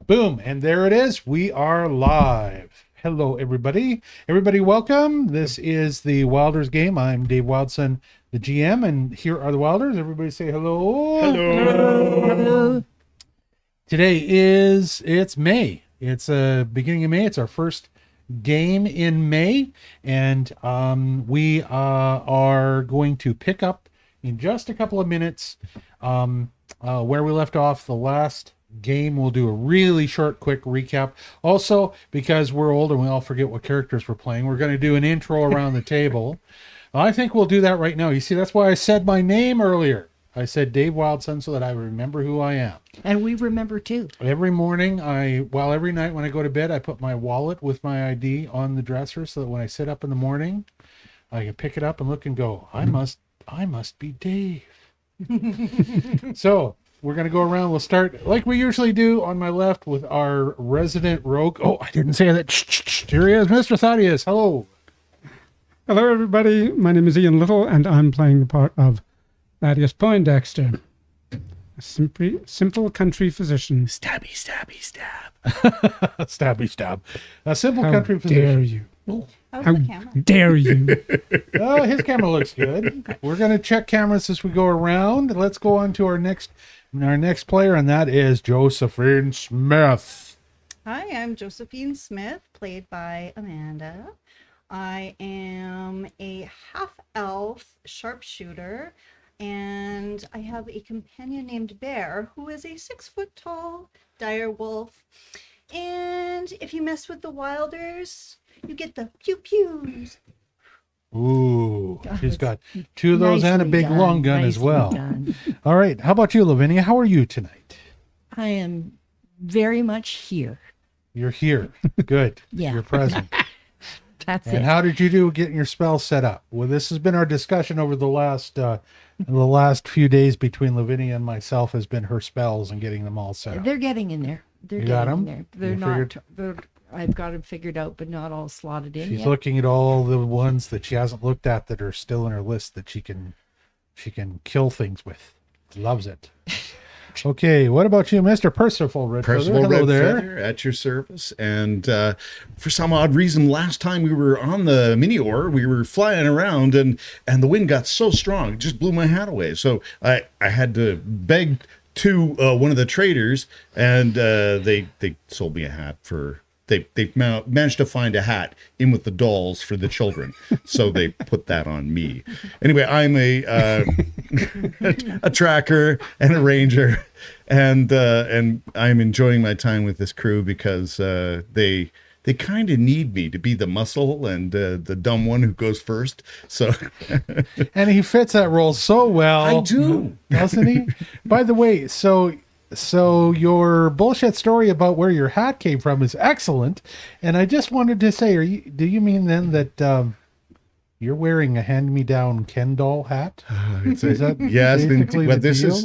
Boom, and there it is. We are live. Hello, everybody. Everybody, welcome. This is the Wylders game. I'm Dave Wildson, the GM, and here are the Wylders. Everybody say hello. Hello. Today it's May. It's beginning of May. It's our first game in May, and we are going to pick up in just a couple of minutes where we left off the last game. We'll do a really short, quick recap. Also, because we're old and we all forget what characters we're playing, we're going to do an intro around the table. I think we'll do that right now. You see, that's why I said my name earlier. I said Dave Wildson so that I remember who I am. And we remember too. Every morning, every night when I go to bed, I put my wallet with my ID on the dresser so that when I sit up in the morning, I can pick it up and look and go, I must be Dave. So we're going to go around. We'll start like we usually do on my left with our resident rogue. Oh, I didn't say that. Here he is, Mr. Thaddeus. Hello. Hello, everybody. My name is Ian Little, and I'm playing the part of Thaddeus Poindexter, a simple country physician. Stabby, stabby, stab. Stabby stab. A simple How country dare physician. you? How's How the camera? dare you? Oh, his camera looks good. We're going to check cameras as we go around. Let's go on to our next player, and that is Josephine Smith. Hi, I'm Josephine Smith, played by Amanda. I am a half-elf sharpshooter, and I have a companion named Bear, who is a 6-foot-tall dire wolf. And if you mess with the Wylders, you get the pew-pews. Ooh, she's got two of those and a Nicely big done, long gun as nicely well. done. All right. How about you, Lavinia? How are you tonight? I am very much here. You're here. Good. Yeah. You're present. That's And it. how did you do getting your spells set up? Well, this has been our discussion over the last few days between Lavinia and myself has been her spells and getting them all set up. They're getting in there. They're You got getting in 'em? there. They're You not. figured? I've got them figured out, but not all slotted in She's yet. looking at all the ones that she hasn't looked at that are still in her list that she can kill things with. Loves it. Okay, what about you, Mr. Percival Redfeather? Percival Hello there. Redfeather at your service. And for some odd reason, last time we were on the Mynnior, we were flying around and the wind got so strong, it just blew my hat away. So I had to beg to one of the traders, and they sold me a hat for... They've managed to find a hat in with the dolls for the children, so they put that on me. Anyway, I'm a tracker and a ranger, and I'm enjoying my time with this crew because they kind of need me to be the muscle and the dumb one who goes first. So, And he fits that role so well. I do. Doesn't he? By the way, so your bullshit story about where your hat came from is excellent. And I just wanted to say, do you mean then that you're wearing a hand-me-down Ken doll hat? Is that yes, basically well, the this deal? is,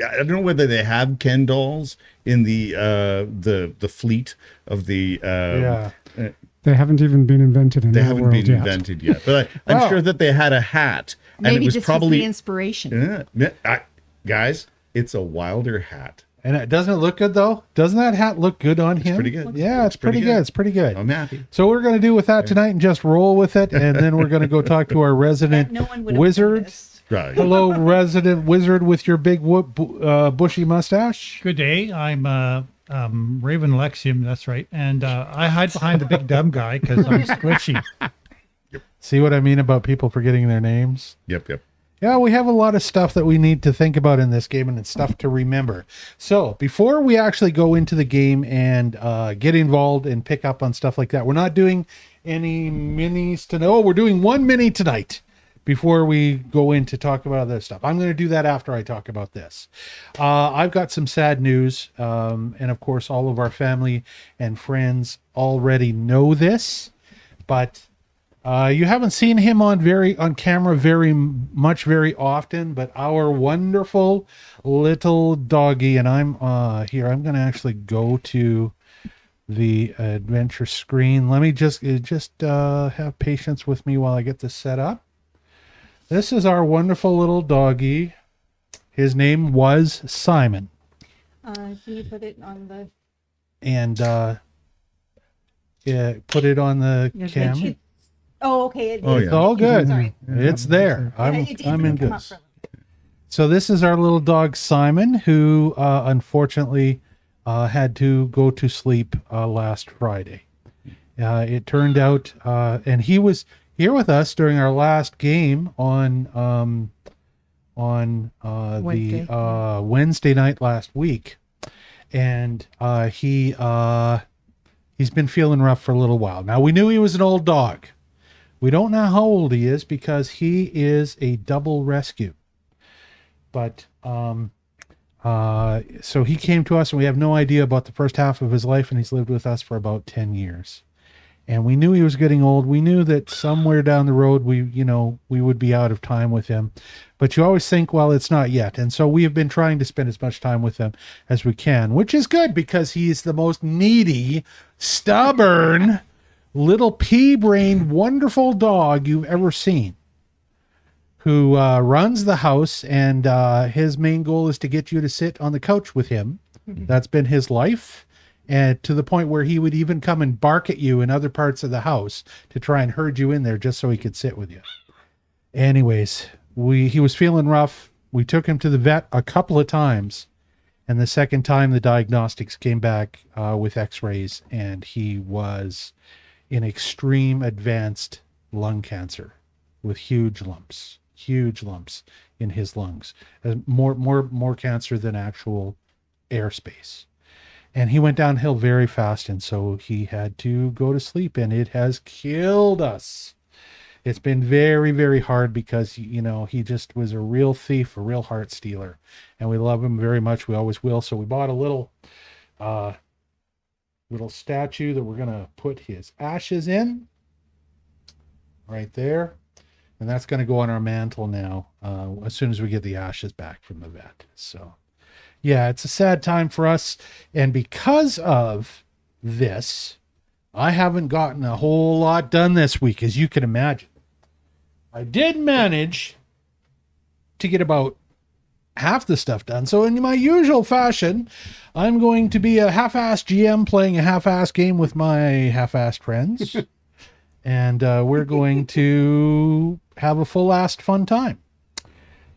I don't know whether they have Ken dolls in the fleet of the Yeah. They haven't even been invented in They our haven't world been yet. invented yet, but I'm Wow. sure that they had a hat, and Maybe it was this probably was the inspiration. guys. It's a Wilder hat. And doesn't it look good, though? Doesn't that hat look good on him? pretty good. Yeah, it's pretty good. It's pretty good. I'm happy. So we're going to do with that tonight and just roll with it. And then we're going to go talk to our resident No one would have wizard. noticed. Right. Hello, resident wizard with your big bushy mustache. Good day. I'm Raven Lexium. That's right. And I hide behind the big dumb guy because I'm squishy. See what I mean about people forgetting their names? Yep. Yeah, we have a lot of stuff that we need to think about in this game, and it's stuff to remember. So before we actually go into the game and get involved and pick up on stuff like that, we're not doing any minis tonight. Oh, we're doing one mini tonight before we go in to talk about other stuff. I'm going to do that after I talk about this. I've got some sad news, and of course, all of our family and friends already know this, but you haven't seen him on camera very often, but our wonderful little doggy, and I'm going to actually go to the adventure screen. Let me just have patience with me while I get this set up. This is our wonderful little doggy. His name was Simon. Can you put it on the yeah, put it on the Yes, camera. Oh, okay. Oh, It's yeah. all good. Sorry. It's there. Yeah, I'm it did in come good. up for a little bit. So this is our little dog Simon, who unfortunately had to go to sleep last Friday. It turned out, and he was here with us during our last game on Wednesday. the Wednesday night last week, and he's been feeling rough for a little while. Now we knew he was an old dog. We don't know how old he is because he is a double rescue. But so he came to us, and we have no idea about the first half of his life, and he's lived with us for about 10 years. And we knew he was getting old. We knew that somewhere down the road we would be out of time with him. But you always think, well, it's not yet. And so we have been trying to spend as much time with him as we can, which is good because he's the most needy, stubborn, little pea-brained, wonderful dog you've ever seen, who runs the house, and his main goal is to get you to sit on the couch with him. That's been his life, and to the point where he would even come and bark at you in other parts of the house to try and herd you in there just so he could sit with you. Anyways, he was feeling rough. We took him to the vet a couple of times, and the second time the diagnostics came back with x-rays, and he was in extreme advanced lung cancer with huge lumps in his lungs, more cancer than actual airspace. And he went downhill very fast, and so he had to go to sleep, and it has killed us. It's been very, very hard because, he just was a real thief, a real heart stealer, and we love him very much. We always will. So we bought a little statue that we're going to put his ashes in right there. And that's going to go on our mantle now as soon as we get the ashes back from the vet. So, yeah, it's a sad time for us. And because of this, I haven't gotten a whole lot done this week, as you can imagine. I did manage to get about half the stuff done. So in my usual fashion, I'm going to be a half-assed GM playing a half-assed game with my half-assed friends. And we're going to have a full-assed fun time.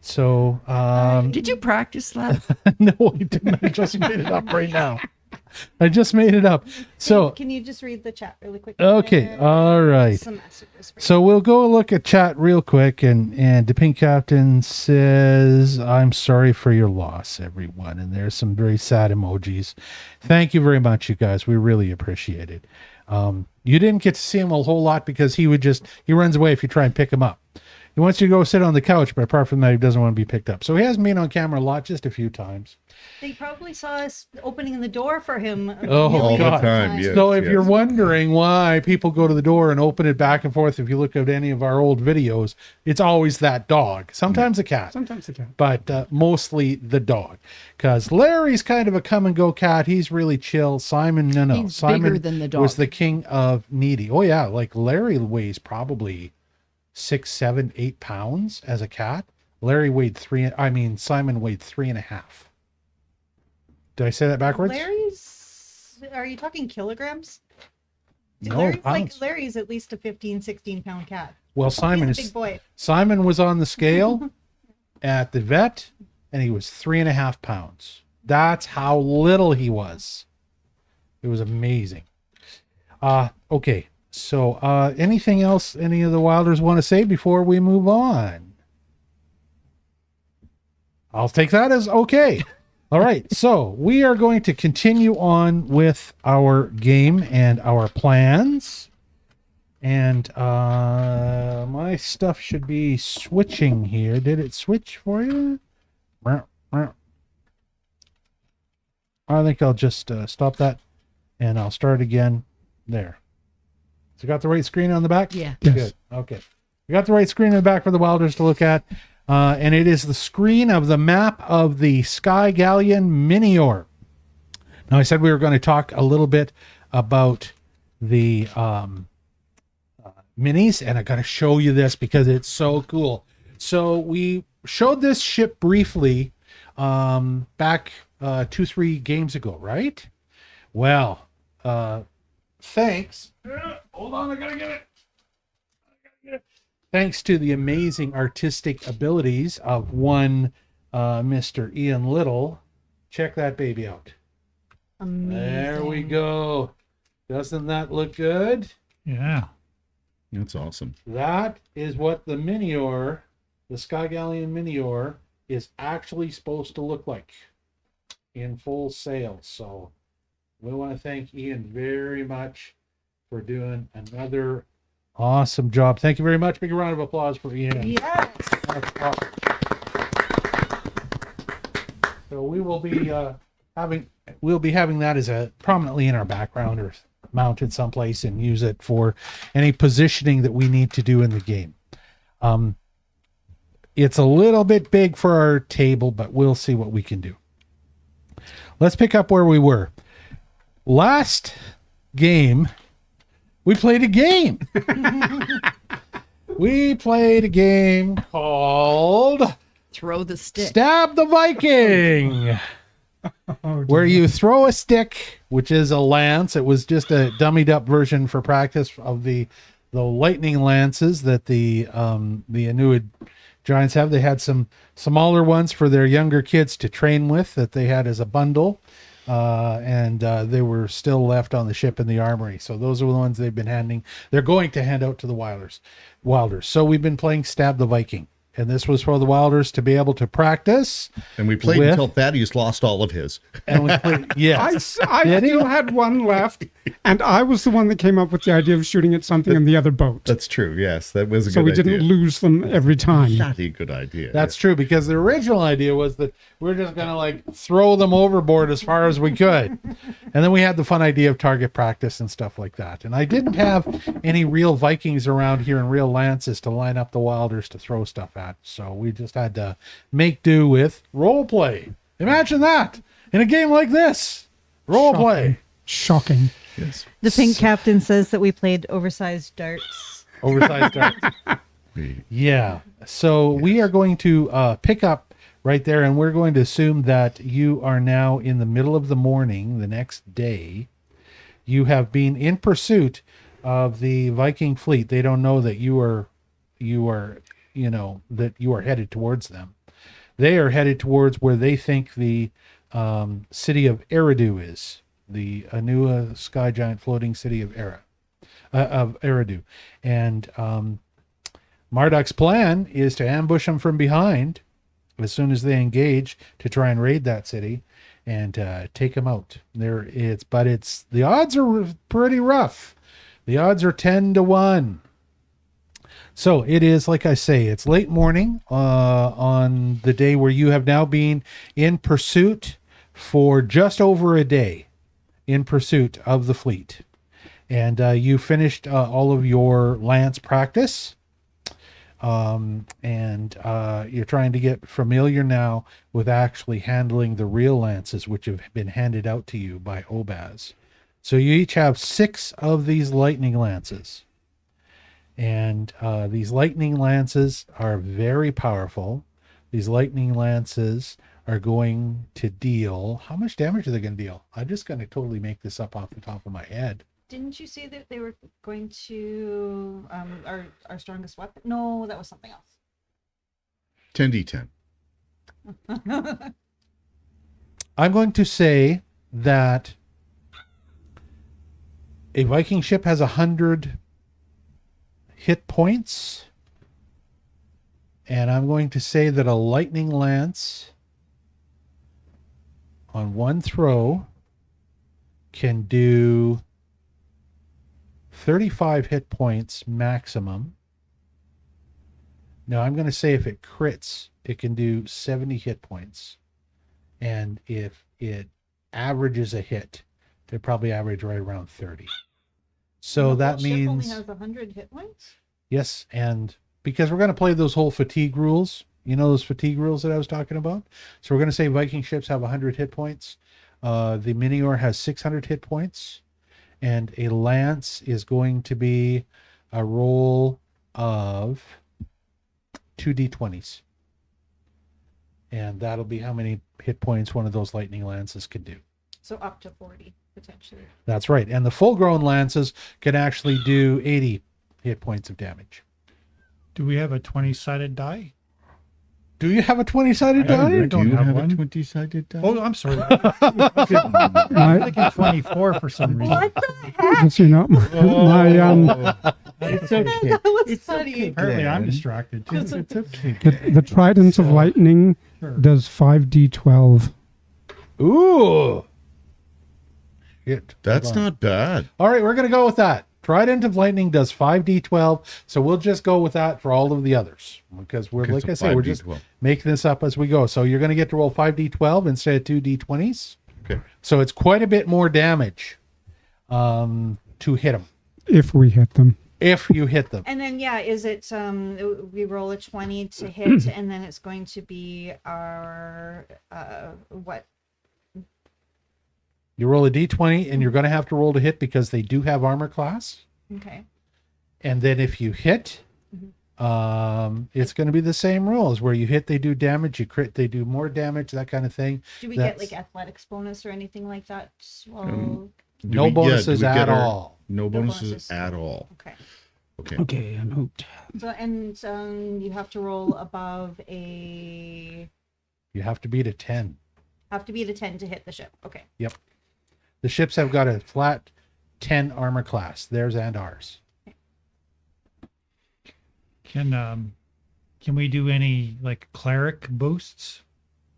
So, Did you practice that? no, I didn't. I just made it up right now. I just made it up. So, Can you just read the chat really quick? okay, There all are right. some messages for you. So we'll go look at chat real quick, and the Pink Captain says, "I'm sorry for your loss, everyone." And there's some very sad emojis. Thank you very much, you guys. We really appreciate it. You didn't get to see him a whole lot because he runs away if you try and pick him up. He wants you to go sit on the couch, but apart from that, he doesn't want to be picked up. So he hasn't been on camera a lot, just a few times. They probably saw us opening the door for him. Oh, millions God. of Time, times. yeah. So if you're wondering why people go to the door and open it back and forth, if you look at any of our old videos, it's always that dog. Sometimes a cat. Sometimes they can. But mostly the dog, because Larry's kind of a come and go cat. He's really chill. Simon, no, He's Simon bigger than the dog. was the king of needy. Oh yeah, like Larry weighs probably 6, 7, 8 pounds as a cat. Simon weighed 3.5. Did I say that backwards? Are you talking kilograms? No, pounds. Larry's at least a 15, 16-pound cat. Well, He's Simon a is. big boy. Simon was on the scale at the vet, and he was 3.5 pounds. That's how little he was. It was amazing. Okay. So, anything else any of the Wylders want to say before we move on? I'll take that as okay. All right. So we are going to continue on with our game and our plans. And my stuff should be switching here. Did it switch for you? I think I'll just stop that and I'll start again. There. So got the right screen on the back? Yeah. Yes. Good. Okay. We got the right screen in the back for the Wylders to look at. And it is the screen of the map of the Sky Galleon Mynnior. Now, I said we were going to talk a little bit about the minis, and I got to show you this because it's so cool. So we showed this ship briefly back 2-3 games ago, right? Well, thanks. Hold on, I gotta get it. Thanks to the amazing artistic abilities of one Mr. Ian Little. Check that baby out. Amazing. There we go. Doesn't that look good? Yeah. That's awesome. That is what the Mynnior, the Sky Galleon Mynnior, is actually supposed to look like in full sail. So we want to thank Ian very much for doing another awesome job. Thank you very much. Big round of applause for Ian. Yes. That's awesome. So we will be having that as a prominently in our background or mounted someplace and use it for any positioning that we need to do in the game. It's a little bit big for our table, but we'll see what we can do. Let's pick up where we were. Last game, we played a game. We played a game called Throw the stick. Stab the Viking, where you throw a stick, which is a lance. It was just a dummied up version for practice of the lightning lances that the Inuit giants have. They had some smaller ones for their younger kids to train with that they had as a bundle. And they were still left on the ship in the armory. So those are the ones they've been handing. They're going to hand out to the Wylders. So we've been playing Stab the Viking. And this was for the Wylders to be able to practice. And we played until Thaddeus lost all of his. And we played, yes. I still had one left, and I was the one that came up with the idea of shooting at something in the other boat. That's true. Yes, that was a So good we idea. didn't lose them every time. Bloody good idea. That's true, because the original idea was that we're just going to like throw them overboard as far as we could. And then we had the fun idea of target practice and stuff like that. And I didn't have any real Vikings around here and real lances to line up the Wylders to throw stuff at. So we just had to make do with role play. Imagine that in a game like this. Role play. Shocking. Yes. The pink captain says that we played oversized darts. Oversized darts. Yeah. So we are going to pick up right there, and we're going to assume that you are now in the middle of the morning the next day. You have been in pursuit of the Viking fleet. They don't know that you are that you are headed towards them. They are headed towards where they think the city of Aeridu is, the Mynnior Sky Giant floating city of Aeridu. And Marduk's plan is to ambush them from behind as soon as they engage to try and raid that city and take them out. The odds are pretty rough. The odds are 10-1. So it is, like I say, it's late morning on the day where you have now been in pursuit for just over a day, in pursuit of the fleet. And you finished all of your lance practice. And you're trying to get familiar now with actually handling the real lances, which have been handed out to you by Obaz. So you each have 6 of these lightning lances. And these lightning lances are very powerful. These lightning lances are going to deal... How much damage are they going to deal? I'm just going to totally make this up off the top of my head. Didn't you say that they were going to our strongest weapon? No, that was something else. 10d10. I'm going to say that a Viking ship has 100 hit points. And I'm going to say that a lightning lance on one throw can do 35 hit points maximum. Now I'm going to say if it crits, it can do 70 hit points. And if it averages a hit, they probably average right around 30. So that means... Ship only has 100 hit points? Yes, and because we're going to play those whole fatigue rules, you know those fatigue rules that I was talking about? So we're going to say Viking ships have 100 hit points. The Mynnior has 600 hit points. And a lance is going to be a roll of 2d20s. And that'll be how many hit points one of those lightning lances can do. So up to 40. potentially. That's right. And the full-grown lances can actually do 80 hit points of damage. Do we have a 20-sided die? Do you have a 20-sided I die? don't Do you have have a one. 20-sided die? Oh, I'm sorry. I'm thinking 24 for some reason. What the heck? Just so you know, my It's okay. That was It's funny. okay. Apparently, I'm distracted too. It's okay. the Trident of Lightning Sure. does 5d12. Ooh. Shit. That's Hold on. not bad. All right, we're going to go with that. Trident of Lightning does 5d12, so we'll just go with that for all of the others because we're, Okay, like so I say, we're just 5d12. making this up as we go. So you're going to get to roll 5d12 instead of 2d20s. Okay. So it's quite a bit more damage to hit them If we hit them. if you hit them. And then is it we roll a 20 to hit, and then it's going to be our what? You roll a d20 and you're going to have to roll to hit because they do have armor class. Okay. And then if you hit, it's going to be the same rules where you hit, they do damage, you crit, they do more damage, that kind of thing. Do we get That's- like athletics bonus or anything like that? Well, Do No we- do bonuses we at get our- all. No bonuses bonuses. at all. okay. Okay. Okay, I'm hooked. So you have to roll above a You have to beat a 10. have to be at a 10 to hit the ship. Okay. Yep. The ships have got a flat 10 armor class, theirs and ours. Can we do any like cleric boosts?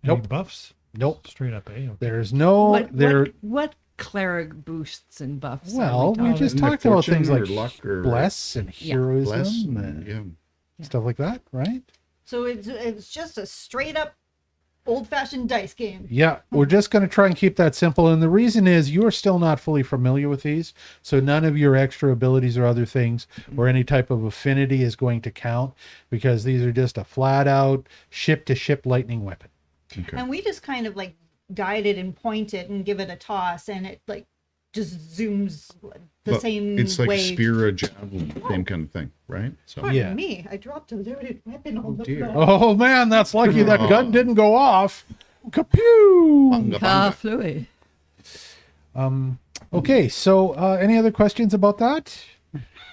Any Nope. buffs? Nope. Straight up, eh? Okay. There's no What cleric boosts and buffs? are well, we talking just Isn't it talked about fortune things like or luck or bless and Yeah. heroism Bless. and Yeah. stuff like that, right? So it's just a straight up old fashioned dice game. Yeah, we're just going to try and keep that simple. And the reason is you are still not fully familiar with these. So none of your extra abilities or other things or any type of affinity is going to count because these are just a flat out ship to ship lightning weapon. Okay. And we just kind of like guide it and point it and give it a toss, and it like just zooms the But same it's like way. a spear, a javelin, same kind of thing, right? So Pardon Yeah. me, I dropped a loaded weapon on the dear. floor. Oh man, that's lucky that gun didn't go off. Kapew! Bunga, Ah, bunga. fluid. Okay, so any other questions about that?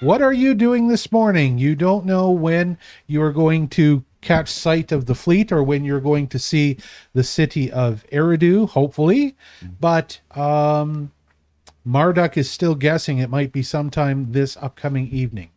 What are you doing this morning? You don't know when you are going to catch sight of the fleet or when you're going to see the city of Aeridu, hopefully. But Marduk is still guessing it might be sometime this upcoming evening.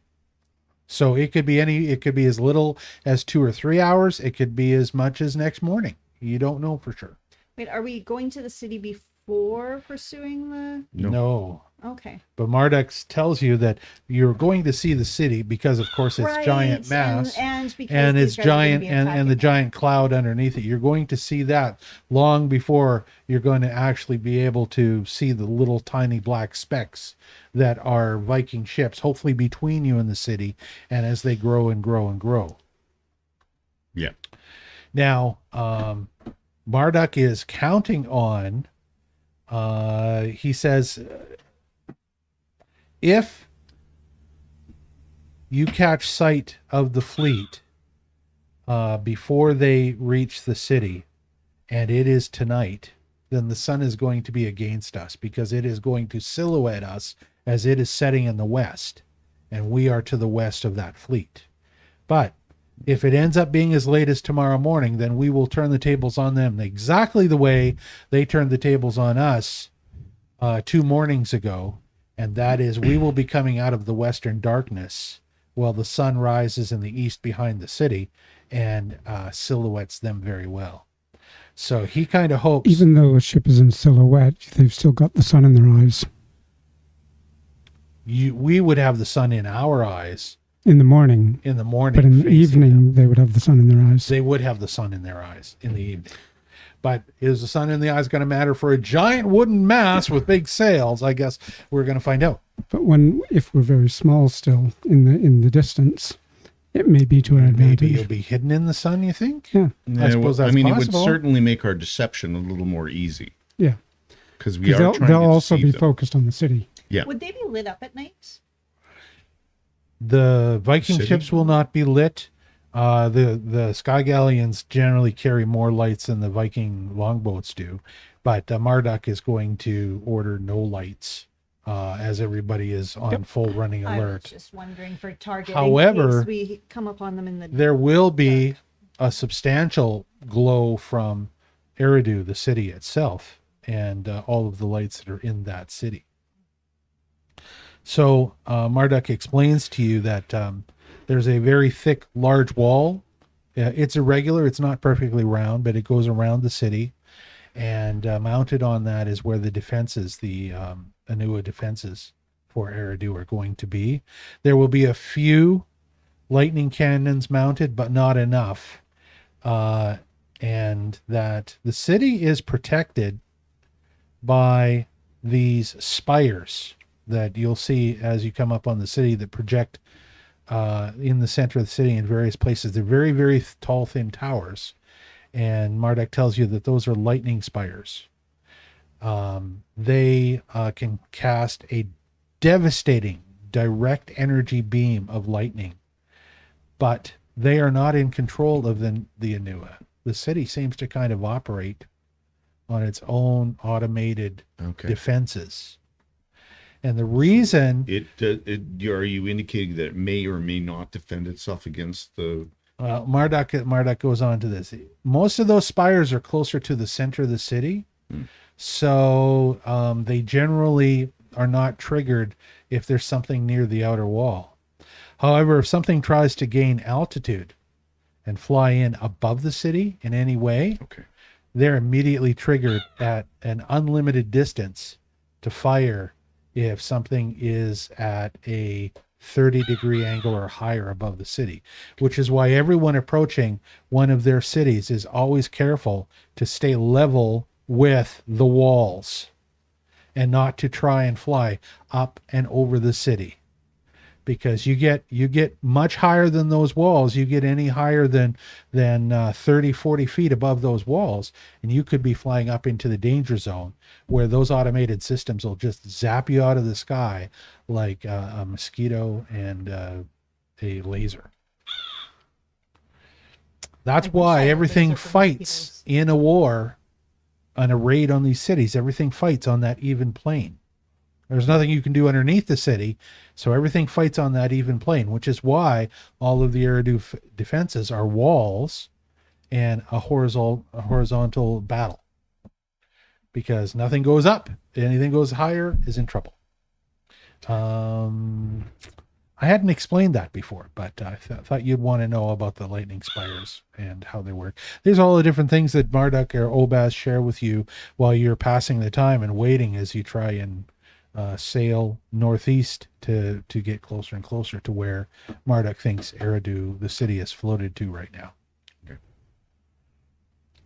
So it could be as little as 2 or 3 hours. It could be as much as next morning. You don't know for sure. Wait, are we going to the city before pursuing the? No. Okay. But Marduk tells you that you're going to see the city because, of course, it's giant mass and because and these it's guys are gonna giant be and the attacking. giant cloud underneath it. You're going to see that long before you're going to actually be able to see the little tiny black specks that are Viking ships, hopefully between you and the city, and as they grow and grow and grow. Yeah. Now, Marduk is counting on, he says, if you catch sight of the fleet before they reach the city, and it is tonight, then the sun is going to be against us because it is going to silhouette us as it is setting in the west, and we are to the west of that fleet. But if it ends up being as late as tomorrow morning, then we will turn the tables on them exactly the way they turned the tables on us 2 mornings ago. And that is, we will be coming out of the western darkness while the sun rises in the east behind the city and silhouettes them very well. So he kind of hopes. Even though a ship is in silhouette, they've still got the sun in their eyes. We would have the sun in our eyes In the morning. in the morning. But in the facing evening, them. they would have the sun in their eyes. They would have the sun in their eyes in the evening. But is the sun in the eyes going to matter for a giant wooden mast with big sails? I guess we're going to find out. But if we're very small still in the distance, it may be to our Maybe advantage. you'll be hidden in the sun, you think? Yeah. I suppose that's it would possible. certainly make our deception a little more easy Yeah. because we Because are trying they'll to also deceive be them. focused on the city. Yeah. Would they be lit up at night? The Viking City? ships will not be lit. The Sky Galleons generally carry more lights than the Viking longboats do. But Marduk is going to order no lights as everybody is on full running I was alert. just wondering for target However, in case we come upon them in the There will be a substantial glow from Aeridu, the city itself, and all of the lights that are in that city. So Marduk explains to you that there's a very thick, large wall. It's irregular. It's not perfectly round, but it goes around the city. And mounted on that is where the defenses, the Anua defenses for Aeridu are going to be. There will be a few lightning cannons mounted, but not enough. And that the city is protected by these spires that you'll see as you come up on the city that project in the center of the city in various places. They're very, very tall, thin towers. And Marduk tells you that those are lightning spires. They can cast a devastating direct energy beam of lightning, but they are not in control of the Anua. The city seems to kind of operate on its own automated defenses. And the reason are you indicating that it may or may not defend itself against the? Marduk goes on to this. Most of those spires are closer to the center of the city, so they generally are not triggered if there's something near the outer wall. However, if something tries to gain altitude and fly in above the city in any way, they're immediately triggered at an unlimited distance to fire if something is at a 30-degree angle or higher above the city, which is why everyone approaching one of their cities is always careful to stay level with the walls and not to try and fly up and over the city, because you get much higher than those walls. You get any higher than 30, 40 feet above those walls, and you could be flying up into the danger zone where those automated systems will just zap you out of the sky like a mosquito and a laser. That's why everything fights in a war, on a raid on these cities. Everything fights on that even plane. There's nothing you can do underneath the city, so everything fights on that even plane, which is why all of the Aeridu defenses are walls and a horizontal battle. Because nothing goes up. Anything goes higher is in trouble. I hadn't explained that before, but I thought you'd want to know about the lightning spires and how they work. There's all the different things that Marduk or Obaz share with you while you're passing the time and waiting as you try and sail northeast to get closer and closer to where Marduk thinks Aeridu, the city, is floated to right now. Okay.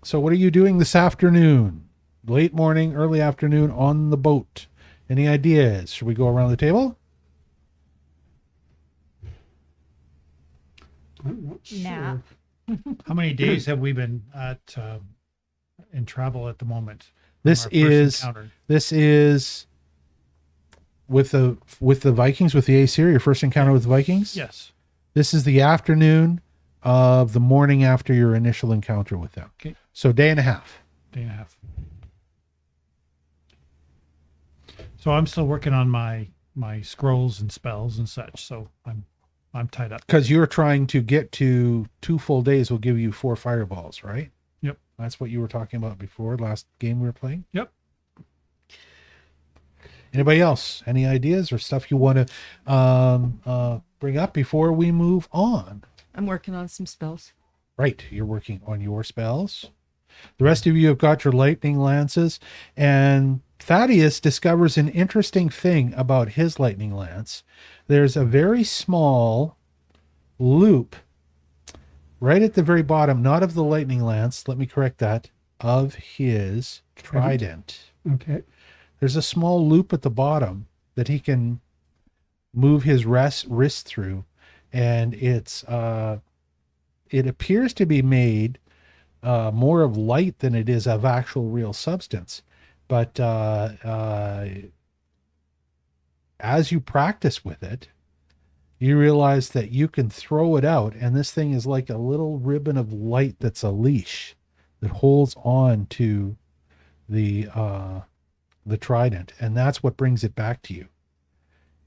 So what are you doing this afternoon? Late morning, early afternoon on the boat. Any ideas? Should we go around the table? nap. How many days have we been at in travel at the moment? This is with the Vikings, with the Aesir, your first encounter with the Vikings? Yes. This is the afternoon of the morning after your initial encounter with them. Okay. So day and a half. Day and a half. So I'm still working on my scrolls and spells and such. So I'm tied up. Because you're trying to get to 2 full days will give you 4 fireballs, right? Yep. That's what you were talking about before, last game we were playing? Yep. Anybody else? Any ideas or stuff you want to bring up before we move on? I'm working on some spells. Right. You're working on your spells. The rest of you have got your lightning lances, and Thaddeus discovers an interesting thing about his lightning lance. There's a very small loop right at the very bottom, not of the lightning lance, let me correct that, of his trident. Okay. There's a small loop at the bottom that he can move his wrist through, and it appears to be made more of light than it is of actual real substance. But as you practice with it, you realize that you can throw it out, and this thing is like a little ribbon of light that's a leash that holds on to the trident, and that's what brings it back to you.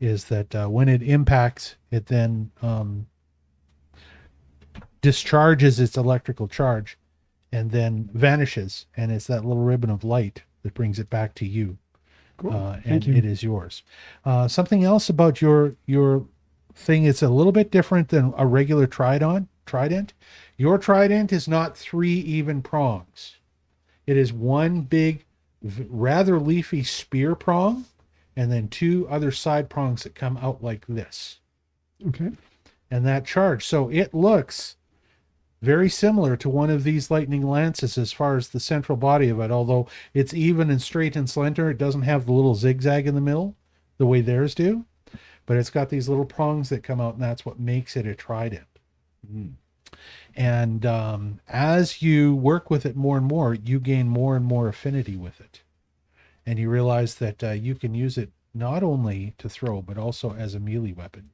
Is that when it impacts, it then discharges its electrical charge, and then vanishes, and it's that little ribbon of light that brings it back to you. Cool. And Thank you. it is yours. Something else about your thing, it's a little bit different than a regular trident. Your trident is not 3 even prongs. It is one big, rather leafy spear prong, and then 2 other side prongs that come out like this. Okay. And that charge. So it looks very similar to one of these lightning lances as far as the central body of it, although it's even and straight and slender. It doesn't have the little zigzag in the middle the way theirs do, but it's got these little prongs that come out, and that's what makes it a trident. And as you work with it more and more, you gain more and more affinity with it, and you realize that you can use it not only to throw but also as a melee weapon,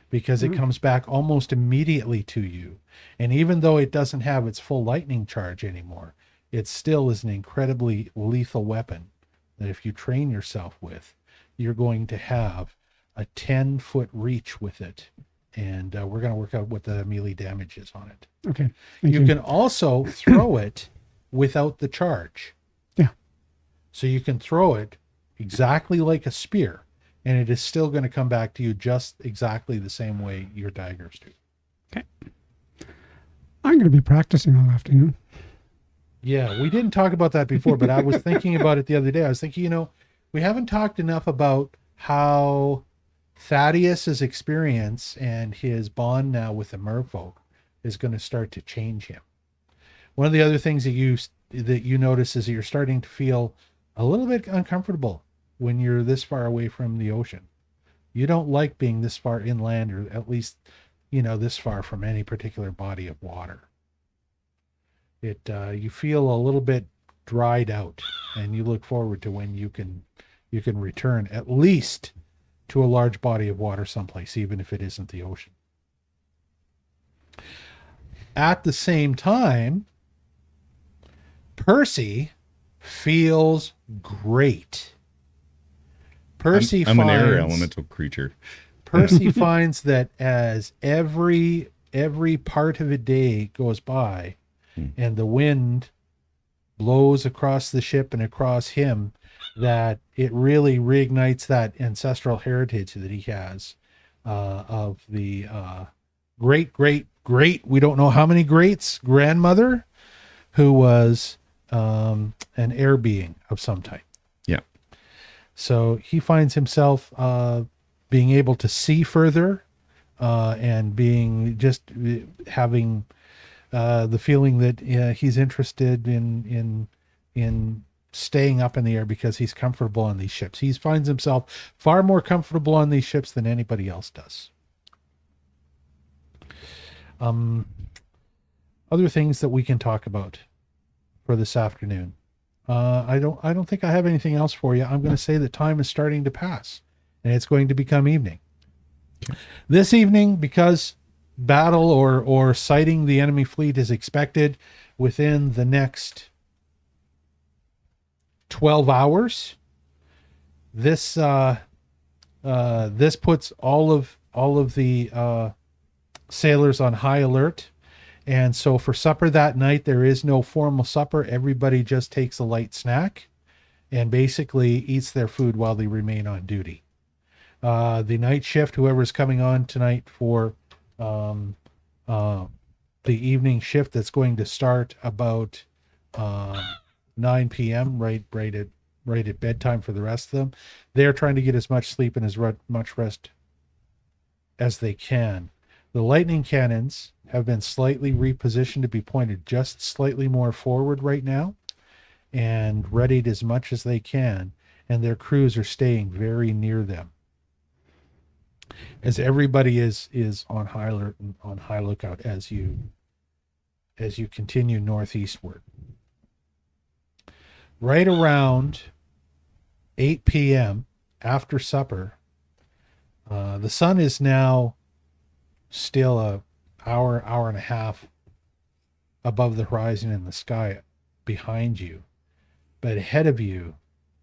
because it comes back almost immediately to you. And even though it doesn't have its full lightning charge anymore, it still is an incredibly lethal weapon that if you train yourself with, you're going to have a 10-foot reach with it. And we're going to work out what the melee damage is on it. Okay. Thank You can also throw it without the charge. Yeah. So you can throw it exactly like a spear, and it is still going to come back to you just exactly the same way your daggers do. Okay. I'm going to be practicing all afternoon. Yeah, we didn't talk about that before, but I was thinking about it the other day. I was thinking, we haven't talked enough about how Thaddeus's experience and his bond now with the merfolk is going to start to change him. One of the other things that you notice is that you're starting to feel a little bit uncomfortable when you're this far away from the ocean. You don't like being this far inland, or at least, this far from any particular body of water. You feel a little bit dried out, and you look forward to when you can return at least to a large body of water someplace, even if it isn't the ocean. At the same time, Percy feels great. Percy I'm an air finds- elemental creature. Percy finds that as every part of a day goes by, and the wind blows across the ship and across him, that it really reignites that ancestral heritage that he has of the great, we don't know how many greats, grandmother, who was an air being of some type. Yeah. So he finds himself being able to see further and having the feeling that he's interested in staying up in the air because he's comfortable on these ships. He finds himself far more comfortable on these ships than anybody else does. Other things that we can talk about for this afternoon. I don't think I have anything else for you. I'm going to say that time is starting to pass, and it's going to become evening. Okay. This evening, because battle or sighting the enemy fleet is expected within the next 12 hours, this puts all of the sailors on high alert. And so for supper that night, there is no formal supper. Everybody just takes a light snack and basically eats their food while they remain on duty. The night shift, whoever's coming on tonight for the evening shift, that's going to start about 9 p.m. right at bedtime for the rest of them. They're trying to get as much sleep and as much rest as they can. The lightning cannons have been slightly repositioned to be pointed just slightly more forward right now and readied as much as they can, and their crews are staying very near them as everybody is on high alert and on high lookout as you continue northeastward. Right around 8 p.m. after supper, the sun is now still an hour and a half above the horizon in the sky behind you. But ahead of you,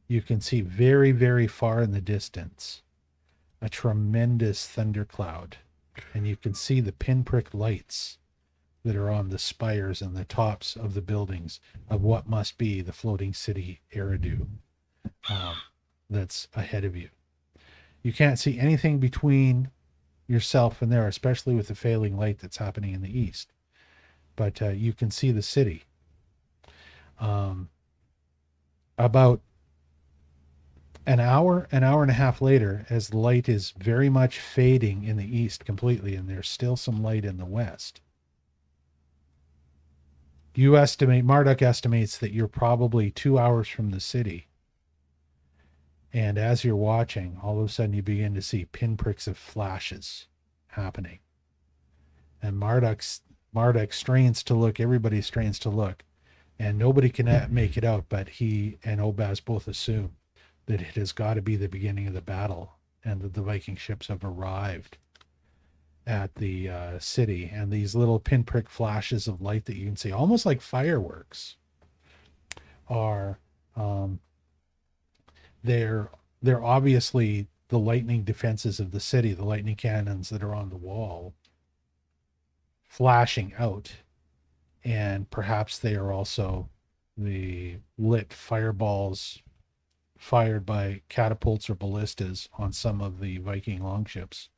you can see very, very far in the distance a tremendous thundercloud. And you can see the pinprick lights that are on the spires and the tops of the buildings of what must be the floating city Aeridu that's ahead of you. You can't see anything between yourself and there, especially with the failing light that's happening in the east. But you can see the city. About an hour and a half later, as the light is very much fading in the east completely, and there's still some light in the west, Marduk estimates that you're probably 2 hours from the city. And as you're watching, all of a sudden you begin to see pinpricks of flashes happening. And Marduk strains to look, everybody strains to look, and nobody can make it out, but he and Obaz both assume that it has got to be the beginning of the battle and that the Viking ships have arrived at the city. And these little pinprick flashes of light that you can see, almost like fireworks, are they're obviously the lightning defenses of the city, the lightning cannons that are on the wall flashing out. And perhaps they are also the lit fireballs fired by catapults or ballistas on some of the Viking longships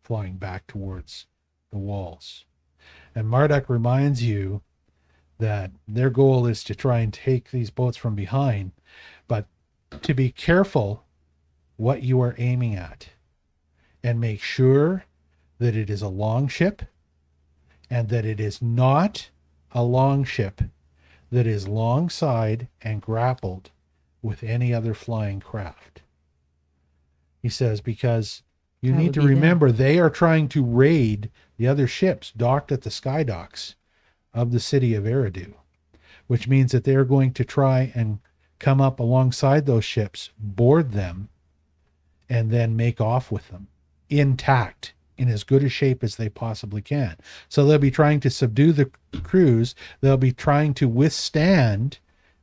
flying back towards the walls. And Marduk reminds you that their goal is to try and take these boats from behind, but to be careful what you are aiming at, and make sure that it is a longship and that it is not a longship that is longside and grappled with any other flying craft. He says, because you need to remember they are trying to raid the other ships docked at the sky docks of the city of Aeridu, which means that they're going to try and come up alongside those ships, board them, and then make off with them intact, in as good a shape as they possibly can. So they'll be trying to subdue the crews. They'll be trying to withstand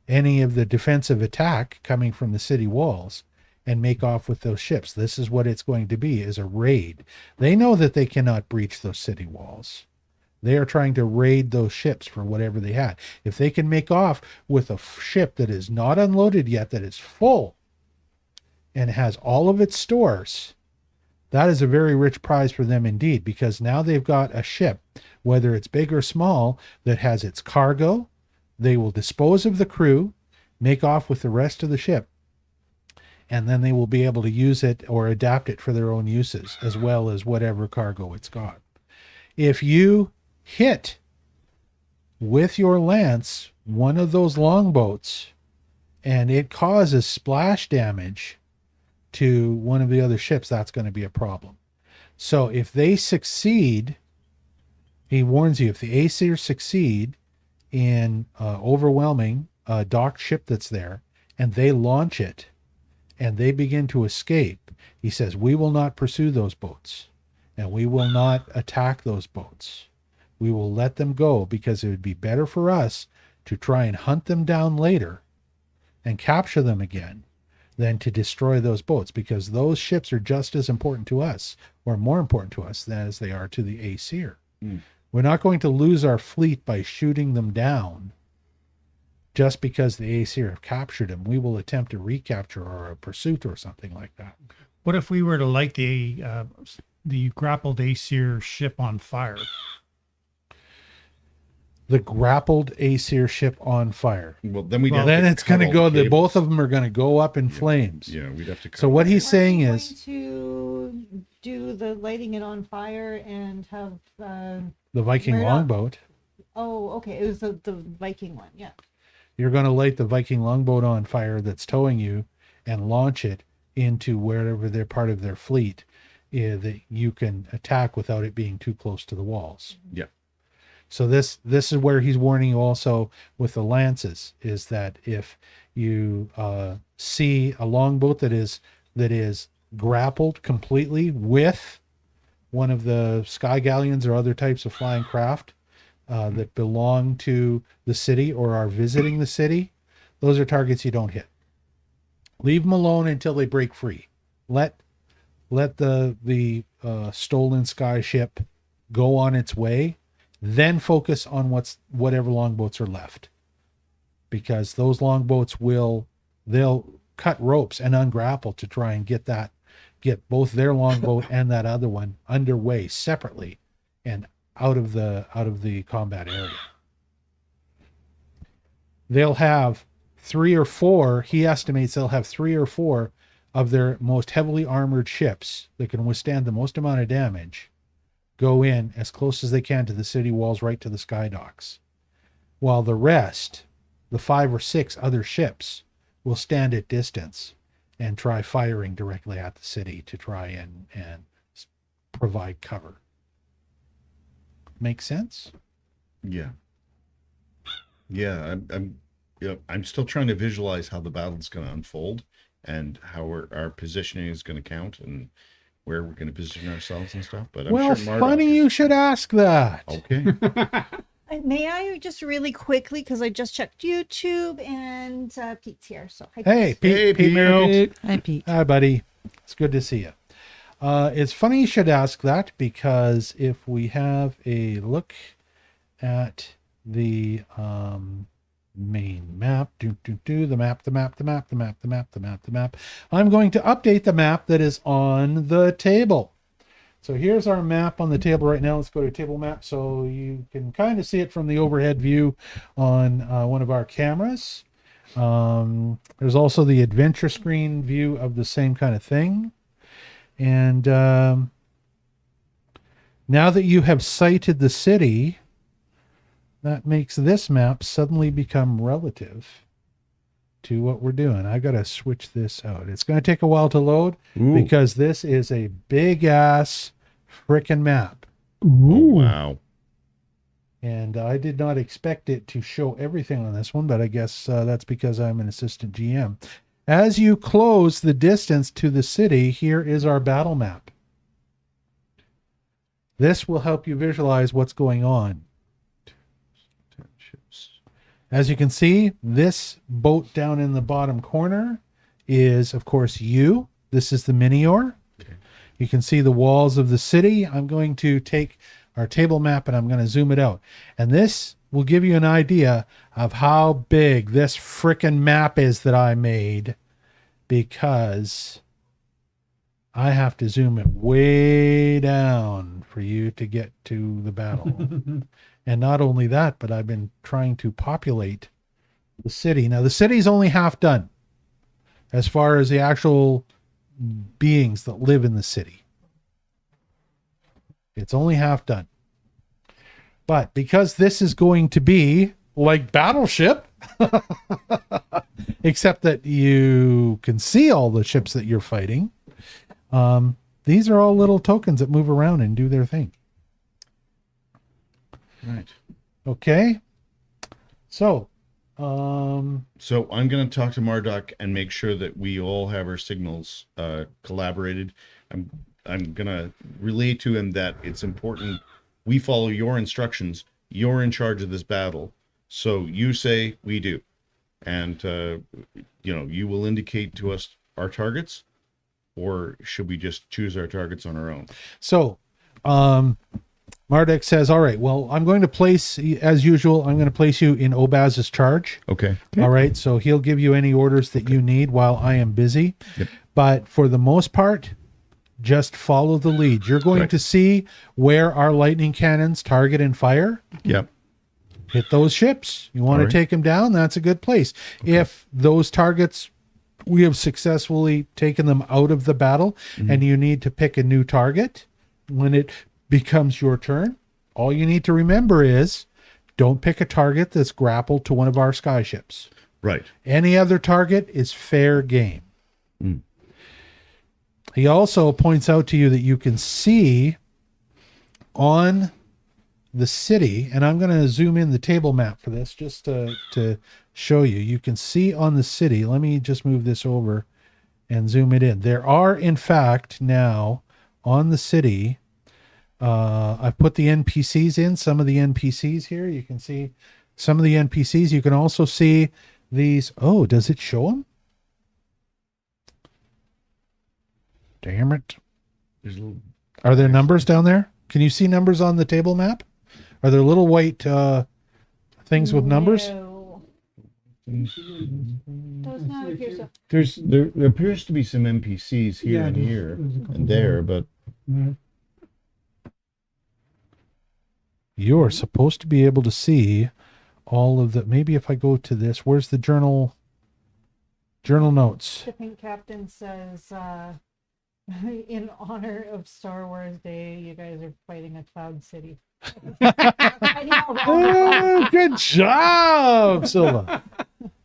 any of the defensive attack coming from the city walls and make off with those ships. This is what it's going to be, is a raid. They know that they cannot breach those city walls. They are trying to raid those ships for whatever they had. If they can make off with a ship that is not unloaded yet, that is full and has all of its stores, that is a very rich prize for them indeed, because now they've got a ship, whether it's big or small, that has its cargo. They will dispose of the crew, make off with the rest of the ship, and then they will be able to use it or adapt it for their own uses, as well as whatever cargo it's got. If you hit with your lance one of those longboats and it causes splash damage to one of the other ships, that's going to be a problem. So if they succeed, he warns you, if the Aesir succeed in overwhelming a docked ship that's there, and they launch it and they begin to escape, he says, we will not pursue those boats and we will not attack those boats. We will let them go, because it would be better for us to try and hunt them down later and capture them again than to destroy those boats, because those ships are just as important to us, or more important to us, as they are to the Aesir. We're not going to lose our fleet by shooting them down just because the Aesir have captured them. We will attempt a recapture or a pursuit or something like that. What if we were to light the grappled Aesir ship on fire? The grappled Aesir ship on fire. Well, then we then it's going to go. Both of them are going to go up in flames. Yeah, we'd have to. So what he's saying is, to do the lighting it on fire and have the Viking Right on. longboat. oh, okay, it was the Viking one, yeah. You're going to light the Viking longboat on fire that's towing you and launch it into wherever they're part of their fleet that you can attack without it being too close to the walls. Yeah. So this is where he's warning you also with the lances, is that if you see a longboat that is grappled completely with one of the sky galleons or other types of flying craft that belong to the city or are visiting the city, those are targets you don't hit. Leave them alone until they break free. Let the stolen sky ship go on its way, then focus on whatever longboats are left, because those longboats they'll cut ropes and ungrapple to try and get both their longboat and that other one underway separately and out of the combat area. They'll have 3 or 4, he estimates they'll have 3 or 4 of their most heavily armored ships that can withstand the most amount of damage go in as close as they can to the city walls, right to the sky docks, while the rest, the 5 or 6 other ships, will stand at distance and try firing directly at the city to try and provide cover. Make sense? Yeah. Yeah, I'm still trying to visualize how the battle's going to unfold and how our positioning is going to count and where we're going to position ourselves and stuff. But I'm Well, sure funny you should ask that. Okay. May I just really quickly, because I just checked YouTube and Pete's here. So hi, Hey, Pete. Pete, Pete Merrill. Hi, Pete. Hi, buddy. It's good to see you. It's funny you should ask that, because if we have a look at the main map, the map, I'm going to update the map that is on the table. So here's our map on the table right now. Let's go to table map so you can kind of see it from the overhead view on one of our cameras. There's also the adventure screen view of the same kind of thing. And now that you have sighted the city, that makes this map suddenly become relative to what we're doing. I got to switch this out. It's going to take a while to load because this is a big ass frickin' map. Ooh. Wow. And I did not expect it to show everything on this one, but I guess that's because I'm an assistant GM. As you close the distance to the city, here is our battle map. This will help you visualize what's going on. As you can see, this boat down in the bottom corner is, of course, you. This is the Mynnior. Okay. You can see the walls of the city. I'm going to take our table map and I'm going to zoom it out. And this will give you an idea of how big this frickin' map is that I made, because I have to zoom it way down for you to get to the battle. And not only that, but I've been trying to populate the city. Now, the city's only half done as far as the actual beings that live in the city. It's only half done. But because this is going to be like Battleship, except that you can see all the ships that you're fighting, these are all little tokens that move around and do their thing. Right. Okay. So, So I'm going to talk to Marduk and make sure that we all have our signals collaborated. I'm going to relay to him that it's important we follow your instructions. You're in charge of this battle. So you say, we do. And, you will indicate to us our targets, or should we just choose our targets on our own? So, Marduk says, all right, well, I'm going to place, as usual, I'm going to place you in Obaz's charge. Okay. All right. So he'll give you any orders that you need while I am busy. Yep. But for the most part, just follow the lead. You're going Right. to see where our lightning cannons target and fire. Yep. Hit those ships. You want All to right. take them down? That's a good place. If those targets, we have successfully taken them out of the battle, and you need to pick a new target when it becomes your turn, all you need to remember is don't pick a target that's grappled to one of our sky ships. Right. Any other target is fair game. Mm. He also points out to you that you can see on the city, and I'm going to zoom in the table map for this just to show you. You can see on the city, let me just move this over and zoom it in. There are, in fact, now on the city, I've put the NPCs in, some of the NPCs here. You can see some of the NPCs. You can also see these. Oh, does it show them? Damn it. There's a little. Are there numbers down there? Can you see numbers on the table map? Are there little white things with numbers? No. Does not appear so. There appears to be some NPCs here and here and there, but You're supposed to be able to see all of the. Maybe if I go to this, where's the journal notes? The pink captain says, in honor of Star Wars Day, you guys are fighting a cloud city. Oh, good job, Silva.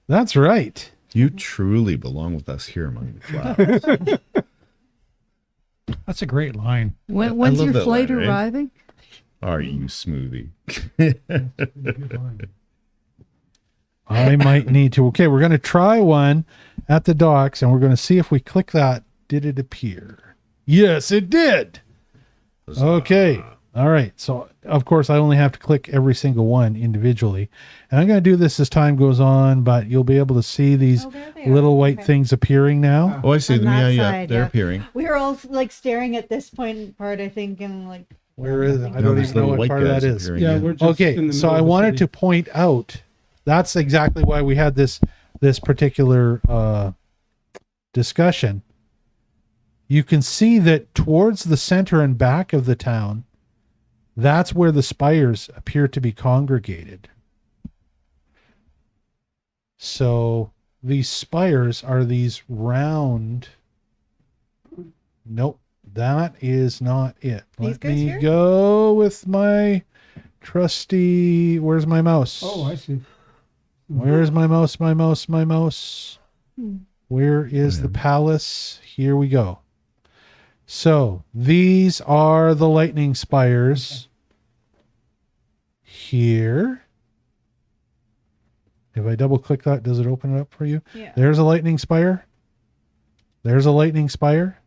That's right. you truly belong with us here among the clouds. That's a great line. When's love your that flight line, right? arriving? Are you smoothie? Good line. I might need to. Okay, we're going to try one at the docks, and we're going to see if we click that. Did it appear? Yes, it did. Okay. All right. So, of course, I only have to click every single one individually. And I'm going to do this as time goes on, but you'll be able to see these there they are. little white Okay. things appearing now. Oh, I see On them. that Yeah, side, they're yeah. appearing. We were all like staring at this point part, I think, and like. Where is it? I No, don't these even know little what white part of guys that is. appearing, Yeah, we're just Okay, in the so middle I of the wanted city. to point out that's exactly why we had this particular discussion. You can see that towards the center and back of the town, that's where the spires appear to be congregated. So these spires are these round. Nope, that is not it. These Let guys me here? go with my trusty. Where's my mouse? Oh, I see. Where's my mouse? My mouse? My mouse? Where is the palace? Here we go. So these are the lightning spires. Here. If I double click that, does it open it up for you? Yeah. There's a lightning spire. There's a lightning spire.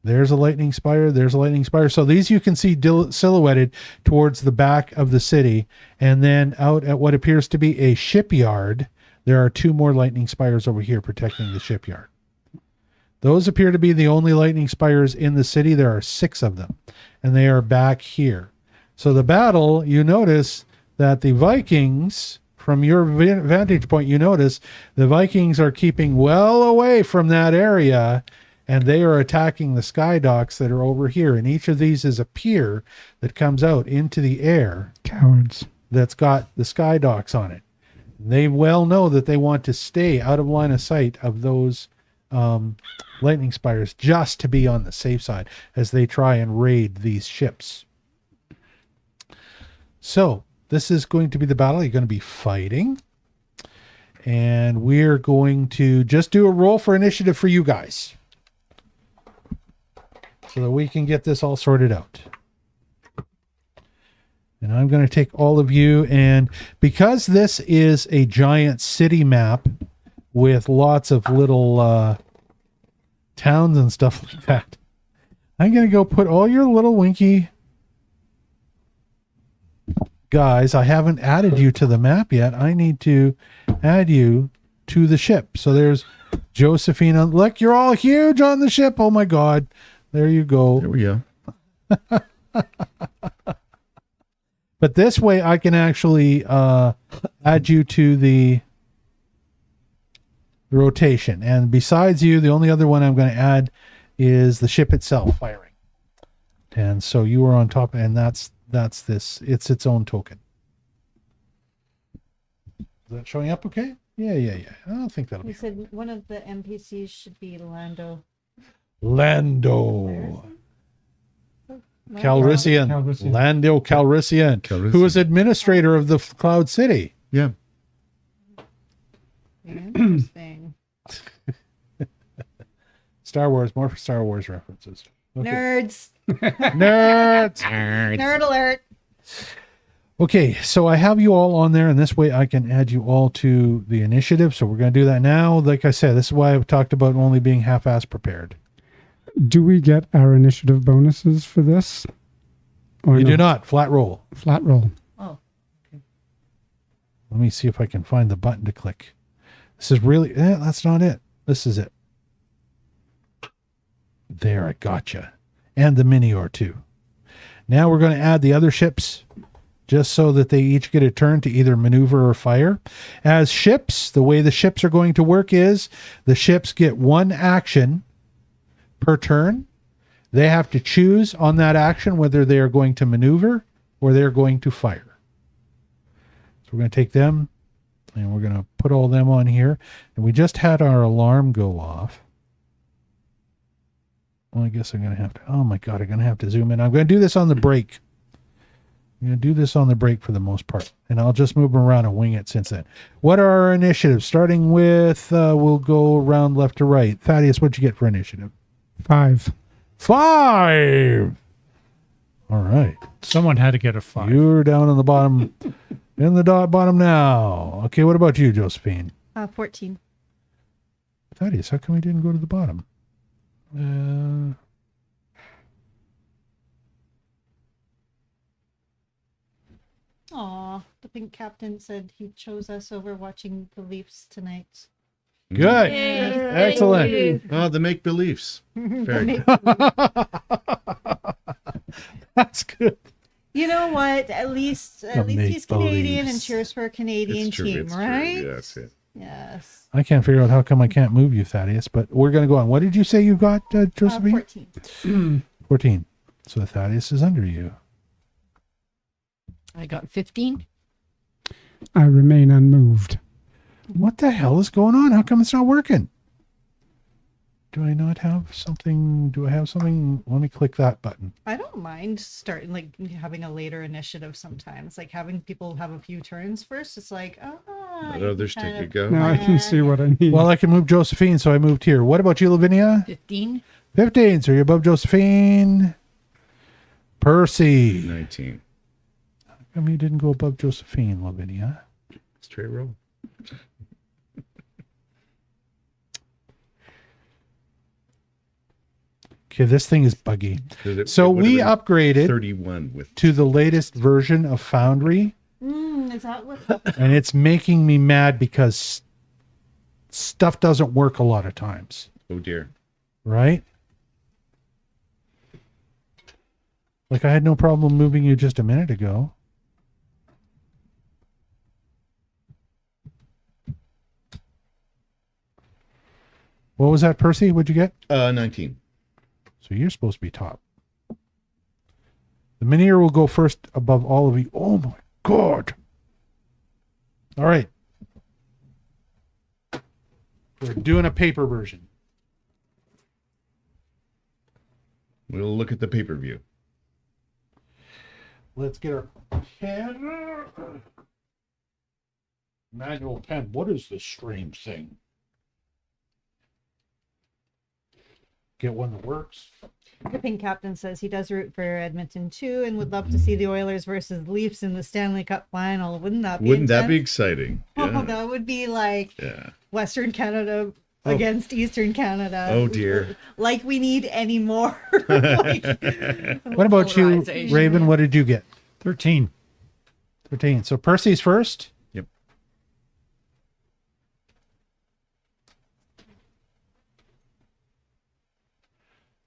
There's a lightning spire. There's a lightning spire. So these you can see silhouetted towards the back of the city. And then out at what appears to be a shipyard, there are two more lightning spires over here protecting the shipyard. Those appear to be the only lightning spires in the city. There are 6 of them, and they are back here. So the battle, you notice that the Vikings, from your vantage point, you notice the Vikings are keeping well away from that area, and they are attacking the sky docks that are over here. And each of these is a pier that comes out into the air Cowards. that's got the sky docks on it. They well know that they want to stay out of line of sight of those lightning spires just to be on the safe side as they try and raid these ships. So this is going to be the battle. You're going to be fighting, and we're going to just do a roll for initiative for you guys so that we can get this all sorted out. And I'm going to take all of you, and because this is a giant city map with lots of little towns and stuff like that, I'm going to go put all your little winky guys. I haven't added you to the map yet. I need to add you to the ship. So there's Josephine. Look, you're all huge on the ship. Oh my God. There you go. There we go. But this way I can actually add you to the rotation. And besides you, the only other one I'm going to add is the ship itself firing. And so you are on top, and that's this. It's its own token. Is that showing up okay? Yeah. I don't think that'll We be. said one of the NPCs should be Lando. Lando Calrissian. Calrissian. Lando Calrissian, who is administrator of the Cloud City. Yeah. Interesting. Star Wars, more for Star Wars references. Okay. Nerds. Nerds. Nerd alert. Okay, so I have you all on there, and this way I can add you all to the initiative. So we're going to do that now. Like I said, this is why I've talked about only being half-ass prepared. Do we get our initiative bonuses for this? Or You no? do not. Flat roll. Flat roll. Oh, Let me see if I can find the button to click. This is really, that's not it. This is it. There, I gotcha. And the Mynnior too. Now we're going to add the other ships just so that they each get a turn to either maneuver or fire. As ships, the way the ships are going to work is the ships get one action per turn. They have to choose on that action whether they are going to maneuver or they're going to fire. So we're going to take them and we're going to put all them on here. And we just had our alarm go off. Well, I guess I'm going to have to, oh my God, I'm going to have to zoom in. I'm going to do this on the break. I'm going to do this on the break for the most part. And I'll just move them around and wing it since then. What are our initiatives? Starting with, we'll go around left to right. Thaddeus, what'd you get for initiative? 5. 5! All right. Someone had to get a 5. You're down on the bottom, in the bottom now. Okay, what about you, Josephine? 14. Thaddeus, how come we didn't go to the bottom? Aw, the pink captain said he chose us over watching the Leafs tonight. Good. Yay. Excellent. Oh, the make beliefs. Very good. That's good. You know what? At least he's Canadian and cheers for a Canadian team, right? Yes, yeah. Yes. I can't figure out how come I can't move you, Thaddeus, but we're going to go on. What did you say you got, Josephine? 14. 14. So Thaddeus is under you. I got 15. I remain unmoved. What the hell is going on? How come it's not working? Do I not have something? Do I have something? Let me click that button. I don't mind starting like having a later initiative sometimes, like having people have a few turns first. It's like, Let others take a go. Now I can see what I need. Well, I can move Josephine, so I moved here. What about you, Lavinia? 15. 15. So you're above Josephine. Percy. 19. How come you didn't go above Josephine, Lavinia? Straight roll. Okay, this thing is buggy. It So would've we been upgraded 31 with to the latest version of Foundry, is that what? and it's making me mad because stuff doesn't work a lot of times, oh dear. right? Like I had no problem moving you just a minute ago. What was that, Percy? What'd you get? 19. So you're supposed to be top. The Mynnior will go first above all of you. Oh my God. All right. We're doing a paper version. We'll look at the pay-per-view. Let's get our pen. Manual pen. What is this strange thing? Get one that works. The pink captain says he does root for Edmonton too, and would love to see the Oilers versus Leafs in the Stanley Cup final. Wouldn't that be? Wouldn't that be intense? exciting? Oh, Yeah. that would be like Yeah. Western Canada against Eastern Canada. Oh, dear. Like we need any more. Like, What about you, Polarization. Raven? What did you get? 13. 13. So Percy's first. Yep.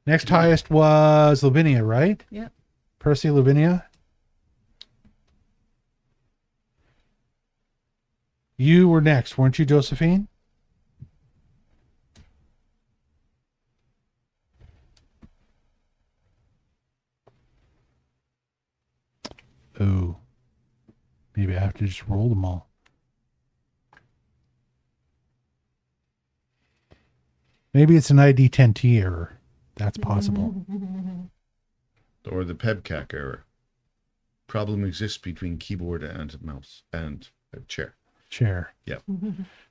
Next highest was Lavinia, right? Yep. Percy, Lavinia. You were next, weren't you, Josephine? Oh. Maybe I have to just roll them all. Maybe it's an ID10T error. That's possible. Or the PEBCAC error. Problem exists between keyboard and mouse and chair. Chair. Yep.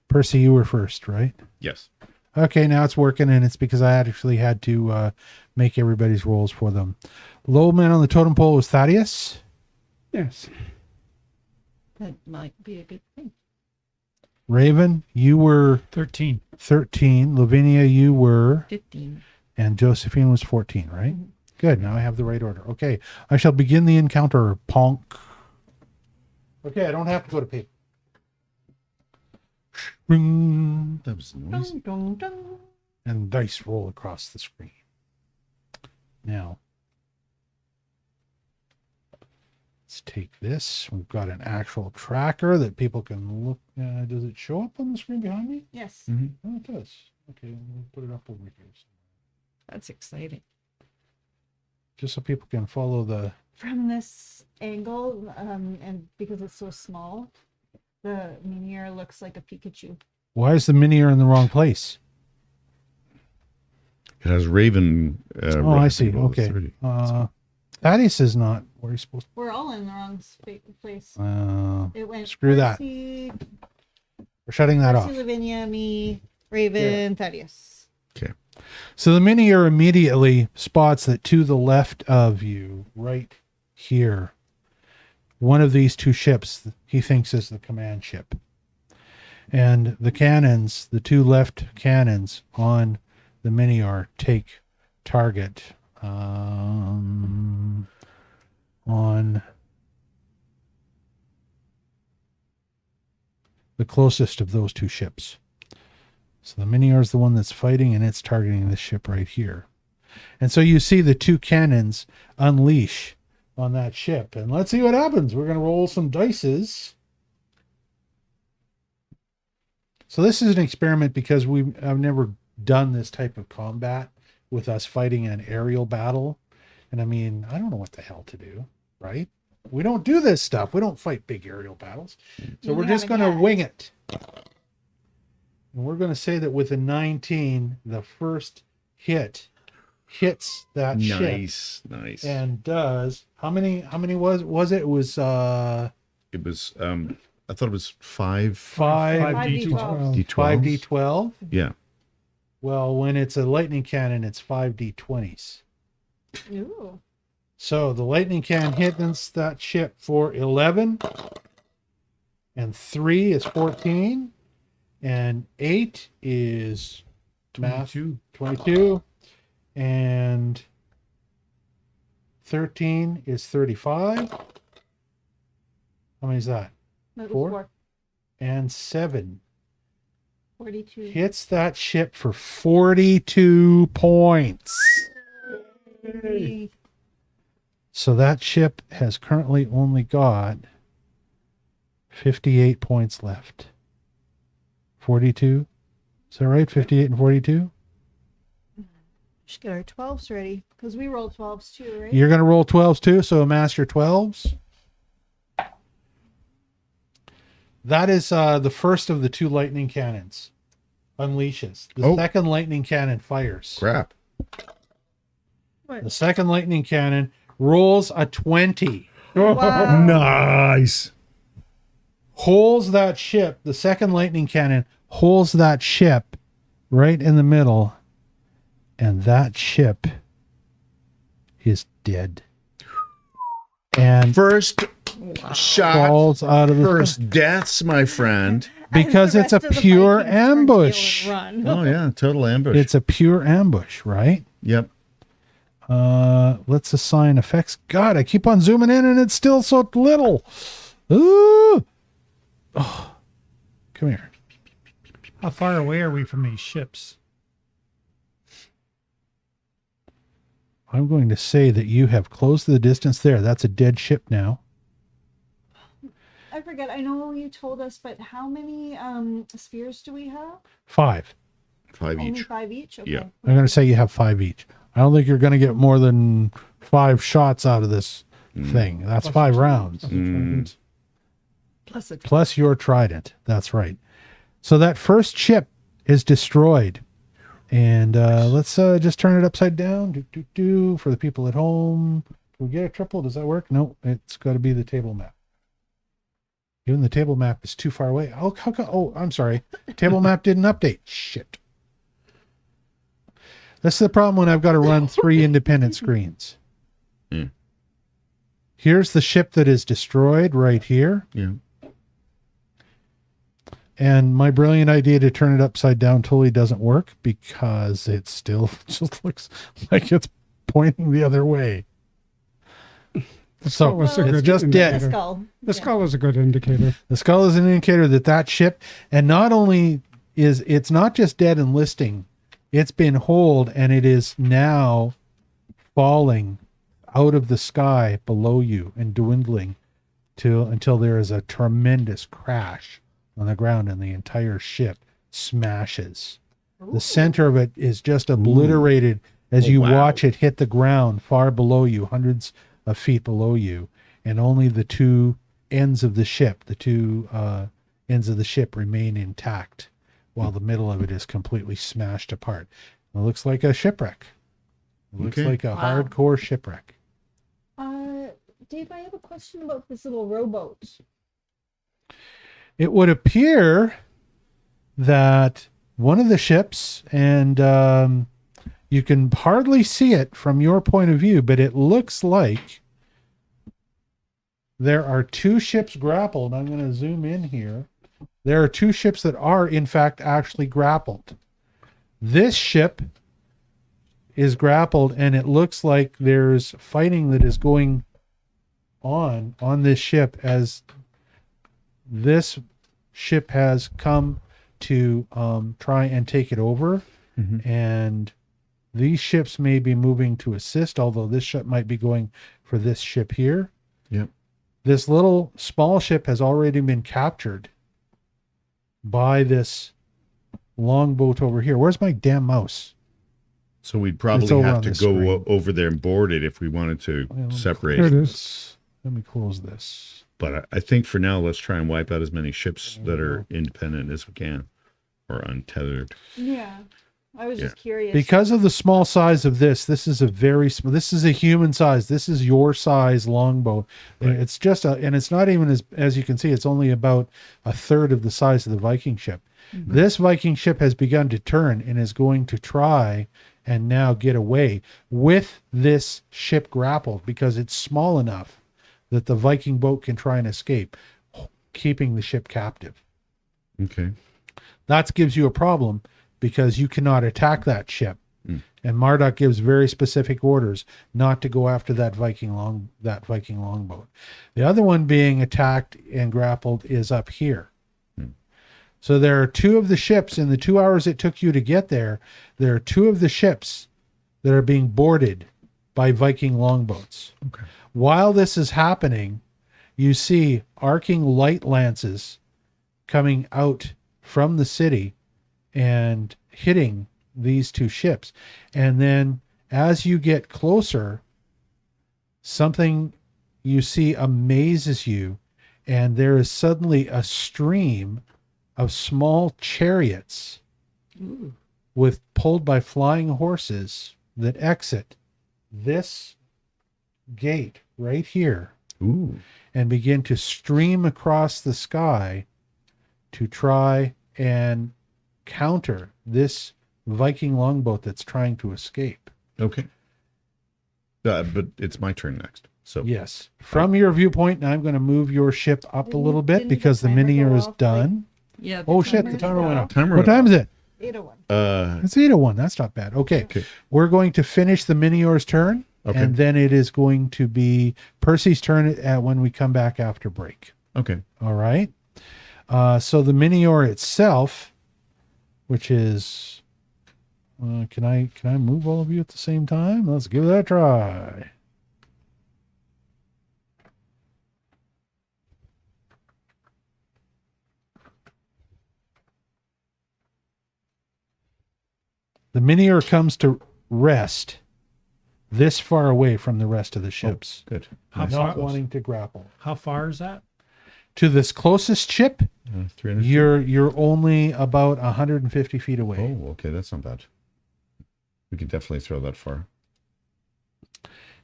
Percy, you were first, right? Yes. Okay, now it's working, and it's because I actually had to make everybody's rolls for them. Low man on the totem pole was Thaddeus. Yes. That might be a good thing. Raven, you were 13. 13. Lavinia, you were, 15. and Josephine was 14, right? Good. Now I have the right order. Okay, I shall begin the encounter. Ponk. Okay, I don't have to go to paper. Ring, That was noisy. Dun, dun, dun. and dice roll across the screen. Now, let's take this. We've got an actual tracker that people can look. Does it show up on the screen behind me? Yes. Oh, it does. Okay, we'll put it up over here. That's exciting. Just so people can follow the. From this angle, and because it's so small, the Mynnior looks like a Pikachu. Why is the Mynnior in the wrong place? It has Raven. Oh, I see. Okay. Thaddeus is not where he's supposed We're all in the wrong place. to. It went screw that. Percy, We're shutting that off. Lavinia, me, Raven, Thaddeus. Okay. So the Mynnior immediately spots that to the left of you, right here, one of these two ships he thinks is the command ship. And the cannons, the two left cannons on the Mynnior take target on the closest of those two ships. So the Mynnior is the one that's fighting, and it's targeting this ship right here. And so you see the two cannons unleash on that ship. And let's see what happens. We're going to roll some dices. So this is an experiment because I've never done this type of combat with us fighting an aerial battle. And I mean, I don't know what the hell to do, right? We don't do this stuff. We don't fight big aerial battles. So we're just going to wing it. And we're going to say that with a 19, the first hit hits that ship. Nice. And does, how many was it? It was It was. I thought it was five 5d12. D12. 5d12. Yeah. Well, when it's a lightning cannon, it's 5d20s. Ooh. So the lightning cannon hits that ship for 11, and 3 is 14, and 8 is 22, and 13 is 35. How many is that? That was 4? And 7 42. hits that ship for 42 points. Yay. So that ship has currently only got 58 points left. 42? Is that right? 58 and 42? Should get our 12s ready because we roll 12s too, right? You're going to roll 12s too, so amass your 12s. That is the first of the two lightning cannons. Unleashes. The second lightning cannon fires. Crap. The second lightning cannon rolls a 20. Wow. Nice. Holds that ship. The second lightning cannon holds that ship right in the middle. And that ship is dead. And First shot. falls out of the First deaths, my friend. because As it's the a rest of the pure Vikings turn tail and ambush. run. Oh yeah, total ambush. It's a pure ambush, right? Yep. Let's assign effects. God, I keep on zooming in and it's still so little. Ooh. Oh. Come here. How far away are we from these ships? I'm going to say that you have closed the distance there. That's a dead ship now. I forget. I know you told us, but how many spheres do we have? 5. 5 Only each. 5 each? Okay. Yeah. I'm going to say you have 5 each. I don't think you're going to get more than 5 shots out of this thing. That's 5 rounds. Plus a Plus your trident. That's right. So that first ship is destroyed. And let's just turn it upside down. For the people at home. Can we get a triple? Does that work? No, it's got to be the table map. Even the table map is too far away. Oh, I'm sorry. Table map didn't update. Shit. That's the problem when I've got to run 3 independent screens. Mm. Here's the ship that is destroyed right here. Yeah. And my brilliant idea to turn it upside down totally doesn't work because it still just looks like it's pointing the other way. The So, skull was a it's good just dead. The indicator. skull. The skull is a good indicator. The skull is an indicator that that ship, and not only is it's not just dead and listing, it's been holed and it is now falling out of the sky below you and dwindling until there is a tremendous crash on the ground and the entire ship smashes. The center of it is just obliterated as Oh, you wow. watch it hit the ground far below you, hundreds of feet below you, and only the two ends of the ship, remain intact, while the middle of it is completely smashed apart. It looks like a shipwreck. It looks Okay. like a Wow. hardcore shipwreck. Dave, I have a question about this little rowboat. It would appear that one of the ships, and you can hardly see it from your point of view, but it looks like there are two ships grappled. I'm going to zoom in here. There are two ships that are, in fact, actually grappled. This ship is grappled, and it looks like there's fighting that is going on this ship as this ship has come to try and take it over. And these ships may be moving to assist, although this ship might be going for this ship here. Yep. This little small ship has already been captured by this longboat over here. Where's my damn mouse? So we'd It's probably over have on to the go screen. over there and board it if we wanted to Well, separate. There it it. is. Let me close this. But I think for now, let's try and wipe out as many ships that are independent as we can, or untethered. Yeah. I was Yeah. just curious. Because of the small size of this is a very small, this is a human size. This is your size longboat. And Right. it's just and it's not even as you can see, it's only about a third of the size of the Viking ship. This Viking ship has begun to turn and is going to try and now get away with this ship grappled because it's small enough that the Viking boat can try and escape, keeping the ship captive. Okay. That gives you a problem because you cannot attack that ship. And Marduk gives very specific orders not to go after that Viking longboat. The other one being attacked and grappled is up here. So there are two of the ships in the 2 hours it took you to get there. There are two of the ships that are being boarded by Viking longboats. Okay. While this is happening, you see arcing light lances coming out from the city and hitting these two ships. And then as you get closer, something you see amazes you, and there is suddenly a stream of small chariots with pulled by flying horses that exit this gate right here Ooh. and begin to stream across the sky to try and counter this Viking longboat that's trying to escape. Okay. But it's my turn next. So Yes. From your viewpoint, now I'm going to move your ship up a little bit Didn't the because the timer Mynnior go is off, done. Yeah. Oh shit, the timer's timer went off. up. Timer What went time is it? 8:01. It's 8:01. That's not bad. Okay. Okay. We're going to finish the Mynnior's turn, Okay. and then it is going to be Percy's turn when we come back after break. Okay. All right. So the Mynnior itself, which is, can I move all of you at the same time? Let's give that a try. The Mynnior comes to rest this far away from the rest of the ships, Good. How not far? wanting to grapple. How far is that? To this closest ship, 300. you're only about 150 feet away. Oh, okay. That's not bad. We could definitely throw that far.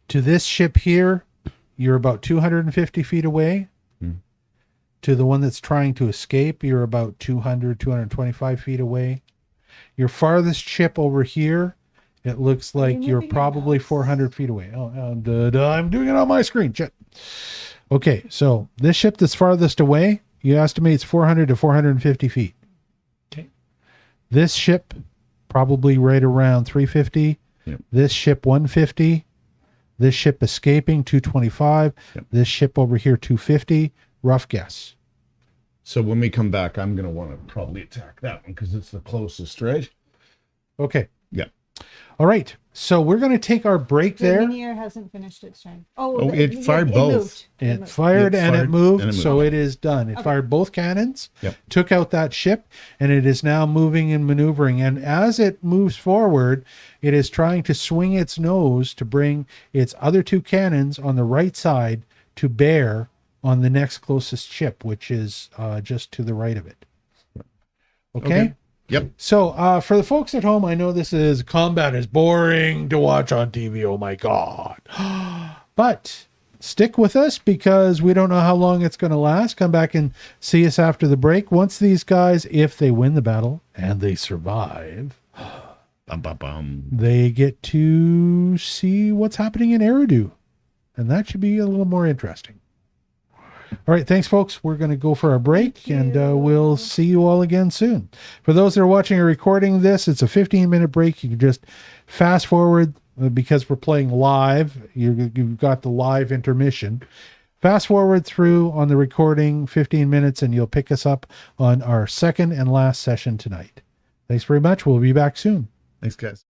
To this ship here, you're about 250 feet away. Hmm. To the one that's trying to escape, you're about 225 feet away. Your farthest ship over here, it looks like you're moving your probably mouse? 400 feet away. Oh, and, I'm doing it on my screen. Shit. Okay, so this ship that's farthest away, you estimate it's 400 to 450 feet. Okay. This ship, probably right around 350. Yep. This ship, 150. This ship escaping 225. Yep. This ship over here 250. Rough guess. So when we come back, I'm going to want to probably attack that one because it's the closest, right? Okay. Yeah. All right. So we're going to take our break The there. Mynnior hasn't finished its turn. Oh, it fired both. moved. It moved. fired It and it fired moved, and it moved. so it is done. It fired both cannons, Yep. took out that ship, and it is now moving and maneuvering. And as it moves forward, it is trying to swing its nose to bring its other two cannons on the right side to bear on the next closest ship, which is just to the right of it. Okay? Yep. So for the folks at home, I know combat is boring to watch on TV. Oh my God. But stick with us because we don't know how long it's going to last. Come back and see us after the break. Once these guys, if they win the battle and they survive, Bum, bum, bum. they get to see what's happening in Aeridu. And that should be a little more interesting. All right, thanks, folks. We're going to go for a break, and we'll see you all again soon. For those that are watching or recording this, it's a 15-minute break. You can just fast forward because we're playing live. You've got the live intermission. Fast forward through on the recording 15 minutes, and you'll pick us up on our second and last session tonight. Thanks very much. We'll be back soon. Thanks, guys.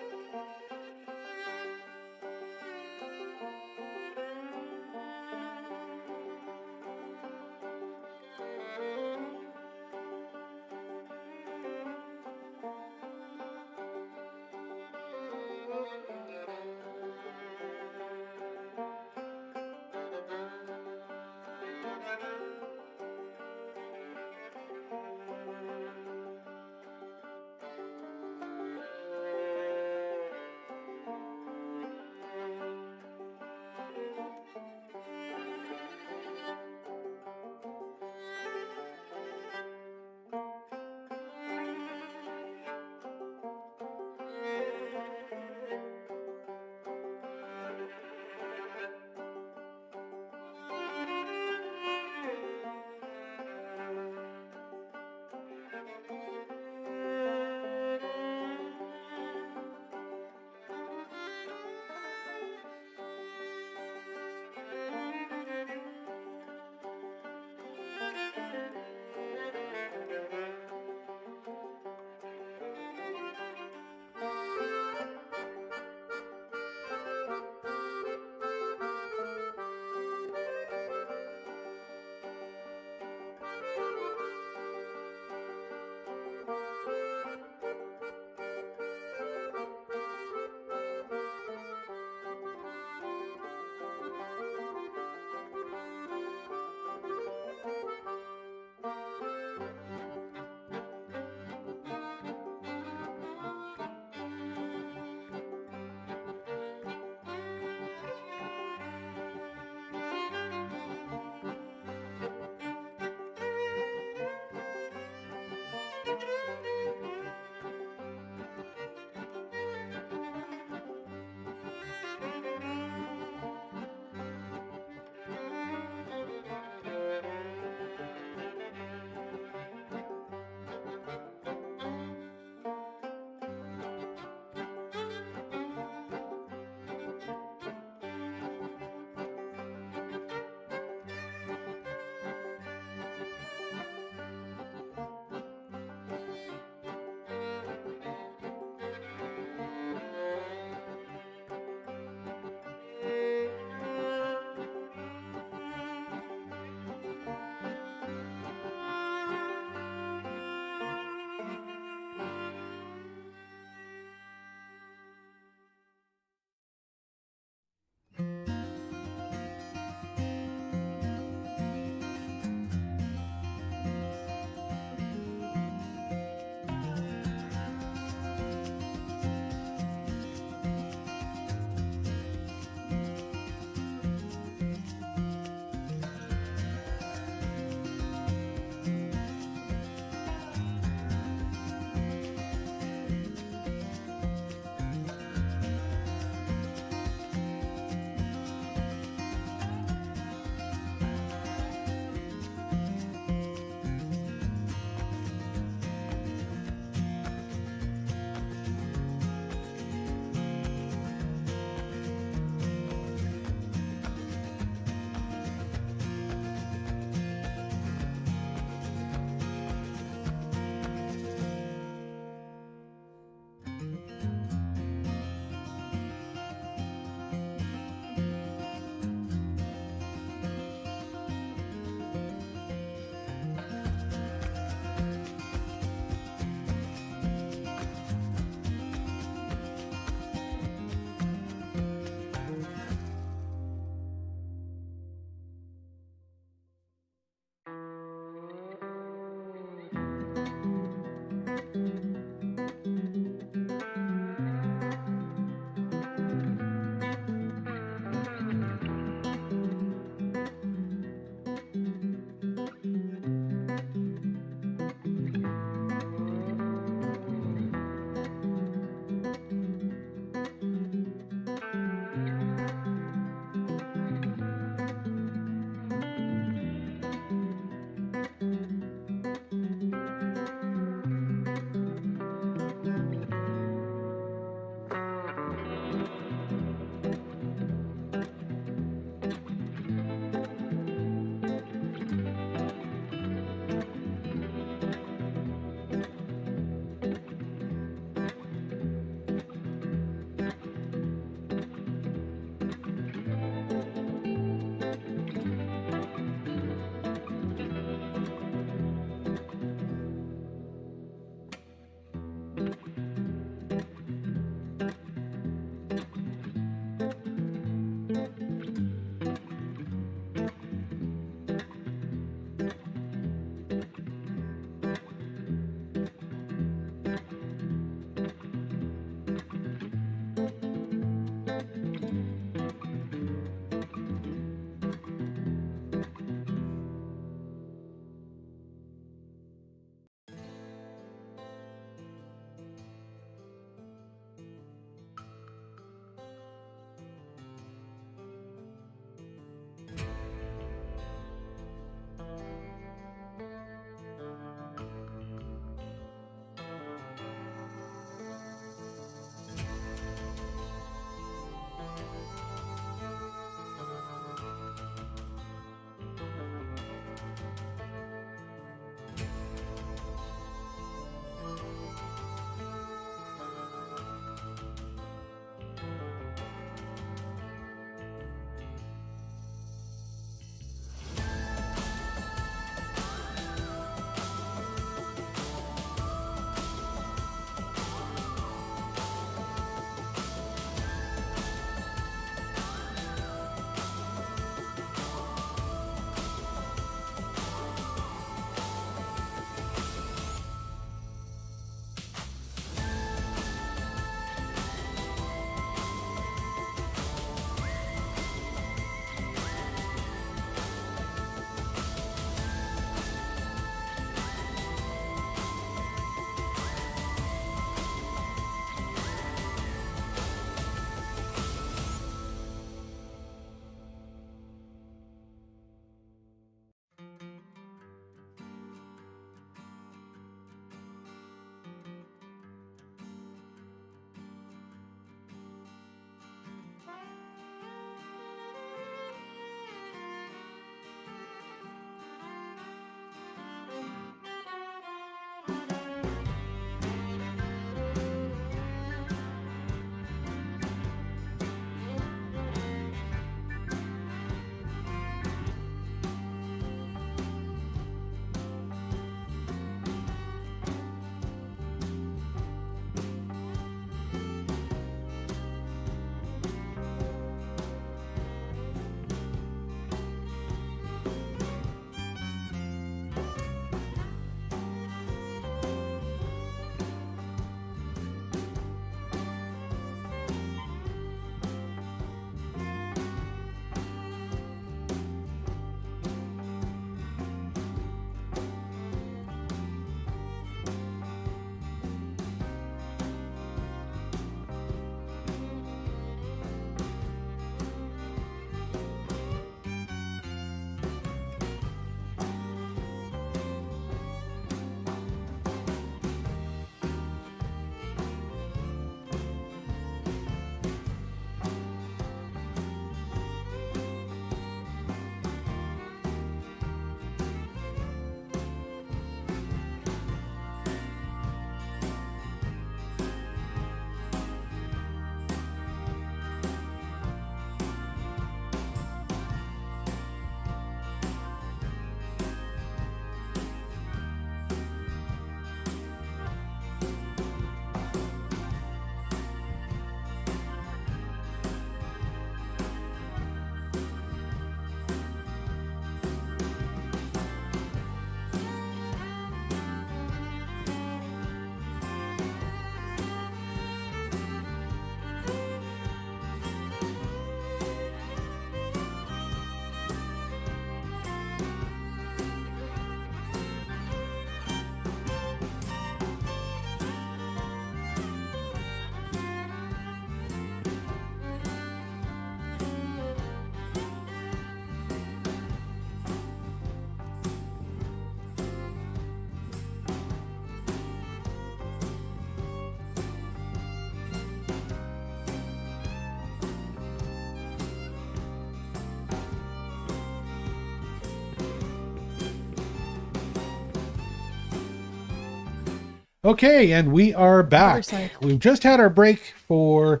Okay, and we are back. Motorcycle. We've just had our break for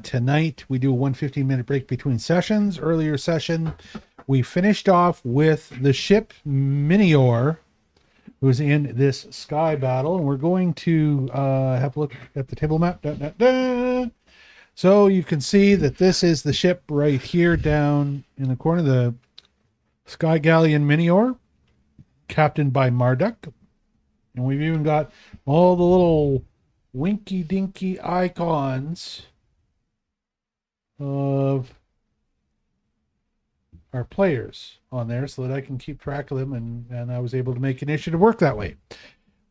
tonight. We do a 115-minute break between sessions. Earlier session, we finished off with the ship Mynnior, who's in this sky battle, and we're going to have a look at the table map. Dun, dun, dun. So you can see that this is the ship right here down in the corner, the Sky Galleon Mynnior, captained by Marduk. And we've even got all the little winky dinky icons of our players on there so that I can keep track of them, and I was able to make initiative work that way.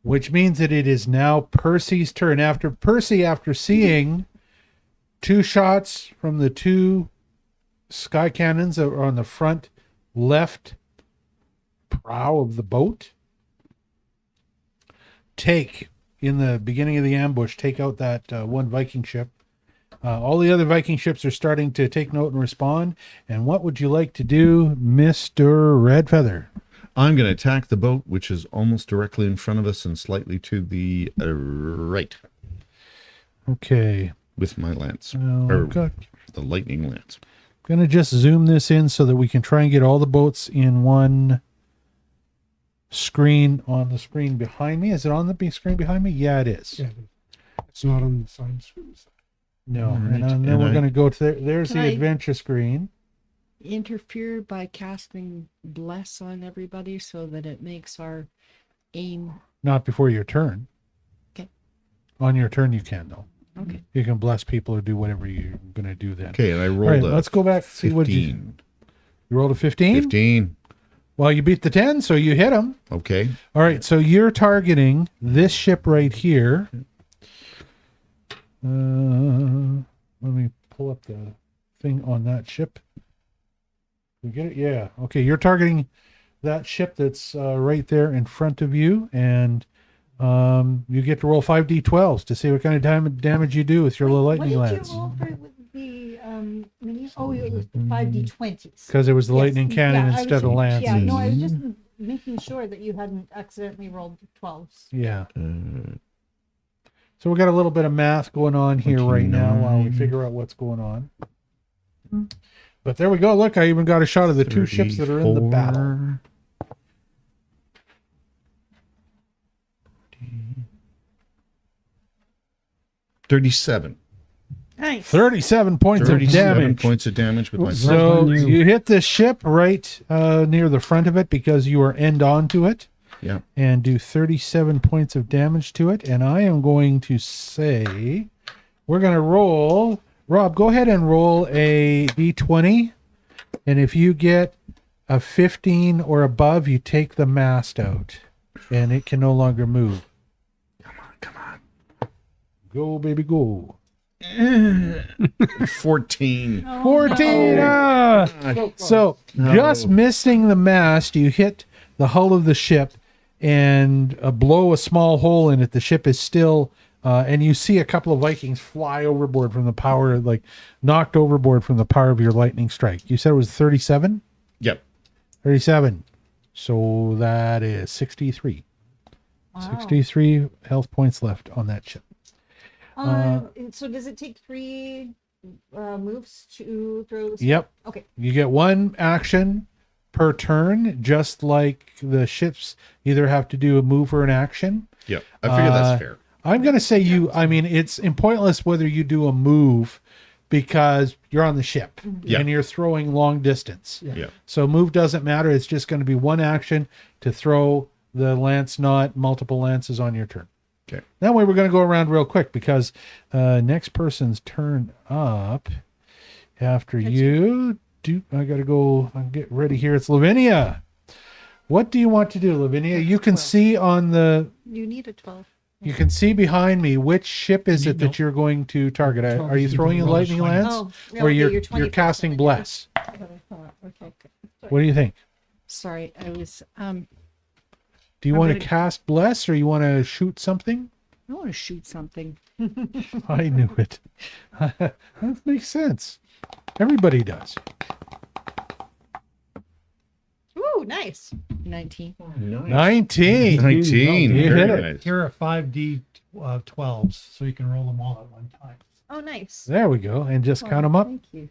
Which means that it is now Percy's turn. After seeing 2 shots from the 2 sky cannons that are on the front left prow of the boat, in the beginning of the ambush, take out that 1 Viking ship. All the other Viking ships are starting to take note and respond. And what would you like to do, Mr. Redfeather? I'm going to attack the boat, which is almost directly in front of us and slightly to the right Okay. with my lance. Okay. The lightning lance. I'm going to just zoom this in so that we can try and get all the boats in one screen on the screen behind me. Is it on the screen behind me? Yeah, it is. Yeah, it's not on the side screen. No. All right. And then we're going to go to there's Can the I- adventure screen. Interfere by casting bless on everybody so that it makes our aim. Not before your turn. Okay. On your turn, you can, though. Okay. You can bless people or do whatever you're going to do then. Okay, and I All rolled right, a let's go back and see what you 15. rolled a 15. 15. Well, you beat the 10, so you hit them. Okay. All right, so you're targeting this ship right here. Let me pull up the thing on that ship. We get it? Yeah. Okay, you're targeting that ship that's right there in front of you, and you get to roll 5d12s to see what kind of damage you do with your little lightning What did lance. you roll for with the mini? Oh, it was 5d20s. Because it was the lightning cannon I instead was- of lance. Yeah, no, I was just making sure that you hadn't accidentally rolled 12s. Yeah. So we got a little bit of math going on here right now while we 29. figure out what's going on. But there we go. Look, I even got a shot of the 2 ships that are in the battle. 37. Nice. 37 points of 37 damage. points of damage with my So Right on you. you hit the ship right near the front of it because you are end on to it, Yeah. and do 37 points of damage to it. And I am going to say we're going to roll. Rob, go ahead and roll a d20. And if you get a 15 or above, you take the mast out and it can no longer move. Come on. Go, baby, go. 14. 14. ah! So No. just missing the mast, you hit the hull of the ship and blow a small hole in it. The ship is still, and you see a couple of Vikings fly overboard from the power, like knocked overboard from the power of your lightning strike. You said it was 37? Yep. 37. So that is 63. Wow. 63 health points left on that ship. And so does it take 3 moves to throw the Yep. Okay. You get 1 action per turn, just like the ships either have to do a move or an action. Yep. I figure that's fair. I'm going to say it's pointless whether you do a move because you're on the ship Yeah. and you're throwing long distance. Yeah. So move doesn't matter. It's just going to be 1 action to throw the lance, not multiple lances on your turn. Okay. That way we're going to go around real quick because next person's turn up after you. I got to go get ready here. It's Lavinia. What do you want to do, Lavinia? You can see on the... You need a 12. You can see behind me which ship is it that Nope. you're going to target. Are you throwing a Roll a lightning 20. lance, Oh, no, or okay, you're 20 plus casting seven, bless? Okay. What do you think? Sorry, I was Do you I'm want to gonna- cast bless, or you want to shoot something? I want to shoot something. I knew it. That makes sense. Everybody does. Ooh, nice. 19. 19. 19. You Very hit it. nice. Here are 5d12s, so you can roll them all at one time. Oh, nice. There we go. And just count them up. Thank you.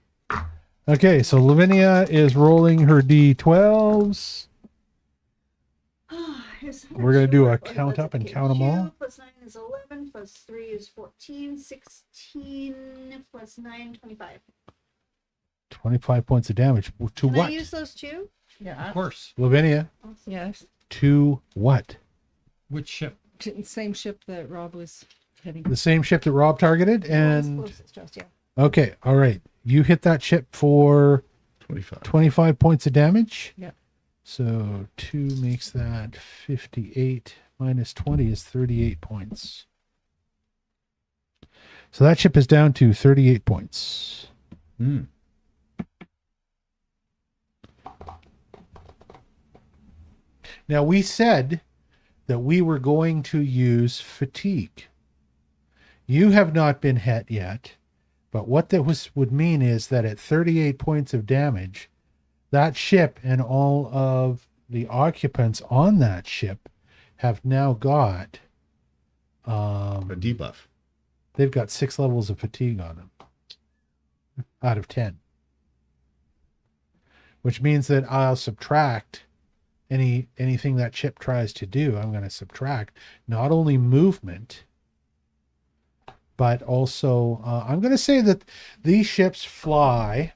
Okay, so Lavinia is rolling her d12s. We're gonna do a count up and count 'em all. Plus 9 is 11, plus 3 is 14, 16, plus 9, 25. 25 points of damage. To Can what? I use those too? Yeah. Of course. Lavinia, Yes. to what? Which ship? Same ship that Rob was hitting. The same ship that Rob targeted. And Closest to us, yeah. okay, all right. You hit that ship for 25. 25 points of damage. Yeah. So 2 makes that 58 minus 20 is 38 points. So that ship is down to 38 points. Hmm. Now we said that we were going to use fatigue. You have not been hit yet, but what that would mean is that at 38 points of damage, that ship and all of the occupants on that ship have now got A debuff. they've got 6 levels of fatigue on them out of 10, which means that I'll subtract anything that ship tries to do. I'm going to subtract not only movement, but also I'm going to say that these ships fly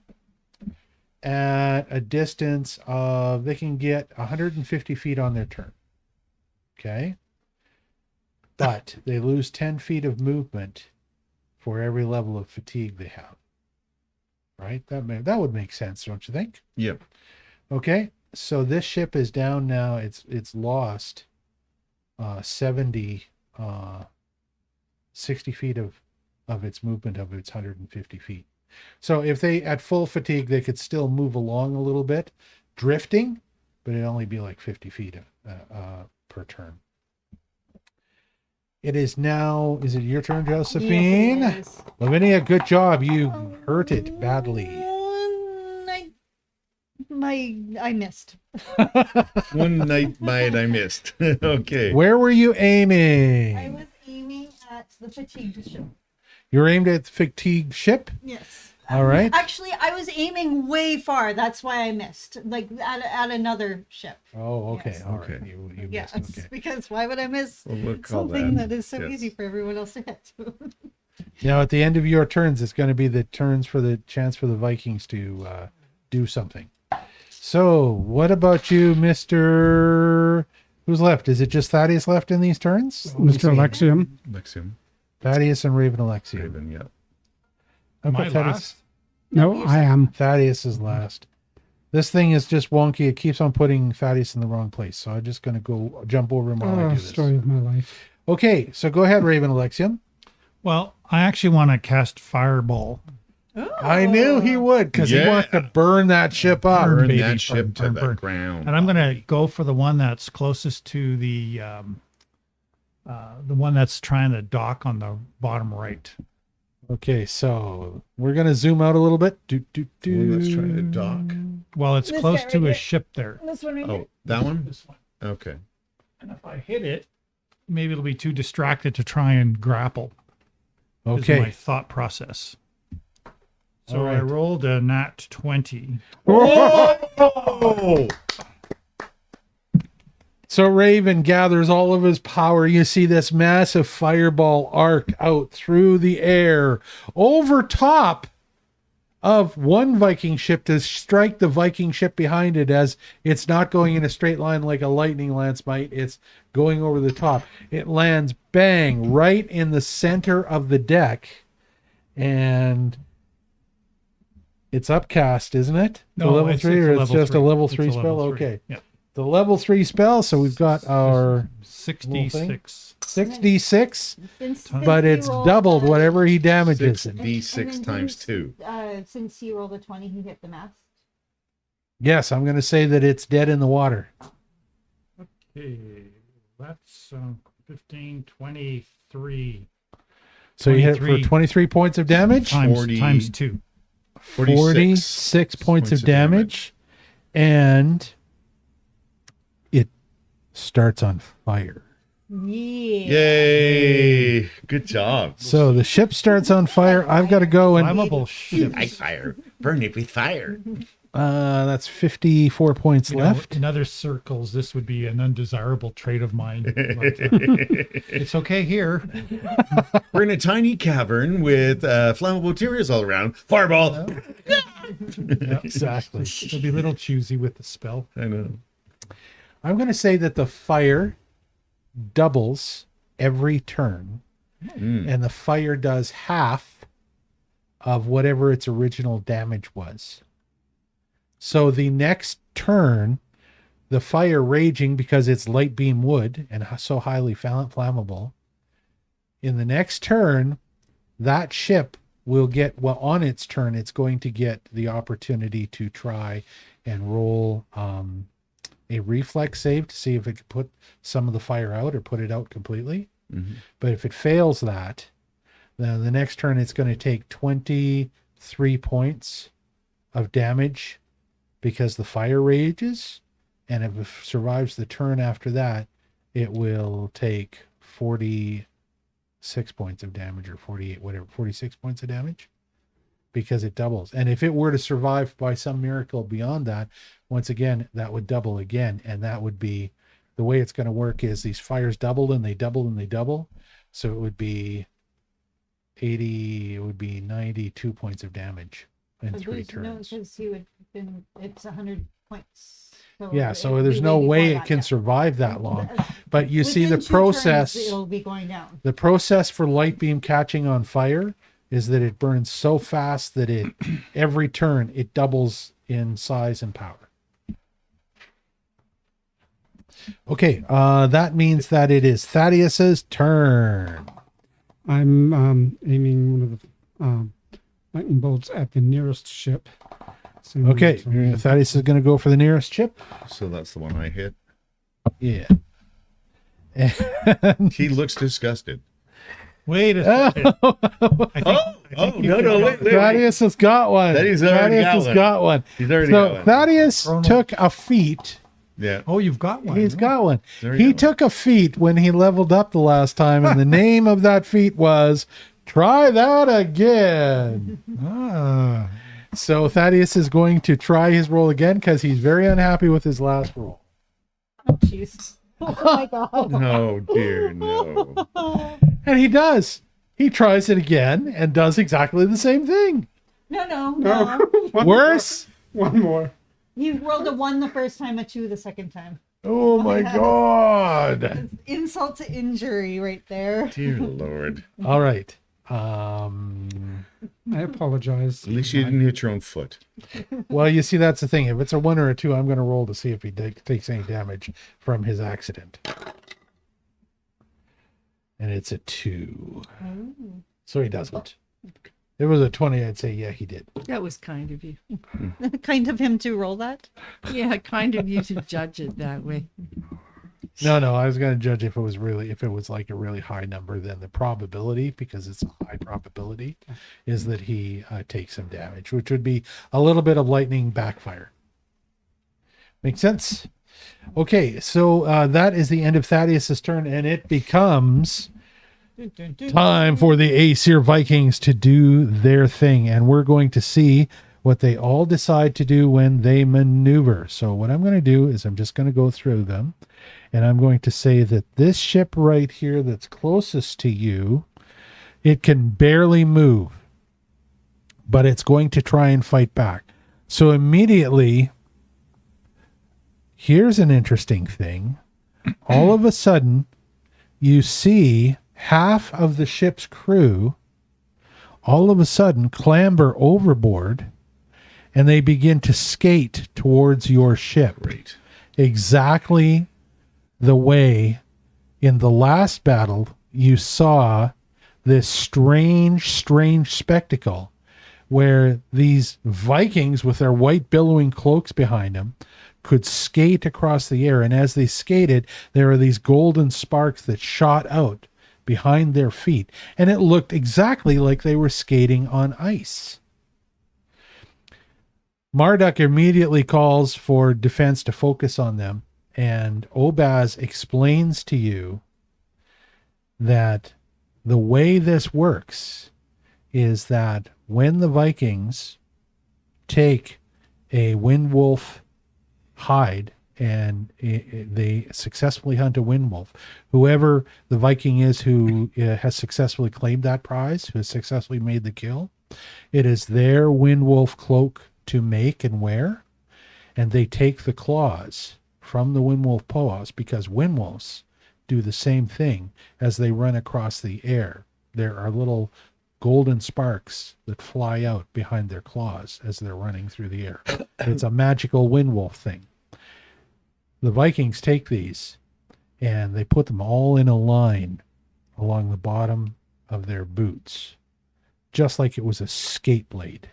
at a distance of, they can get 150 feet on their turn. Okay. But they lose 10 feet of movement for every level of fatigue they have. Right? That would make sense, don't you think? Yep. Okay. So this ship is down now. It's lost 60 feet of its movement of its 150 feet. So if they, at full fatigue, they could still move along a little bit, drifting, but it'd only be like 50 feet per turn. It is now, is it your turn, Josephine? Yes, it is. Lavinia, good job. You hurt it badly. I missed. One night bite I missed. Okay. Where were you I aiming? was aiming at the fatigued ship. You're aimed at the fatigued ship? Yes. All right. Actually, I was aiming way far. That's why I missed. Like at another ship. Oh, okay. Yes. All right. Okay. You Yes. missed. Okay. Because why would I miss We'll call something that. that is so Yes. easy for everyone else to hit? Now, at the end of your turns, it's going to be the turns for the chance for the Vikings to do something. So, what about you, Mr. Who's left? Is it just Thaddeus left in these turns? Mr. Alexium. Lexium. Thaddeus and Raven Alexia. Raven, yeah. How Am I about Thaddeus? last? No, I am. Thaddeus is last. This thing is just wonky. It keeps on putting Thaddeus in the wrong place. So I'm just going to go jump over him while I do this. Story of my life. Okay, so go ahead, Raven Alexium. Well, I actually want to cast Fireball. I knew he would because he Yeah. wants to burn that ship up. Burn, Burn baby, that ship to burn, the burn. ground. And I'm going to go for the one that's closest to the one that's trying to dock on the bottom right. Okay, so we're going to zoom out a little bit. One that's trying to dock. Well, it's This close guy to right a here. ship there. This one right here. Oh, that one? This one. Okay. And if I hit it, maybe it'll be too distracted to try and grapple. Is my Okay. thought process. So All right. I rolled a nat 20. Whoa! So Raven gathers all of his power. You see this massive fireball arc out through the air over top of one Viking ship to strike the Viking ship behind it, as it's not going in a straight line like a lightning lance might. It's going over the top. It lands bang right in the center of the deck, and it's upcast, isn't it? The level it's 3, a or it's level just a 3. level It's 3 a spell? level 3. Okay. Yeah. The level 3 spell, so we've got our 66. 6d6, Since but he it's rolled doubled a- whatever he damages Six it. D6 and then times since, 2. Since he rolled a 20, he hit the mast. Yes, I'm going to say that it's dead in the water. Okay. That's 15, 23. So you hit it for 23 23 points of damage, times, 40. times 2. 46 points of damage, and starts on fire. Yeah. Yay! Good job. So the ship starts on fire. I've got to go and Flammable ships. Like fire. Burn it with fire. that's 54 points You know, left. in other circles, this would be an undesirable trait of mine. But, it's okay here. We're in a tiny cavern with flammable materials all around. Fireball. Yeah, Exactly. It'll be a little choosy with the spell. I know. I'm going to say that the fire doubles every turn, and the fire does half of whatever its original damage was. So the next turn, the fire raging because it's light beam wood and so highly flammable, in the next turn, that ship will get, well, on its turn, it's going to get the opportunity to try and roll a reflex save to see if it can put some of the fire out or put it out completely. But if it fails that, then the next turn it's going to take 23 points of damage because the fire rages, and if it survives the turn after that, it will take 46 points of damage, or 48, whatever, 46 points of damage, because it doubles. And if it were to survive by some miracle beyond that, once again, that would double again. And that would be the way it's going to work is these fires double and they double and they double. So it would be 80, it would be 92 points of damage in 3 turns. Because he would been, it's 100 points. So Yeah, it so would there's be no way way before it can that, survive that long. yeah. But you see the Within 2 turns, process, it'll be going down. the process for light beam catching on fire is that it burns so fast that it every turn it doubles in size and power. Okay, that means that it is Thaddeus's turn. I'm aiming one of the lightning bolts at the nearest ship. So Okay, so- Thaddeus is going to go for the nearest ship. So that's the one I hit. Yeah. He looks disgusted. Wait a second. Wait. Thaddeus has got one. Thaddeus already got one. got one. He's already got So one. Thaddeus Chrono. took a feat. Yeah. Oh, you've got one. He's got one. There you He go. took a feat when he leveled up the last time, and the name of that feat was "Try That Again." Ah. So Thaddeus is going to try his roll again because he's very unhappy with his last roll. Oh, jeez. Oh my god. No, dear, no. And he does. He tries it again and does exactly the same thing. No. One Worse. more. One more. You rolled a 1 the first time, a 2 the second time. Oh my God. Insult to injury right there. Dear Lord. All right. I apologize. At least you didn't hit your own foot. Well, you see, that's the thing. If it's a 1 or a 2, I'm going to roll to see if he takes any damage from his accident. And it's a 2. So he doesn't. If it was a 20, I'd say, yeah, he did. That was kind of you. Kind of him to roll that. Yeah, kind of you to judge it that way. No, I was going to judge if it was like a really high number, then the probability, because it's a high probability, is that he takes some damage, which would be a little bit of lightning backfire. Make sense? Okay, so that is the end of Thaddeus's turn, and it becomes time for the Aesir Vikings to do their thing, and we're going to see what they all decide to do when they maneuver. So what I'm going to do is I'm just going to go through them, and I'm going to say that this ship right here that's closest to you, it can barely move, but it's going to try and fight back. So immediately, here's an interesting thing. All of a sudden, you see half of the ship's crew all of a sudden clamber overboard, and they begin to skate towards your ship. Great. Exactly the way in the last battle you saw this strange spectacle where these Vikings with their white billowing cloaks behind them could skate across the air. And as they skated, there are these golden sparks that shot out behind their feet. And it looked exactly like they were skating on ice. Marduk immediately calls for defense to focus on them. And Obaz explains to you that the way this works is that when the Vikings take a windwolf hide and they successfully hunt a windwolf, whoever the Viking is who has successfully claimed that prize, who has successfully made the kill, it is their windwolf cloak to make and wear, and they take the claws from the windwolf paws because windwolves do the same thing as they run across the air. There are little golden sparks that fly out behind their claws as they're running through the air. It's a magical windwolf thing. The Vikings take these and they put them all in a line along the bottom of their boots, just like it was a skate blade.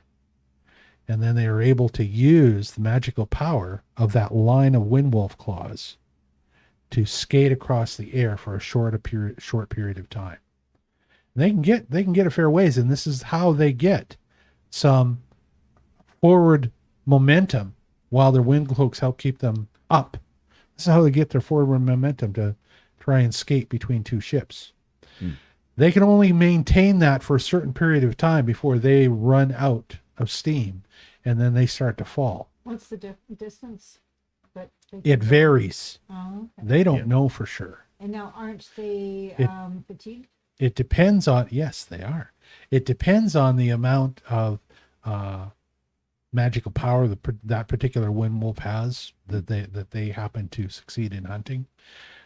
And then they are able to use the magical power of that line of windwolf claws to skate across the air for a short period of time. They can get a fair ways, and this is how they get some forward momentum while their wind cloaks help keep them up. This is how they get their forward momentum to try and skate between two ships. They can only maintain that for a certain period of time before they run out of steam, and then they start to fall. What's the distance? That they It can go? varies. Oh, okay. They don't know for sure. And now, aren't they fatigued? It depends on, yes, they are. It depends on the amount of magical power that particular windwolf has that they happen to succeed in hunting.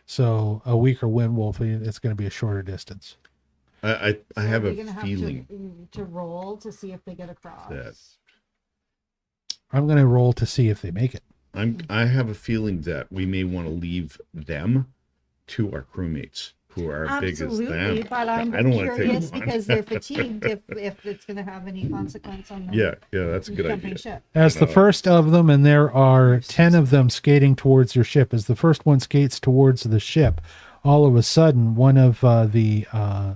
So a weaker windwolf, it's going to be a shorter distance. I So have are a we gonna have feeling to roll to see if they get across. that I'm going to roll to see if they make it. I have a feeling that we may want to leave them to our crewmates who are big as Absolutely, them. but I'm I don't want to take curious them on. because they're fatigued if it's going to have any consequence on them. Yeah, that's a good jumping idea. ship. As the first of them, and there are 10 of them skating towards your ship, as the first one skates towards the ship, all of a sudden, one of the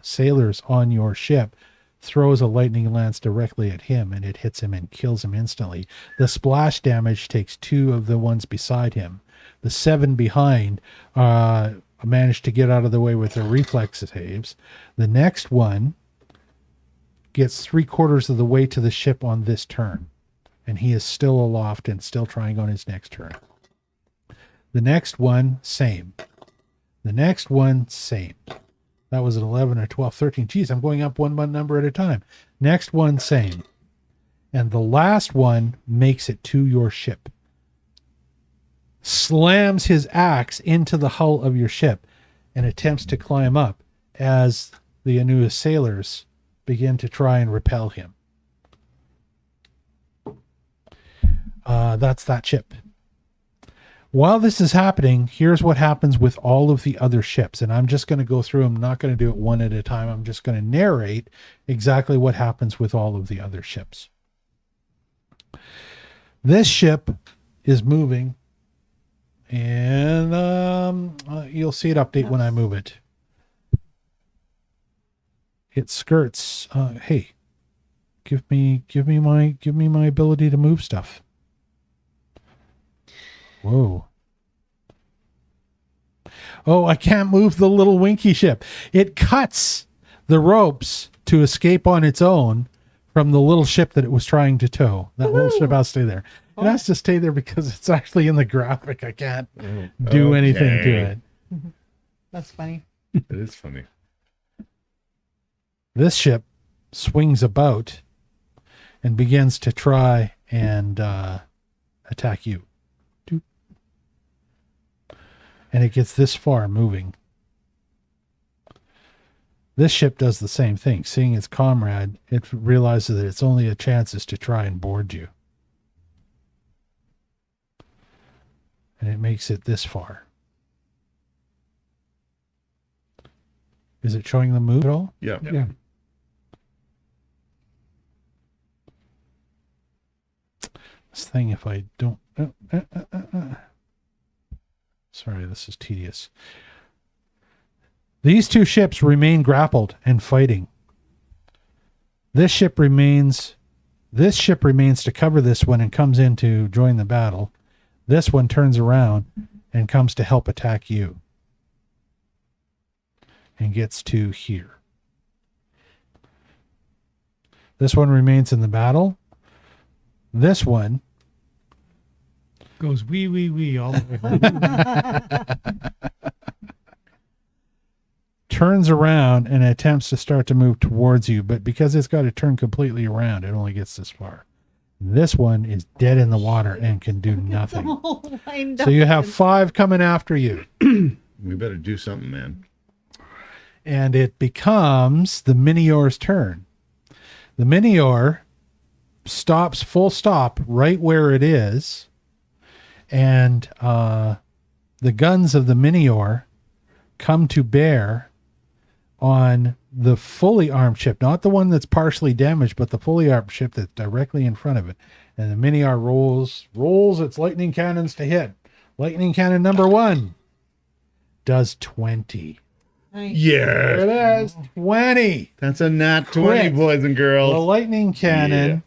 sailors on your ship throws a lightning lance directly at him, and it hits him and kills him instantly. The splash damage takes 2 of the ones beside him. The 7 behind managed to get out of the way with their reflex saves. The next one gets 3/4 of the way to the ship on this turn, and he is still aloft and still trying on his next turn. The next one, same. The next one, same. That was an 11 or 12, 13. Geez, I'm going up one number at a time. Next one, same. And the last one makes it to your ship. Slams his axe into the hull of your ship and attempts to climb up as the Anua sailors begin to try and repel him. That's that ship. While this is happening, here's what happens with all of the other ships. And I'm just going to go through them. I'm not going to do it one at a time. I'm just going to narrate exactly what happens with all of the other ships. This ship is moving, and you'll see it update when I move it. It skirts. Hey, give me my ability to move stuff. Whoa. Oh, I can't move the little winky ship. It cuts the ropes to escape on its own from the little ship that it was trying to tow. That little ship has to stay there. It has to stay there because it's actually in the graphic. I can't do anything to it. That's funny. It is funny. This ship swings about and begins to try and attack you. And it gets this far moving. This ship does the same thing. Seeing its comrade, it realizes that its only a chance is to try and board you. And it makes it this far. Is it showing the move at all? Yeah. Yeah. This thing, if I don't... Sorry, this is tedious. These two ships remain grappled and fighting. This ship remains to cover this one and comes in to join the battle. This one turns around and comes to help attack you. And gets to here. This one remains in the battle. This one Goes wee, wee, wee all the way home. turns around and attempts to start to move towards you, but because it's got to turn completely around, it only gets this far. This one is dead in the water and can do nothing. All lined So up you have and- 5 coming after you. We better do something, man. And it becomes the Mynnior's turn. The Mynnior stops full stop right where it is, and the guns of the Mynnior come to bear on the fully armed ship, not the one that's partially damaged, but the fully armed ship that's directly in front of it. And the Mynnior rolls its lightning cannons to hit. Lightning cannon number 1 does 20. Nice. There Yeah. it is, 20. That's a nat 20, Crit. boys and The girls. lightning cannon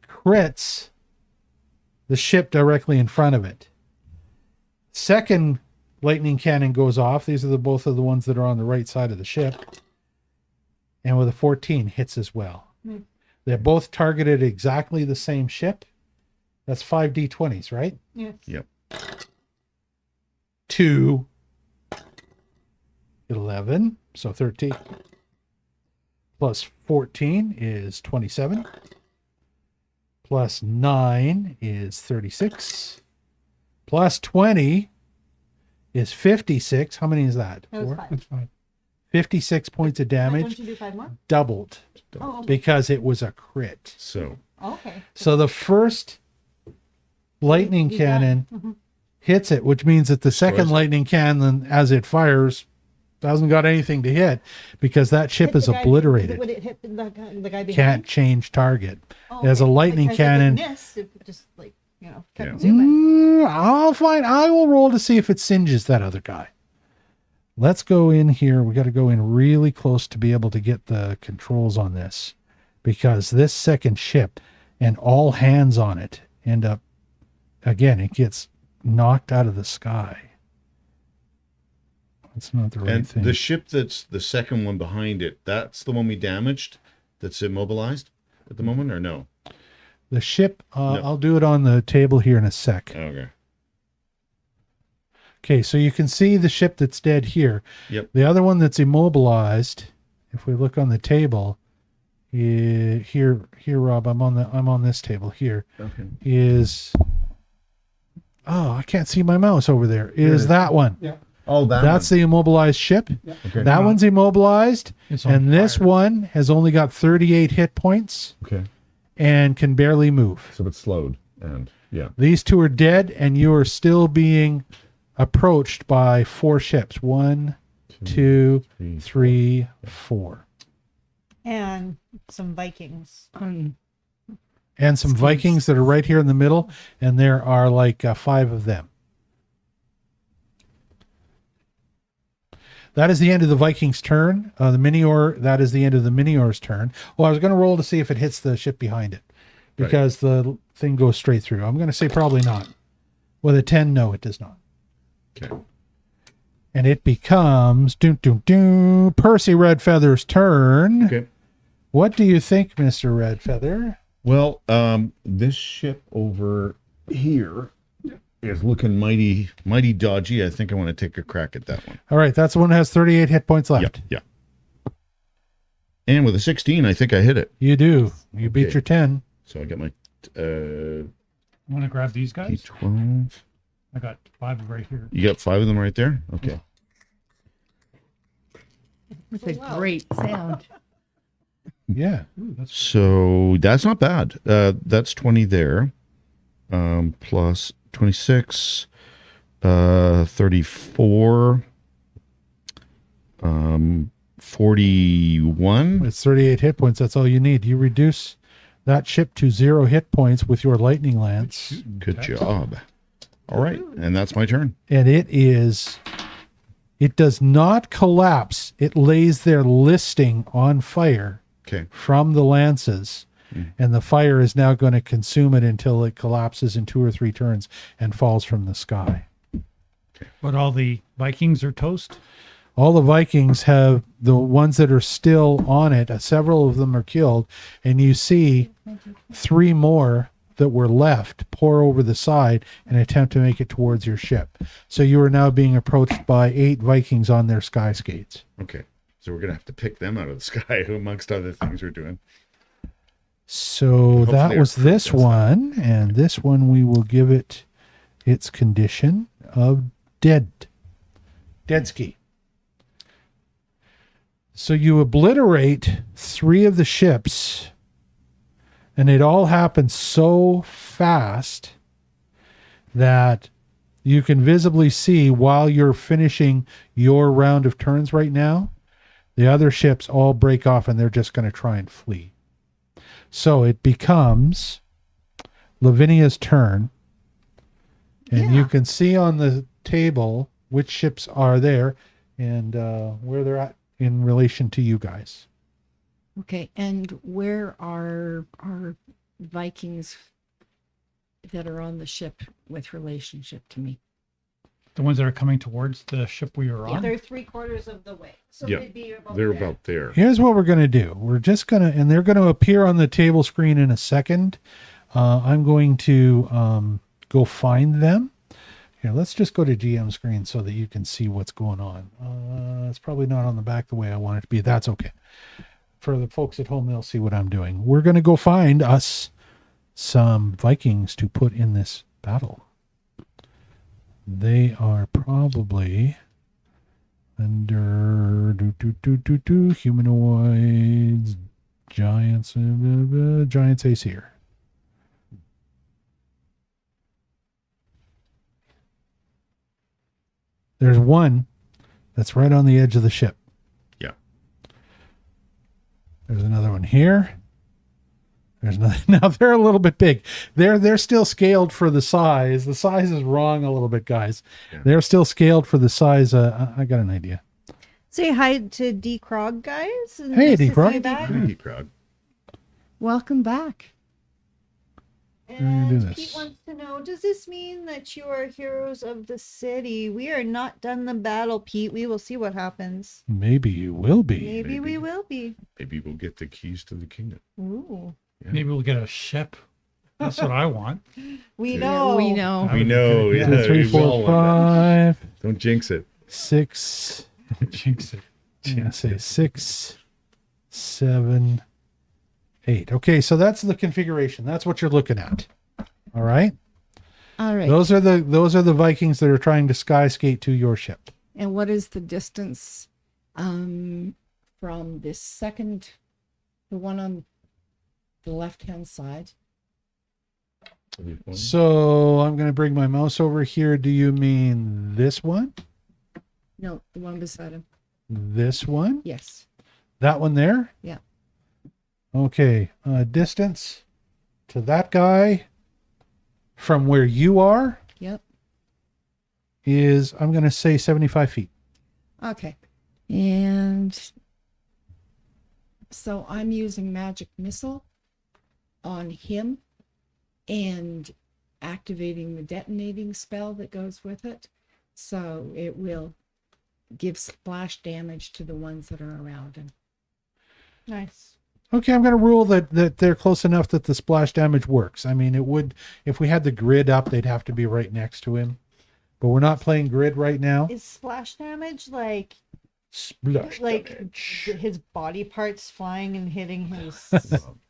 crits the ship directly in front of it. Second lightning cannon goes off. These are both of the ones that are on the right side of the ship. And with a 14 hits as well. Mm. They're both targeted exactly the same ship. That's 5d20s, right? Yes. Yep. 2, 11, so 13. Plus 14 is 27. Plus 9 is 36. Plus 20 is 56. How many is that? That was 4? 5. That's fine. 56 points of Don't damage, you do 5 more? doubled, Oh, okay. because it was a crit. So Okay. So the first lightning You got it. cannon Mhm. hits it, which means that the second Destroys it. lightning cannon, as it fires, hasn't got anything to hit because that ship Hit is the guy- obliterated. Would it hit the guy behind? Can't change target. Oh, as a okay. lightning Because if it cannon- missed, it would just like, kept Yeah. zooming. I will roll to see if it singes that other guy. Let's go in here. We got to go in really close to be able to get the controls on this, because this second ship and all hands on it end up, again, it gets knocked out of the sky. That's not the right and thing. the ship that's the second one behind it, that's the one we damaged, that's immobilized at the moment, or no? The ship, No. I'll do it on the table here in a sec. Okay. Okay, so you can see the ship that's dead here. Yep. The other one that's immobilized, if we look on the table, here, Rob, I'm on this table here, Okay. is, oh, I can't see my mouse over there, is that one. Yeah. Oh, That's the immobilized ship. okay. That one's immobilized, It's on and this fire. one has only got 38 hit points Okay. and can barely move. So it's slowed and yeah. These two are dead, and you are still being approached by 4 ships. 1, 2, 3, 4. And some Vikings. And some Vikings that are right here in the middle, and there are like 5 of them. That is the end of the Vikings' turn. The Mynnior, that is the end of the Mynnior's turn. Well, I was going to roll to see if it hits the ship behind it, because the thing goes straight through. I'm going to say probably not. With a 10, no, it does not. Okay. And it becomes Percy Redfeather's turn. Okay. What do you think, Mr. Redfeather? Well, this ship over here is looking mighty dodgy. I think I want to take a crack at that one. All right, that's the one that has 38 hit points left. Yeah. And with a 16, I think I hit it. You do. You beat Okay. your 10. So I got my Want to grab these guys? D12. I got 5 right here. You got 5 of them right there? Okay. With a great sound. Yeah. Ooh, that's So that's not bad. That's 20 there. Plus 26, 34, 41. It's 38 hit points. That's all you need. You reduce that ship to 0 hit points with your lightning lance. Good job. All right. And that's my turn. And it does not collapse. It lays there listing on fire Okay. from the lances. And the fire is now going to consume it until it collapses in 2 or 3 turns and falls from the sky. But all the Vikings are toast. All the Vikings have the ones that are still on it. Several of them are killed, and you see 3 more that were left pour over the side and attempt to make it towards your ship. So you are now being approached by 8 Vikings on their sky skates. Okay. So we're going to have to pick them out of the sky amongst other things we're doing. So Hopefully that our was crew this does that. one, and this one we will give it its condition of dead ski. So you obliterate 3 of the ships, and it all happens so fast that you can visibly see while you're finishing your round of turns right now, the other ships all break off and they're just going to try and flee. So it becomes Lavinia's turn, and you can see on the table which ships are there and where they're at in relation to you guys. Okay, and where are our Vikings that are on the ship with relationship to me? The ones that are coming towards the ship we were on. They're 3/4 of the way. So Yeah, they'd be about They're there. about there. Here's what we're going to do. We're just going to, and they're going to appear on the table screen in a second. I'm going to go find them. Here, let's just go to GM screen so that you can see what's going on. It's probably not on the back the way I want it to be. That's okay. For the folks at home, they'll see what I'm doing. We're going to go find us some Vikings to put in this battle. They are probably under humanoids, giants, giants Aesir. There's one that's right on the edge of the ship. Yeah. There's another one here. There's another. Now they're a little bit big. They're still scaled for the size. The size is wrong a little bit, guys. Yeah. They're still scaled for the size. I got an idea. Say hi to D. Krog, guys. and Hey, nice to D. see Krog. you back. Pretty crowd. Welcome back. gonna do And this. Pete wants to know, does this mean that you are heroes of the city? We are not done the battle, Pete. We will see what happens. Maybe you will be. Maybe we Maybe. will be. Maybe we'll get the keys to the kingdom. Ooh. Yeah. Maybe we'll get a ship. That's what I want. We Yeah, know. We know. That We would be know. good. Yeah. 2, 3, we all 4, want 5, that. Don't jinx it. 6. Jinx it. I'm gonna say 6, 7, 8. Okay, so that's the configuration. That's what you're looking at. All right. All right. Those are the Vikings that are trying to sky skate to your ship. And what is the distance from this second, the one on the left-hand side? So I'm going to bring my mouse over here. Do you mean this one? No, the one beside him. This one? Yes. That one there? Yeah. Okay. Distance to that guy from where you are Yep. is, I'm going to say 75 feet. Okay. And so I'm using magic missile on him and activating the detonating spell that goes with it. So it will give splash damage to the ones that are around him. Nice. Okay, I'm going to rule that they're close enough that the splash damage works. I mean, it would, if we had the grid up, they'd have to be right next to him. But we're not playing grid right now. Is splash damage like Splash damage. His body parts flying and hitting his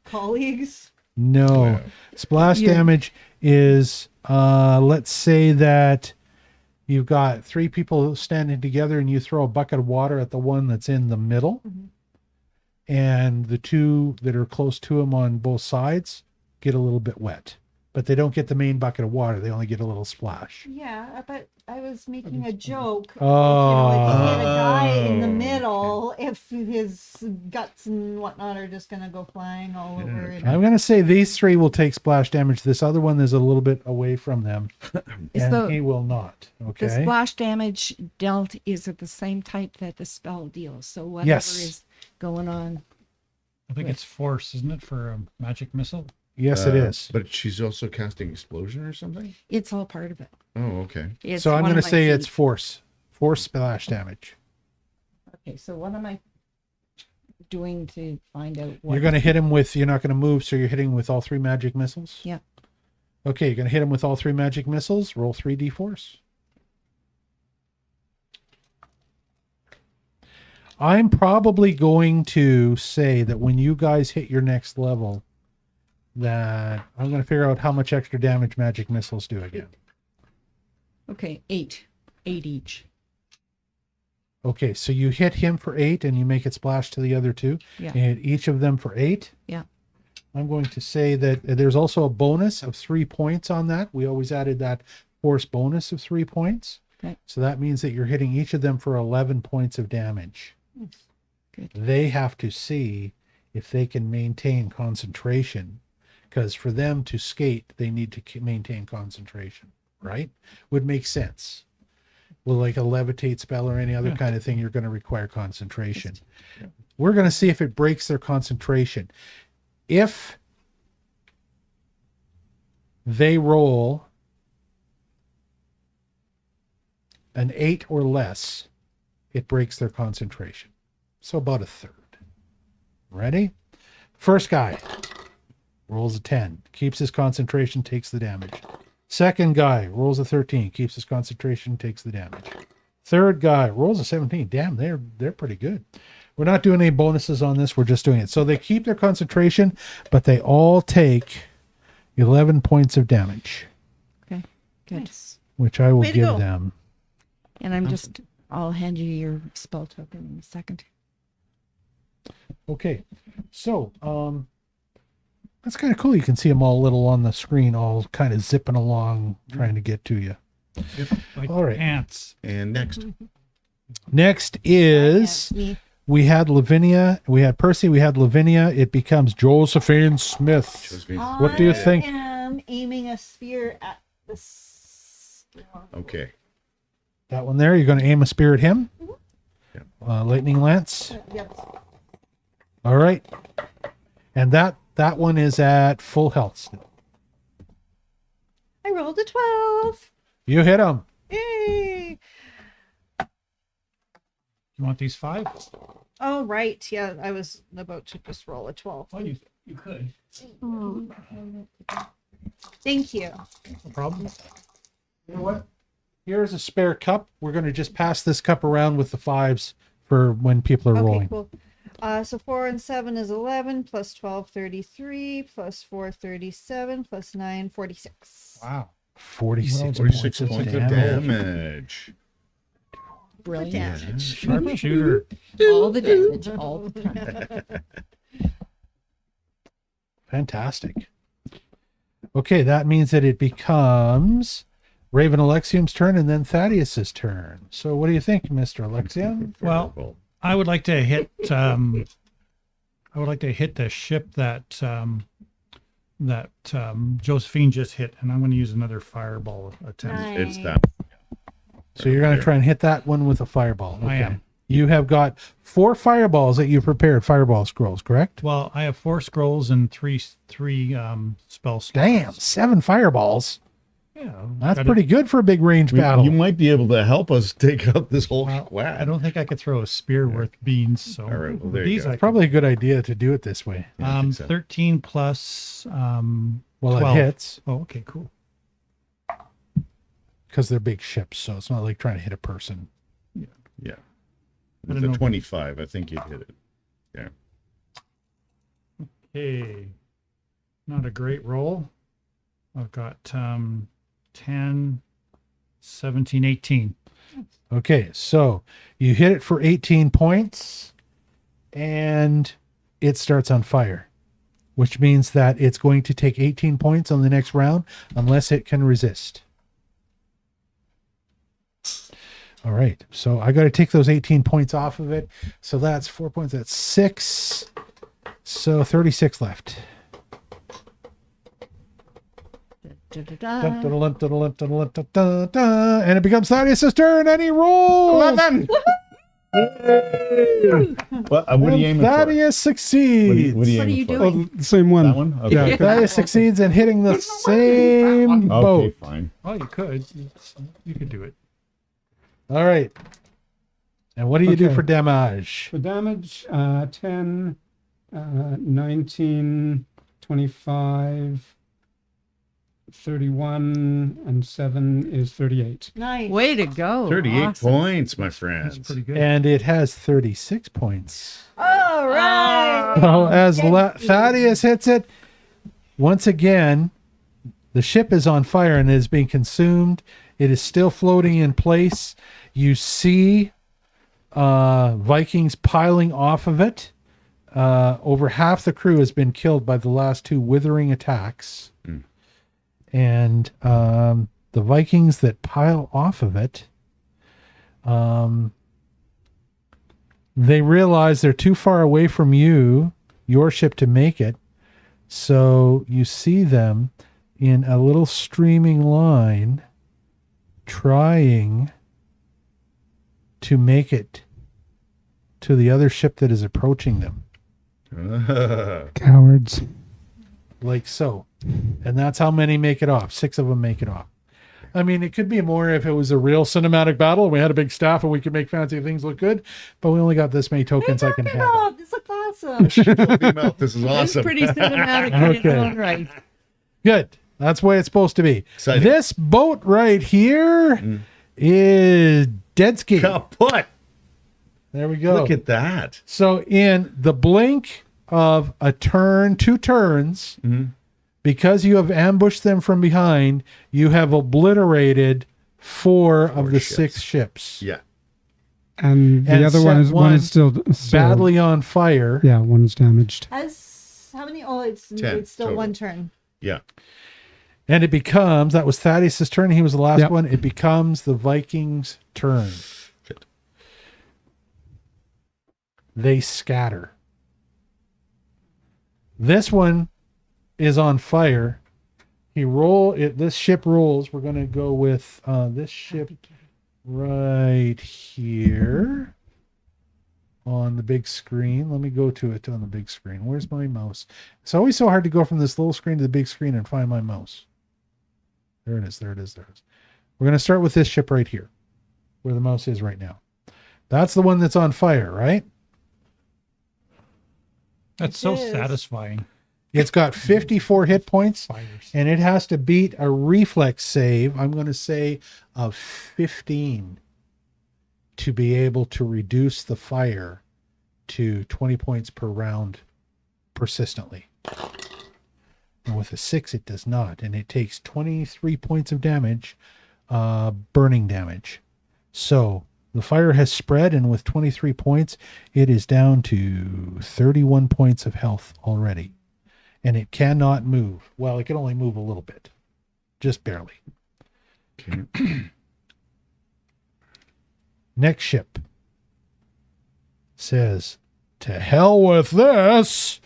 colleagues? No. Wow. Splash Yeah. damage is, let's say that you've got 3 people standing together and you throw a bucket of water at the one that's in the middle. Mhm. And the 2 that are close to him on both sides get a little bit wet. But they don't get the main bucket of water. They only get a little splash. Yeah, but I was making a joke. Oh. If you hit a guy in the middle, if his guts and whatnot are just going to go flying all Yeah. over. And I'm going to say these 3 will take splash damage. This other one is a little bit away from them. Is And the- he will not. The Okay. splash damage dealt is at the same type that the spell deals. So whatever Yes. is going on. I think it's force, isn't it, for a magic missile? Yes, it is. But she's also casting explosion or something? It's all part of it. Oh, okay. It's So I'm one going of to my say it's feats. force splash damage. Okay, so what am I doing to find out what? You're going to hit him with, you're not going to move, so you're hitting with all 3 magic missiles? Yeah. Okay, you're going to hit him with all 3 magic missiles. Roll 3d4s. I'm probably going to say that when you guys hit your next level, that I'm going to figure out how much extra damage magic missiles do again. Okay, 8 each. Okay, so you hit him for 8 and you make it splash to the other 2. Yeah. And each of them for 8. Yeah. I'm going to say that there's also a bonus of 3 points on that. We always added that force bonus of 3 points. Okay. So that means that you're hitting each of them for 11 points of damage. Good. They have to see if they can maintain concentration, because for them to skate, they need to maintain concentration, right? Would make sense. Well, like a levitate spell or any other kind of thing, you're going to require concentration. We're going to see if it breaks their concentration. If they roll an 8 or less, it breaks their concentration. So about a third. Ready? First guy rolls a 10, keeps his concentration, takes the damage. Second guy rolls a 13, keeps his concentration, takes the damage. Third guy rolls a 17. Damn, they're pretty good. We're not doing any bonuses on this. We're just doing it. So they keep their concentration, but they all take 11 points of damage, Okay, good. Nice. which I will Way to give go. them. And I'll hand you your spell token in a second. Okay. So, that's kind of cool. You can see them all little on the screen, all kind of zipping along, trying to get to you. Like All right. ants. And next. Next is Me. we had Lavinia, we had Percy, we had Lavinia. It becomes Josephine Smith. Josephine. What do you think? I am aiming a spear at the storm. Okay. That one there, you're going to aim a spear at him. Yeah. Lightning lance. Yep. All right. And that one is at full health still. I rolled a 12. You hit him. Yay! You want these 5? Oh, right. Yeah, I was about to just roll a 12. Well, you could. Thank you. No problem. You know what? Here's a spare cup. We're going to just pass this cup around with the 5s for when people are Okay, rolling. cool. So 4 and 7 is 11, plus 12, 33, plus 4, 37, plus 9, 46. Wow. 46, 46 points points of of damage. damage. Brilliant. Sharpshooter. All the damage, all the time. Fantastic. Okay, that means that it becomes Raven Alexium's turn and then Thaddeus's turn. So what do you think, Mr. Alexium? Well, I would like to hit. I would like to hit the ship that Josephine just hit, and I'm going to use another fireball attempt. It's that. So you're going to try and hit that one with a fireball. I am. You have got 4 fireballs that you prepared, fireball scrolls, correct? Well, I have 4 scrolls and three spell slots. Damn, 7 fireballs. Yeah, That's gotta- pretty good for a big range battle. You might be able to help us take out this whole Well, squad. I don't think I could throw a spear worth beans. So All right, well, there you these go. I Probably a good idea to do it this way. Yeah, I think so. 13 plus Well, 12. it hits Oh, okay, cool. because they're big ships, so it's not like trying to hit a person. Yeah. I With don't the know. 25, I think you'd hit it. Yeah. Hey, not a great roll. I've got 10, 17, 18. Okay, so you hit it for 18 points and it starts on fire, which means that it's going to take 18 points on the next round unless it can resist. All right, so I got to take those 18 points off of it. So that's 4 points, that's 6. So 36 left. Dun, dun, dun, dun, dun, dun, dun, dun, dun, dun. And it becomes Thaddeus' turn and he rolls. 11! What are you aiming for? Thaddeus succeeds. What are you What are aiming you for? doing? Oh, the same one. That one? Okay. Yeah. Thaddeus succeeds in hitting the same boat. Okay, fine. Oh, you could. You could do it. All right. And what do you do Okay. for damage? For damage, 10, 19, 25, 31, and 7 is 38. Nice. Way to go. 38 Awesome. points, my That's friend. pretty good. And it has 36 points. All right. So as Thaddeus hits it, once again, the ship is on fire and is being consumed. It is still floating in place. You see Vikings piling off of it. Over half the crew has been killed by the last 2 withering attacks. And the Vikings that pile off of it, they realize they're too far away from your ship, to make it. So you see them in a little streaming line trying to make it to the other ship that is approaching them. Cowards. Like so. And that's how many make it off. 6 of them make it off. I mean, it could be more if it was a real cinematic battle and we had a big staff and we could make fancy things look good, but we only got this many tokens I can handle. Oh, this looks awesome. This is It's awesome. pretty cinematic in its Okay. own right. Good. That's the way it's supposed to be. Exciting. This boat right here is dead ski. Kaput. There we go. Look at that. So in the blink of a turn, 2 turns, because you have ambushed them from behind, you have obliterated 4 of the ships. 6 ships. Yeah. And the And other set one one is still Badly on fire. Yeah, one's damaged. Has how many? Oh, it's 10 still total. one turn. Yeah. And it becomes, that was Thaddeus' turn. He was the last Yep. one. It becomes the Vikings' turn. Good. They scatter. This one is on fire. This ship rolls. We're going to go with this ship right here on the big screen. Let me go to it on the big screen. Where's my mouse? It's always so hard to go from this little screen to the big screen and find my mouse. There it is. There it is. There it is. We're going to start with this ship right here, where the mouse is right now. That's the one that's on fire, right? That's so is. satisfying. It's got 54 hit points, Fires. and it has to beat a reflex save, I'm going to say, of 15 to be able to reduce the fire to 20 points per round persistently. And with a 6, it does not, and it takes 23 points of damage, burning damage. So the fire has spread, and with 23 points, it is down to 31 points of health already. And it cannot move. Well, it can only move a little bit, just barely. Okay. Next ship says, "To hell with this."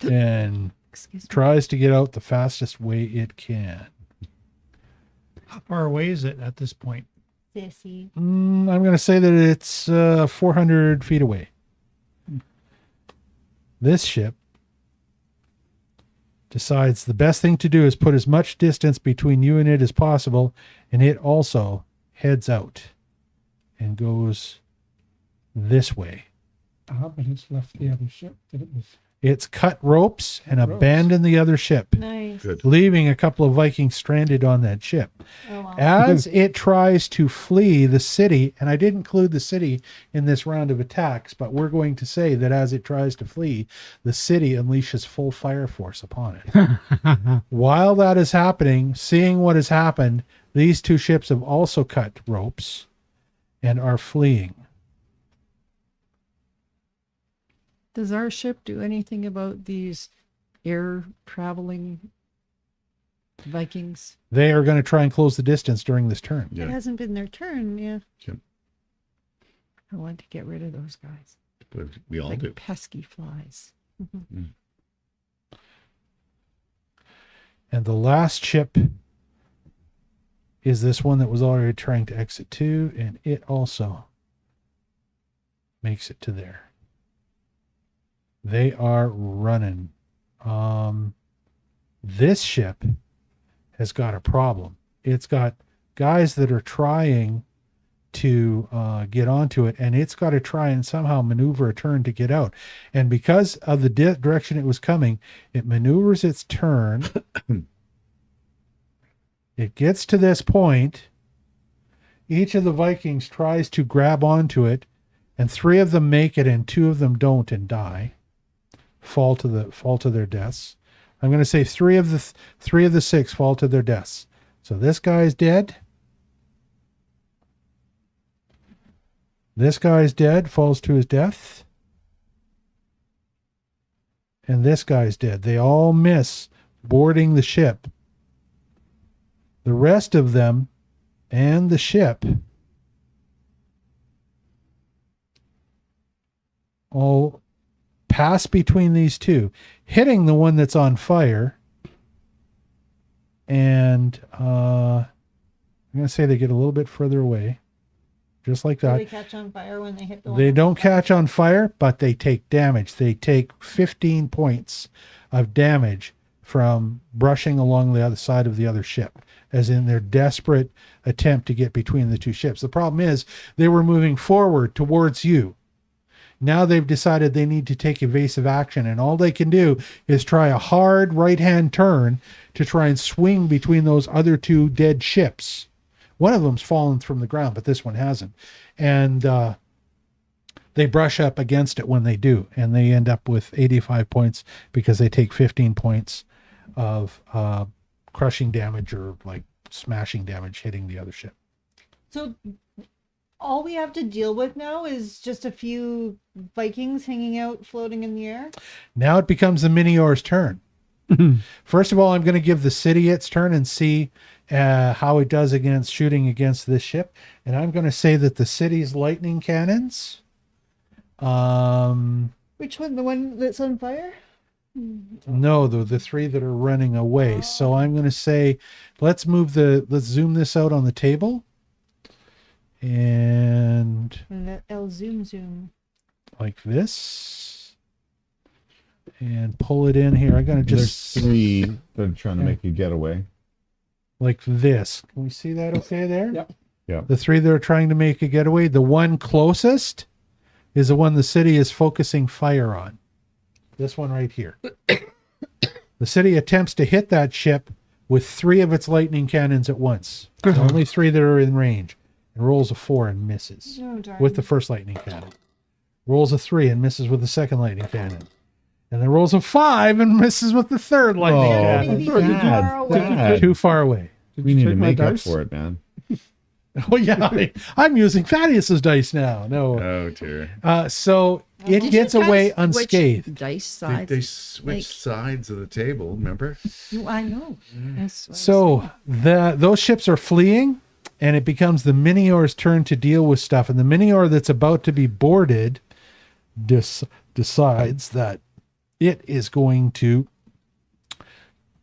And Excuse me. tries to get out the fastest way it can. How far away is it at this point? Sissy. I'm going to say that it's 400 feet away. This ship decides the best thing to do is put as much distance between you and it as possible, and it also heads out and goes this way. But it's left the other ship that it was. It's cut ropes and Ropes. abandoned the other ship, Nice. Good. leaving a couple of Vikings stranded on that ship. Oh, wow. As it tries to flee the city, and I did include the city in this round of attacks, but we're going to say that as it tries to flee, the city unleashes full fire force upon it. While that is happening, seeing what has happened, these 2 ships have also cut ropes and are fleeing. Does our ship do anything about these air traveling Vikings? They are going to try and close the distance during this turn. It Yeah. hasn't been their turn. Yeah. I want to get rid of those guys. But we all Like do. pesky flies. And the last ship is this one that was already trying to exit too, and it also makes it to there. They are running. This ship has got a problem. It's got guys that are trying to get onto it, and it's got to try and somehow maneuver a turn to get out. And because of the direction it was coming, it maneuvers its turn. It gets to this point. Each of the Vikings tries to grab onto it, and 3 of them make it, and 2 of them don't and die, fall to their deaths. I'm going to say 3 of the 6 fall to their deaths. So this guy's dead. This guy's dead, falls to his death. And this guy's dead. They all miss boarding the ship. The rest of them and the ship all pass between these two, hitting the one that's on fire. And I'm going to say they get a little bit further away. Just like Do that. they catch on fire when they hit the one? They that's don't on fire? catch on fire, but they take damage. They take 15 points of damage from brushing along the other side of the other ship, as in their desperate attempt to get between the two ships. The problem is they were moving forward towards you. Now they've decided they need to take evasive action, and all they can do is try a hard right-hand turn to try and swing between those other 2 dead ships. One of them's fallen from the ground, but this one hasn't. And they brush up against it when they do, and they end up with 85 points because they take 15 points of crushing damage or like smashing damage hitting the other ship. So all we have to deal with now is just a few Vikings hanging out, floating in the air. Now it becomes the Mynnior's turn. First of all, I'm going to give the city its turn and see how it does against shooting against this ship. And I'm going to say that the city's lightning cannons. Which one? The one that's on fire? No, the 3 that are running away. So I'm going to say, let's zoom this out on the table. And El zoom. like this. And pull it in here. I'm going to just... There's 3 that are trying to make a getaway. like this. Can we see that okay there? Yep. Yeah. The 3 that are trying to make a getaway. The one closest is the one the city is focusing fire on. This one right here. The city attempts to hit that ship with 3 of its lightning cannons at once. There's only 3 that are in range. And rolls a 4 and misses Oh, darn. with the first lightning cannon. Rolls a 3 and misses with the second lightning cannon. And then rolls a 5 and misses with the third lightning cannon. Maybe Dad, far away. Dad. Too far away. We need to take my make up dice? for it, man. Oh yeah, I'm using Thaddeus's dice now. No. Oh dear. So it Did gets you guys away switch unscathed. Dice They, side. they switched Like- sides of the table, remember? No, I know. That's what I'm So those ships are fleeing, and it becomes the Mynnior's turn to deal with stuff. And the Mynnior that's about to be boarded decides that it is going to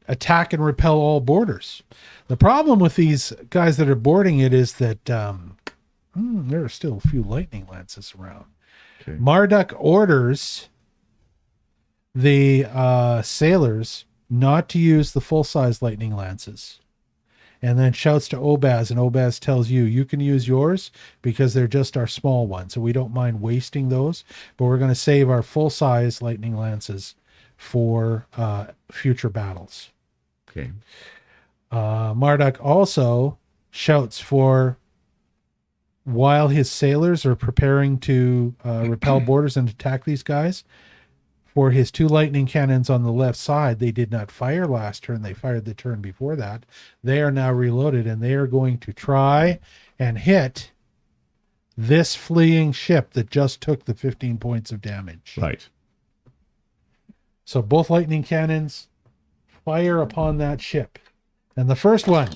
attack and repel all boarders. The problem with these guys that are boarding it is that there are still a few lightning lances around. Okay. Marduk orders the sailors not to use the full-size lightning lances, and then shouts to Obaz, and Obaz tells you can use yours because they're just our small ones, so we don't mind wasting those, but we're going to save our full-size lightning lances for future battles. Okay. Marduk also shouts for, while his sailors are preparing to repel boarders and attack these guys, for his 2 lightning cannons on the left side. They did not fire last turn. They fired the turn before that. They are now reloaded, and they are going to try and hit this fleeing ship that just took the 15 points of damage. Right. So both lightning cannons fire upon that ship. And the first one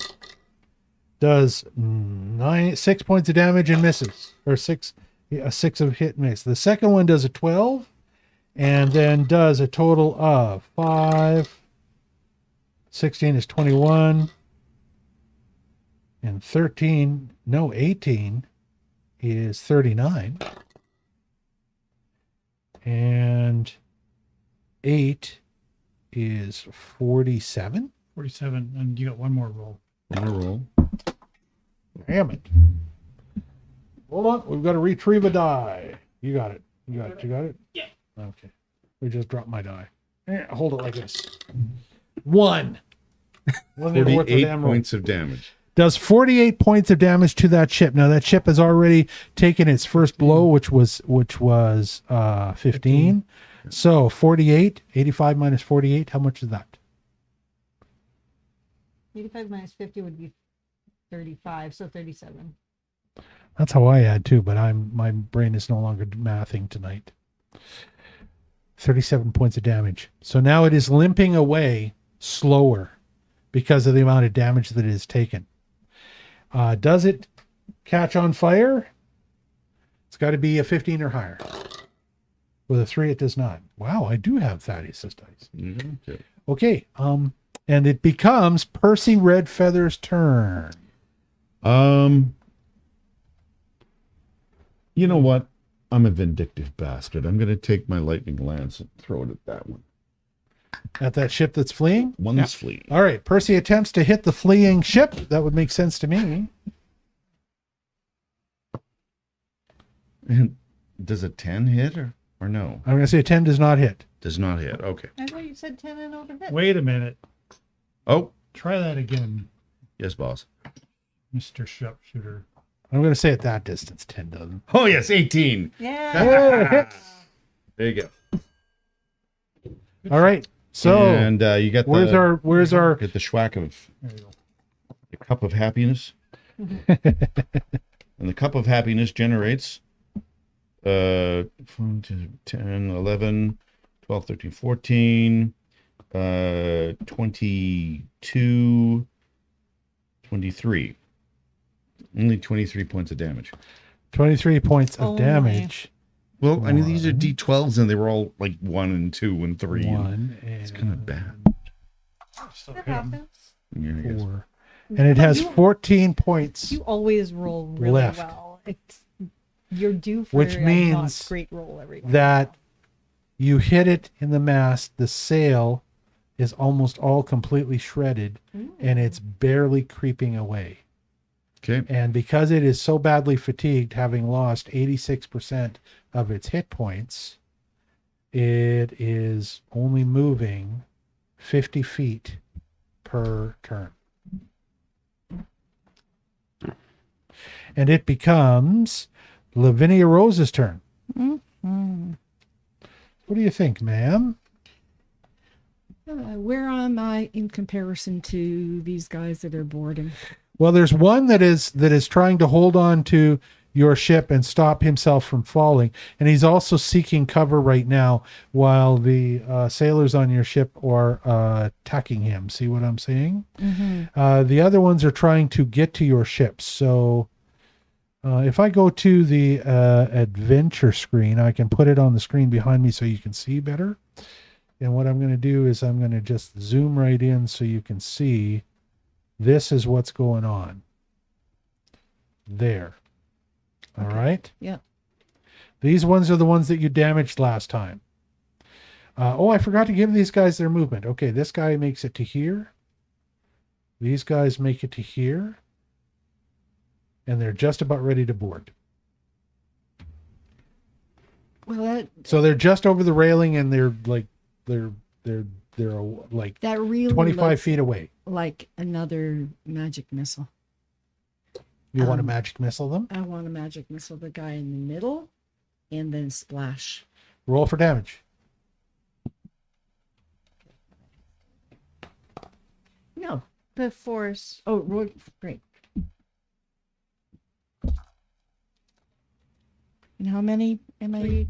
does 6 points of damage and misses, or 6 of hit miss. The second one does a 12 and then does a total of 5, 16 is 21. And 18 is 39. And 8 is 47. 47, and you got one more roll. On a roll. Damn it. Hold on. We've got to retrieve a die. You got it. You got it. You got it? Yeah. Okay. We just dropped my die. Hold it like this. 1. Wasn't even worth the 48 damn roll. points of damage. Does 48 points of damage to that ship. Now that ship has already taken its first blow, which was 15. So 48, 85 minus 48. How much is that? 85 minus 50 would be 35, so 37. That's how I add too, but my brain is no longer mathing tonight. 37 points of damage. So now it is limping away slower because of the amount of damage that it has taken. Does it catch on fire? It's got to be a 15 or higher. With a 3, it does not. Wow, I do have Thaddeus' dice. Okay. And it becomes Percy Redfeather's turn. You know what? I'm a vindictive bastard. I'm going to take my lightning lance and throw it at that one. At that ship that's fleeing? One's fleeing. All right. Percy attempts to hit the fleeing ship. That would make sense to me. And does a 10 hit or no? I'm going to say 10 does not hit. Does not hit. Okay. I thought you said 10 and over hit. Wait a minute. Oh, Try that again, yes, boss. Mr. Sharpshooter. I'm going to say at that distance, 10 doesn't. Oh, yes, 18. Yeah. There you go. All right. So and you got where's our get the schwack of There you go. the cup of happiness. And the cup of happiness generates 10, 11, 12, 13, 14, 22, 23. Only 23 points of damage. 23 points of Oh, damage. Well, I mean, these are D12s, and they were all like 1 and 2 and 3. One It's kind of bad. Still That hit 'em. happens. Yeah, I guess. 4. And it has 14 points. You always roll really Left. well. You're due for Which a means not great roll every once in a that while. you hit it in the mast, the sail is almost all completely shredded, and it's barely creeping away. Okay. And because it is so badly fatigued, having lost 86% of its hit points, it is only moving 50 feet per turn. And it becomes Lavinia Rose's turn. Mm. What do you think, ma'am? Where am I in comparison to these guys that are boarding? Well, there's one that is trying to hold on to your ship and stop himself from falling, and he's also seeking cover right now while the sailors on your ship are attacking him. See what I'm saying? Mm-hmm. The other ones are trying to get to your ship. So if I go to the adventure screen, I can put it on the screen behind me so you can see better. And what I'm going to do is I'm going to just zoom right in so you can see this is what's going on. There. All right? Yeah. These ones are the ones that you damaged last time. I forgot to give these guys their movement. Okay, this guy makes it to here. These guys make it to here. And they're just about ready to board. Well, So they're just over the railing and they're like they're like that really 25 looks feet away. like another magic missile. You want to magic missile them? I want to magic missile the guy in the middle and then splash. Roll for damage. No. The force. Oh, roll. Great. And how many am I?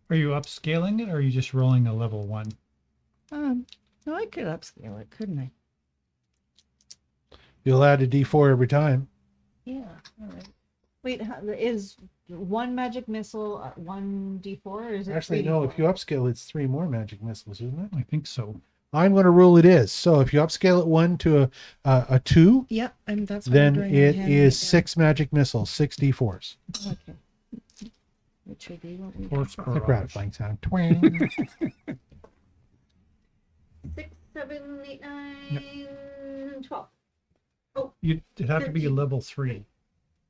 Are you upscaling it, or are you just rolling a level 1? No, I could upscale it, couldn't I? You'll add a D4 every time. Yeah. All right. Wait, is one magic missile 1d4 or is it Actually, 3d4? no, if you upscale, it's 3 more magic missiles, isn't it? I think so. I'm going to rule it is. So if you upscale it 1 to a 2, Yep, that's what I'm then doing. it in hand is right now. 6 magic missiles, 6 d4s. Okay. Which would be what we Horse The barrage. gratifying sound. Twang. 6, 7, 8, 9, 12. It'd have to be a 13. level 3.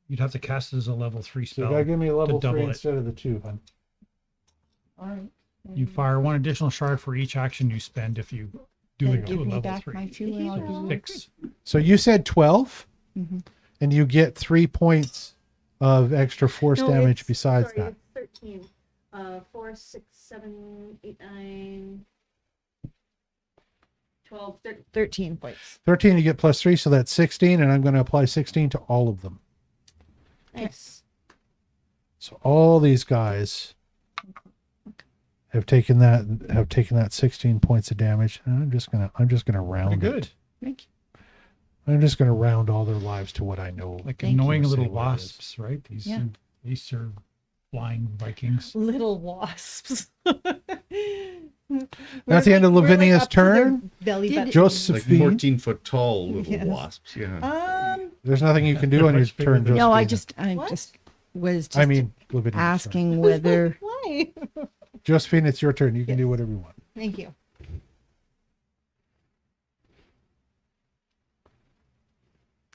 You'd have to cast it as a level 3 So you spell. got to give me a level 3 double it. instead of the 2, hon. All right. You fire 1 additional shard for each action you spend if you do Then it to give a me level back 3. my 2 and I'll give you 6. So you said 12, Mhm. and you get 3 points of extra force No, damage it's- besides sorry, that. It's 13. 4, 6, 7, 8, 9, 12, 13 points. 13, you get plus 3, so that's 16, and I'm going to apply 16 to all of them. Nice. So all these guys have taken that 16 points of damage. And I'm just gonna Pretty round good. it. Thank you. I'm just gonna round all their lives to what I know. Like Thank annoying you. little Say what it is. wasps, right? These Yeah. Aesir flying Vikings. Little wasps. That's the end of Lavinia's turn. Belly Did- button. Like Josephine, 14-foot tall little Yes. wasps. Yeah. there's nothing you can do They're on your much bigger turn. than- No, I Josephine. just What? was just I mean, Lavinia's turn. asking whether Why? Josephine, it's your turn. You can do whatever you want. Thank you.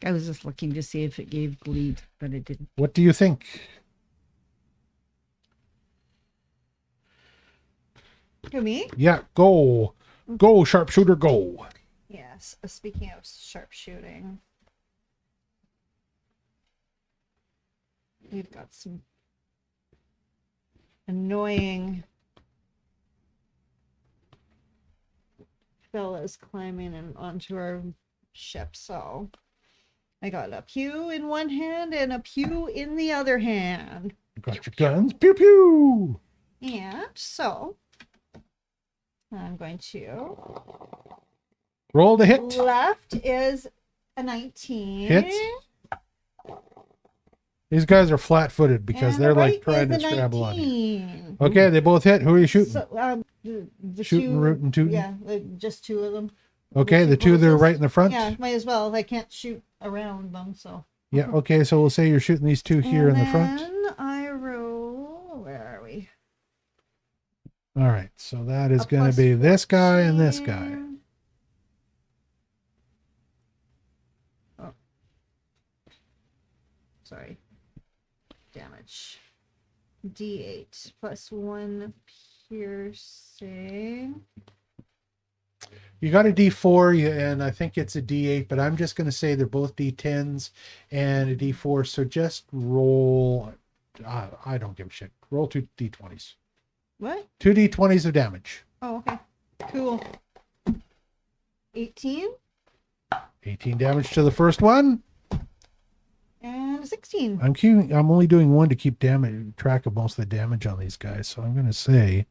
I was just looking to see if it gave bleed, but it didn't. What do you think? To me? Yeah, go, sharpshooter, go. Yes. Speaking of sharpshooting, we've got some annoying fellas climbing onto our ship. So I got a pew in one hand and a pew in the other hand. Got your guns. Pew pew. And so I'm going to. Roll the hit. Left is a 19. Hits. These guys are flat-footed because and they're the like right trying to is a scramble on you. 19. Okay, they both hit. Who are you shooting? So, the Shooting, two, rooting, tooting? Yeah, just 2 of them. Okay, the two that are closest. right in the front. Yeah, might as well. I can't shoot around them, so. Yeah, okay, so we'll say you're shooting these two here in the front. Then I roll. Where are we? All right, so that is A going to plus be this guy and this 14. guy. Oh. Sorry. Damage. D8 plus 1 piercing. You got a D4, and I think it's a D8, but I'm just going to say they're both D10s and a D4. So just roll. I don't give a shit. Roll 2 D20s. What? 2 D20s of damage. Oh, okay. Cool. 18 18 damage to the first one. and 16. I'm only doing 1 to keep track of most of the damage on these guys. So I'm going to say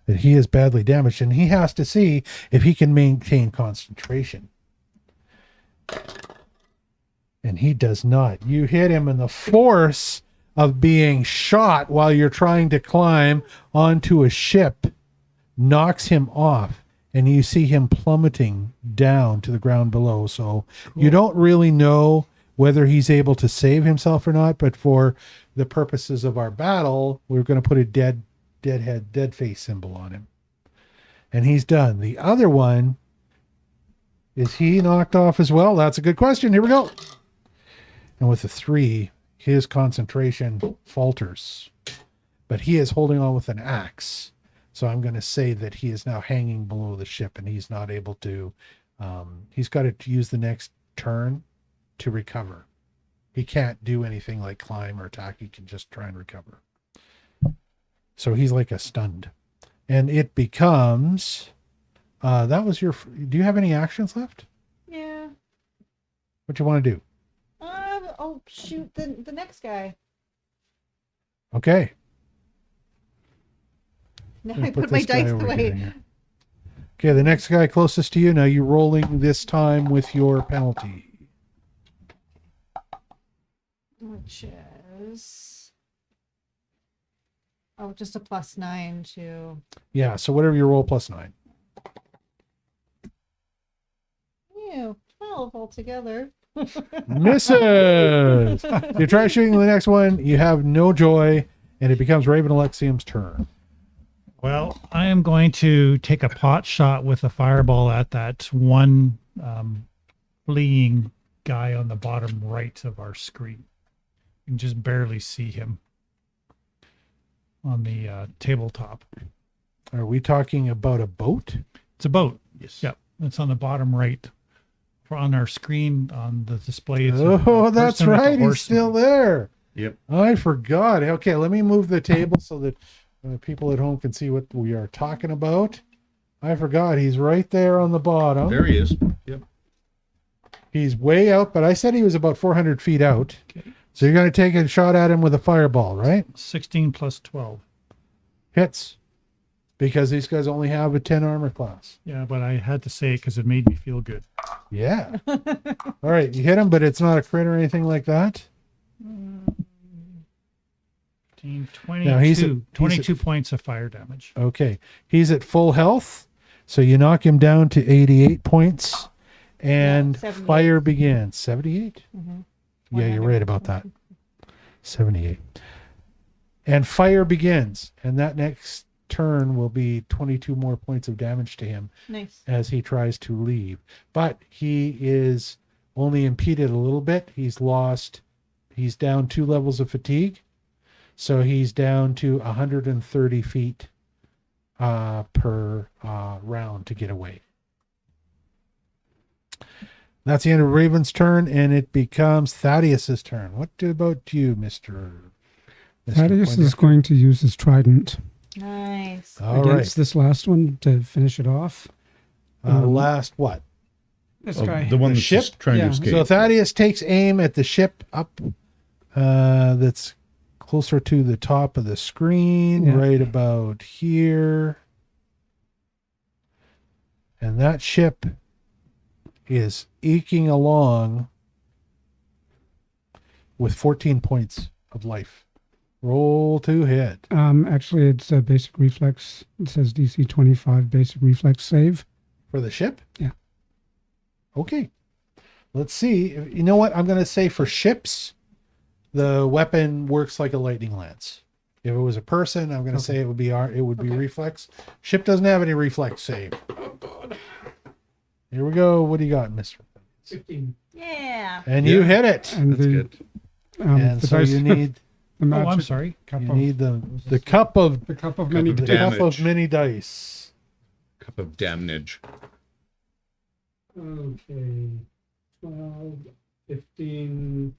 that he is badly damaged, and he has to see if he can maintain concentration. And he does not. You hit him, and the force of being shot while you're trying to climb onto a ship knocks him off, and you see him plummeting down to the ground below. So you don't really know whether he's able to save himself or not, but for the purposes of our battle, we're going to put a dead head, dead face symbol on him. And he's done. The other one, is he knocked off as well? That's a good question. Here we go. And with the 3, his concentration falters, but he is holding on with an axe. So I'm going to say that he is now hanging below the ship, and he's not able to, he's got to use the next turn to recover. He can't do anything like climb or attack. He can just try and recover. So he's like a stunned. And it becomes, that was your, do you have any actions left? Yeah. What do you want to do? I'll shoot the next guy. Okay. Now I'm I gonna put my this guy dice over away. here. Okay, the next guy closest to you. Now you're rolling this time with your penalty. Which is just a +9 to. Yeah, so whatever you roll plus 9. altogether. Misses. You try shooting the next one, you have no joy, and it becomes Raven Alexium's turn. Well, I am going to take a pot shot with a fireball at that one fleeing guy on the bottom right of our screen. You can just barely see him on the tabletop. Are we talking about a boat? It's a boat. Yes. Yep. It's on the bottom right. On our screen on the display. It's Oh, that's person with a right. He's horse. still there. Yep. I forgot. Okay, let me move the table so that people at home can see what we are talking about. I forgot. He's right there on the bottom. There he is. Yep. He's way out, but I said he was about 400 feet out. Okay. So you're going to take a shot at him with a fireball, right? 16 plus 12. Hits. Because these guys only have a 10 armor class. Yeah, but I had to say it because it made me feel good. Yeah. All right, you hit him, but it's not a crit or anything like that. 22, Now he's at- 22 points of fire damage. Okay. He's at full health. So you knock him down to 88 points. And Yeah, 78. fire begins. 78? Mhm. Yeah, you're right about that. 78. And fire begins. And that next turn will be 22 more points of damage to him Nice. as he tries to leave. But he is only impeded a little bit. He's down 2 levels of fatigue. So he's down to 130 feet per round to get away. That's the end of Raven's turn, and it becomes Thaddeus's turn. What about you, Mr. Thaddeus Poindexter? is going to use his trident Nice. All against right. this last one to finish it off. Last what? This Oh, guy. the one The that's ship? just trying Yeah. to escape. So Thaddeus takes aim at the ship up that's closer to the top of the screen, Yeah. right about here. And that ship is eking along with 14 points of life. Roll to hit. Actually, it's a basic reflex. It says DC 25 basic reflex save. For the ship? Yeah. Okay. Let's see. You know what? I'm going to say for ships, the weapon works like a lightning lance. If it was a person, I'm going to say it would be reflex. Ship doesn't have any reflex save. Oh, God. Here we go. What do you got, Mr. 15. Yeah. And you Yeah. hit it. And That's good. And the so dice- you need the Oh, I'm magic sorry. cup you of, need the cup of the cup of many of the dice. cup of damage. many dice. Cup of damnage. Okay. 12, 15,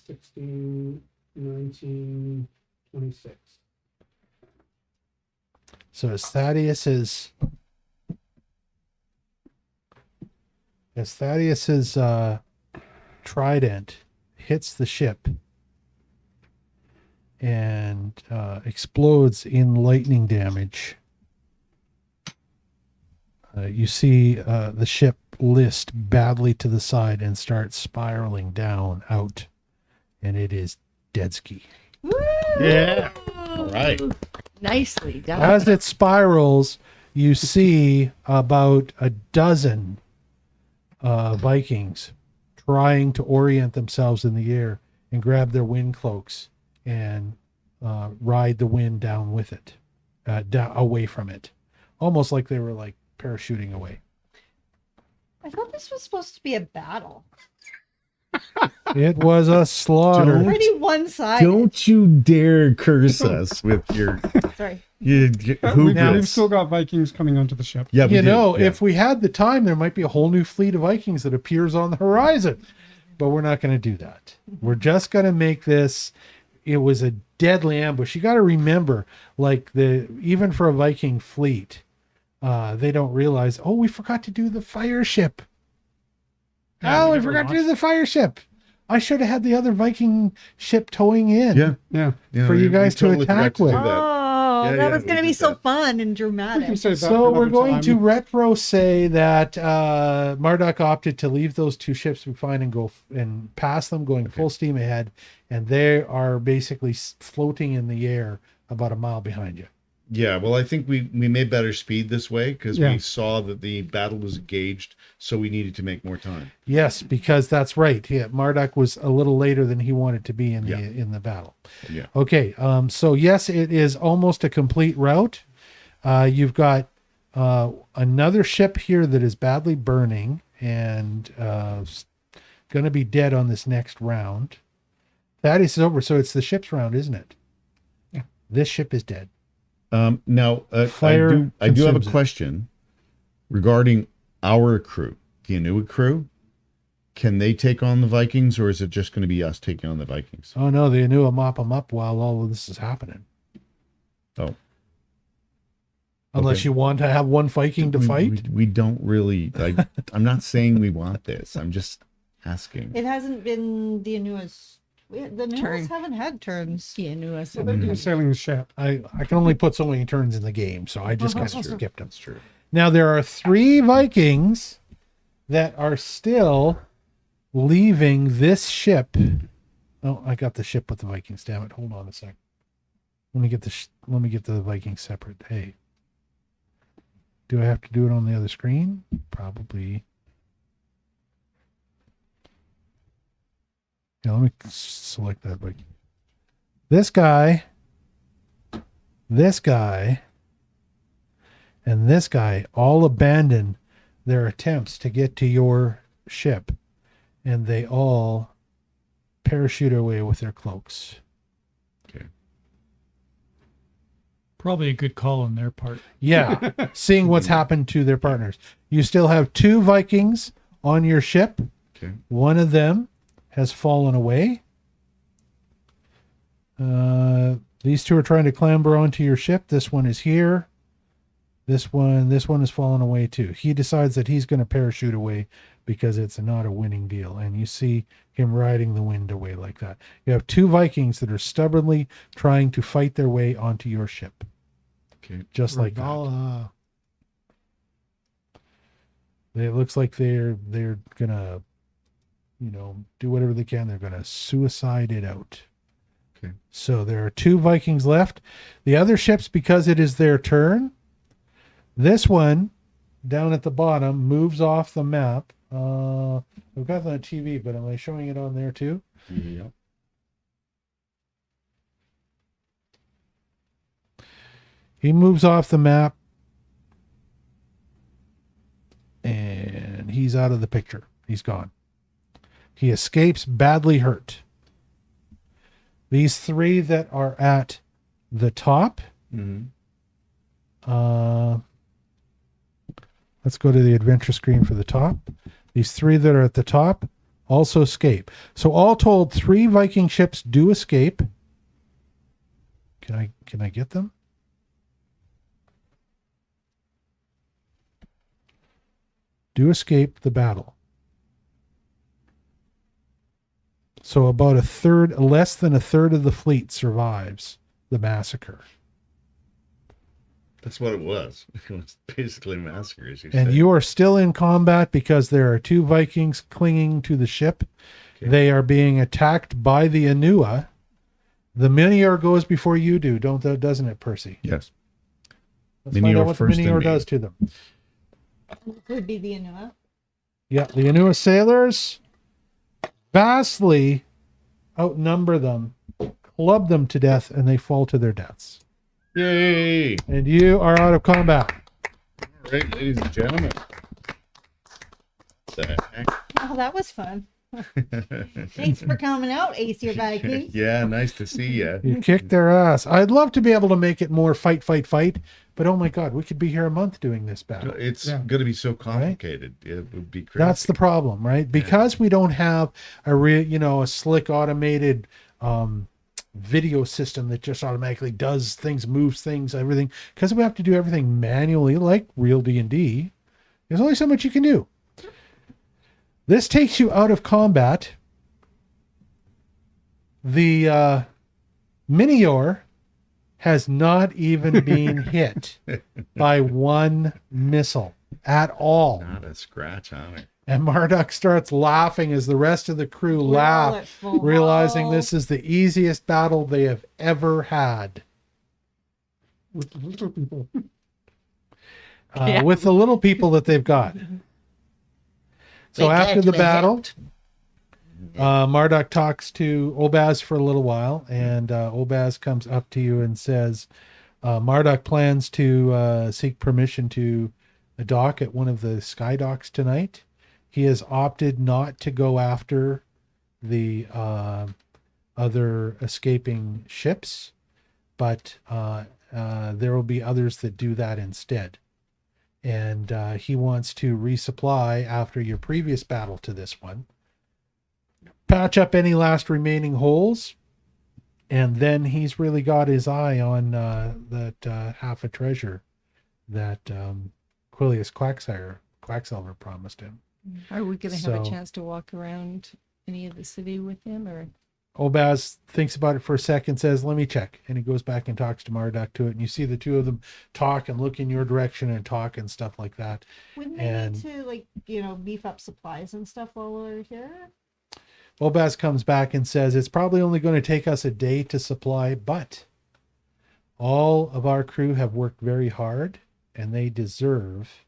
16, 19, 26. So as Thaddeus's trident hits the ship and explodes in lightning damage, you see the ship list badly to the side and start spiraling down out, and it is dead ski. Yeah. All right. Nicely done. As it spirals, you see about a dozen Vikings trying to orient themselves in the air and grab their wind cloaks and ride the wind down with it, away from it, almost like they were like parachuting away. I thought this was supposed to be a battle. It was a slaughter. Don't- Pretty one-sided. Don't you dare curse us with your Sorry. We've still got Vikings coming onto the ship. Yeah, we You do, know, yeah. if we had the time, there might be a whole new fleet of Vikings that appears on the horizon. But we're not going to do that. We're just going to make this. It was a deadly ambush. You got to remember, like even for a Viking fleet, they don't realize. Oh, we forgot to do the fire ship. Yeah, Oh, we we never forgot to do launched. the fire ship. I should have had the other Viking ship towing in. Yeah. Yeah. Yeah, For you we guys to totally attack forgot to with. do that. Oh, Yeah, that yeah, was we going to be did so that. fun and We can dramatic. save that So for we're another going time. to retro say that Marduk opted to leave those two ships behind and go and pass them, going full steam ahead, and they are basically floating in the air about a mile behind you. Yeah, well, I think we made better speed this way because Yeah. we saw that the battle was engaged, so we needed to make more time. Yes, because that's right. Yeah, Marduk was a little later than he wanted to be in Yeah. the battle. Yeah. Okay, so yes, it is almost a complete route. You've got another ship here that is badly burning and going to be dead on this next round. That is over, so it's the ship's round, isn't it? Yeah. This ship is dead. Now, Fire I do have a consumes it. question regarding our crew, the Anua crew. Can they take on the Vikings, or is it just going to be us taking on the Vikings? Oh no, the Anua mop them up while all of this is happening. Oh, Unless Okay. you want to have one Viking to fight. We don't really. I'm not saying we want this. I'm just asking. It hasn't been the Anua's. The Anuas Turn. haven't had turns. Yeah, no, I So they're sailing the ship. I can only put so many turns in the game, so I just kind of skipped them. That's true. Now there are 3 Vikings that are still leaving this ship. Oh, I got the ship with the Vikings. Damn it! Hold on a sec. Let me get the Vikings separate. Hey, do I have to do it on the other screen? Probably. Yeah, let me select that Viking. This guy, and this guy all abandon their attempts to get to your ship, and they all parachute away with their cloaks. Probably a good call on their part. Yeah, seeing what's happened to their partners. You still have 2 Vikings on your ship. Okay. One of them has fallen away. These 2 are trying to clamber onto your ship. This one is here. This one has fallen away too. He decides that he's going to parachute away because it's not a winning deal. And you see him riding the wind away like that. You have 2 Vikings that are stubbornly trying to fight their way onto your ship. Okay. Just like that. Valhalla. It looks like they're gonna, do whatever they can. They're gonna suicide it out. Okay. So there are 2 Vikings left. The other ships, because it is their turn. This one down at the bottom moves off the map. I've got it on TV, but am I showing it on there too? Yeah. He moves off the map and he's out of the picture. He's gone. He escapes badly hurt. These 3 that are at the top, Mm-hmm. let's go to the adventure screen for the top. These 3 that are at the top also escape. So all told, 3 Viking ships do escape. Can I get them? Do escape the battle. So about less than a third of the fleet survives the massacre. That's what it was. It was basically a massacre, as you And said. you are still in combat because there are 2 Vikings clinging to the ship. Okay. They are being attacked by the Anua. The Mynnior goes before you do, doesn't it, Percy? Yes. Let's find Mynnior out what the first in Mynnior me. does to them. Would be the Anua. Yeah, the Anua sailors vastly outnumber them, club them to death, and they fall to their deaths. Yay! And you are out of combat. All right, ladies and gentlemen. The heck? Oh, that was fun. Thanks for coming out, Aesir Viking. Yeah, nice to see you. You kicked their ass. I'd love to be able to make it more fight, but oh my God, we could be here a month doing this battle. It's Yeah. going to be so complicated. It would be crazy. That's the problem, right? Because we don't have a slick automated video system that just automatically does things, moves things, everything. Because we have to do everything manually, like real D&D. There's only so much you can do. This takes you out of combat. The Mynnior has not even been hit by one missile at all. Not a scratch on it. And Marduk starts laughing as the rest of the crew We're all at laugh, full realizing health. this is the easiest battle they have ever had. with the little people. with the little people that they've got. So They after can't the be battle, helped. Marduk talks to Obaz for a little while, and Obaz comes up to you and says, Marduk plans to seek permission to dock at one of the sky docks tonight. He has opted not to go after the other escaping ships, but there will be others that do that instead. And he wants to resupply after your previous battle to this one, patch up any last remaining holes, and then he's really got his eye on that half a treasure that Quilius Quacksilver promised him. Are we going to have a So- chance to walk around any of the city with him, or? Obaz thinks about it for a second, says, let me check. And he goes back and talks to Marduk to it. And you see the two of them talk and look in your direction and talk and stuff like that. Wouldn't they And- need to, like, beef up supplies and stuff while we're here? Obaz comes back and says, it's probably only going to take us a day to supply, but all of our crew have worked very hard and they deserve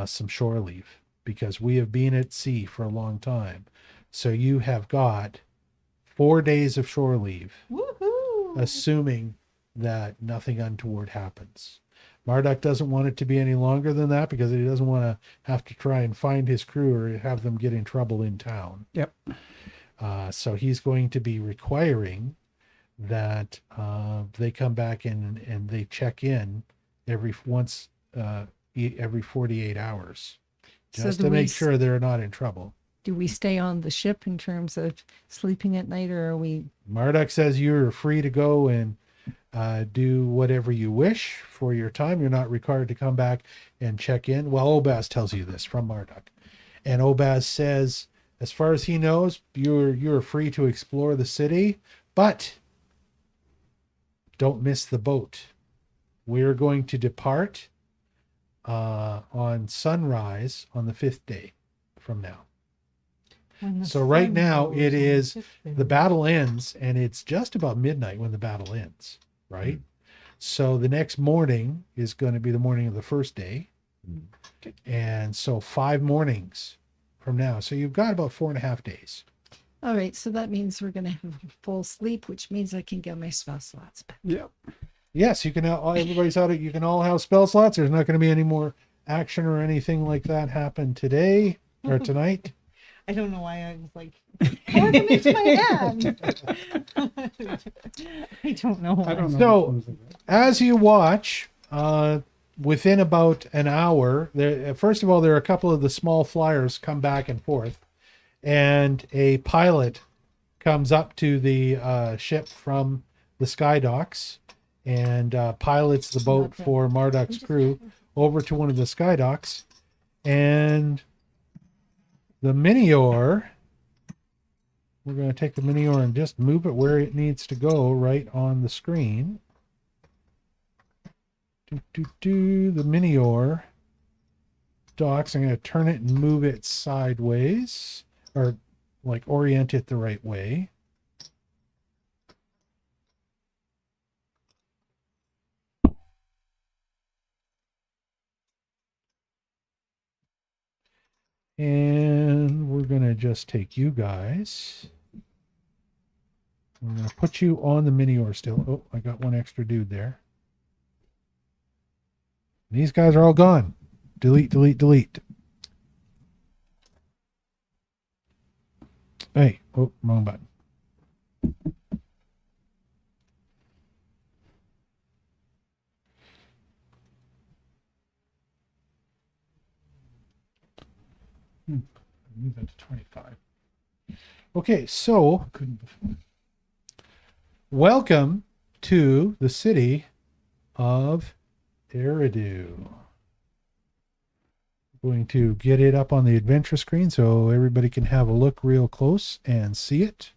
some shore leave because we have been at sea for a long time. So you have got 4 days of shore leave, Woohoo! assuming that nothing untoward happens. Marduk doesn't want it to be any longer than that because he doesn't want to have to try and find his crew or have them get in trouble in town. Yep. So he's going to be requiring that they come back and they check in every 48 hours, So just do to we make s- sure they're not in trouble. Do we stay on the ship in terms of sleeping at night, or are we? Marduk says you're free to go and do whatever you wish for your time. You're not required to come back and check in. Well, Obaz tells you this from Marduk. And Obaz says, as far as he knows, you're free to explore the city, but don't miss the boat. We're going to depart on sunrise on the 5th day from now. So right now it is the battle ends and it's just about midnight when the battle ends, right? So the next morning is going to be the morning of the first day. And so 5 mornings from now. So you've got about 4.5 days. All right, so that means we're going to have full sleep, which means I can get my spell slots back. Yeah. Yes, you can. Everybody's out. You can all have spell slots. There's not going to be any more action or anything like that happen today or tonight. I don't know why I was like, pour them into my hand. I don't know. I don't know. So, as you watch, within about an hour, first of all, there are a couple of the small flyers come back and forth, and a pilot comes up to the ship from the sky docks and pilots the boat for Marduk's crew over to one of the sky docks, and the Mynnior, we're going to take the Mynnior and just move it where it needs to go, right on the screen. The Mynnior docks. I'm going to turn it and move it sideways, or like orient it the right way. And we're going to just take you guys. I'm going to put you on the Mynnior still. Oh, I got one extra dude there. These guys are all gone. Delete, delete, delete. Hey, oh, wrong button. Move that to 25. Okay, so welcome to the city of Aeridu. Going to get it up on the adventure screen so everybody can have a look real close and see it.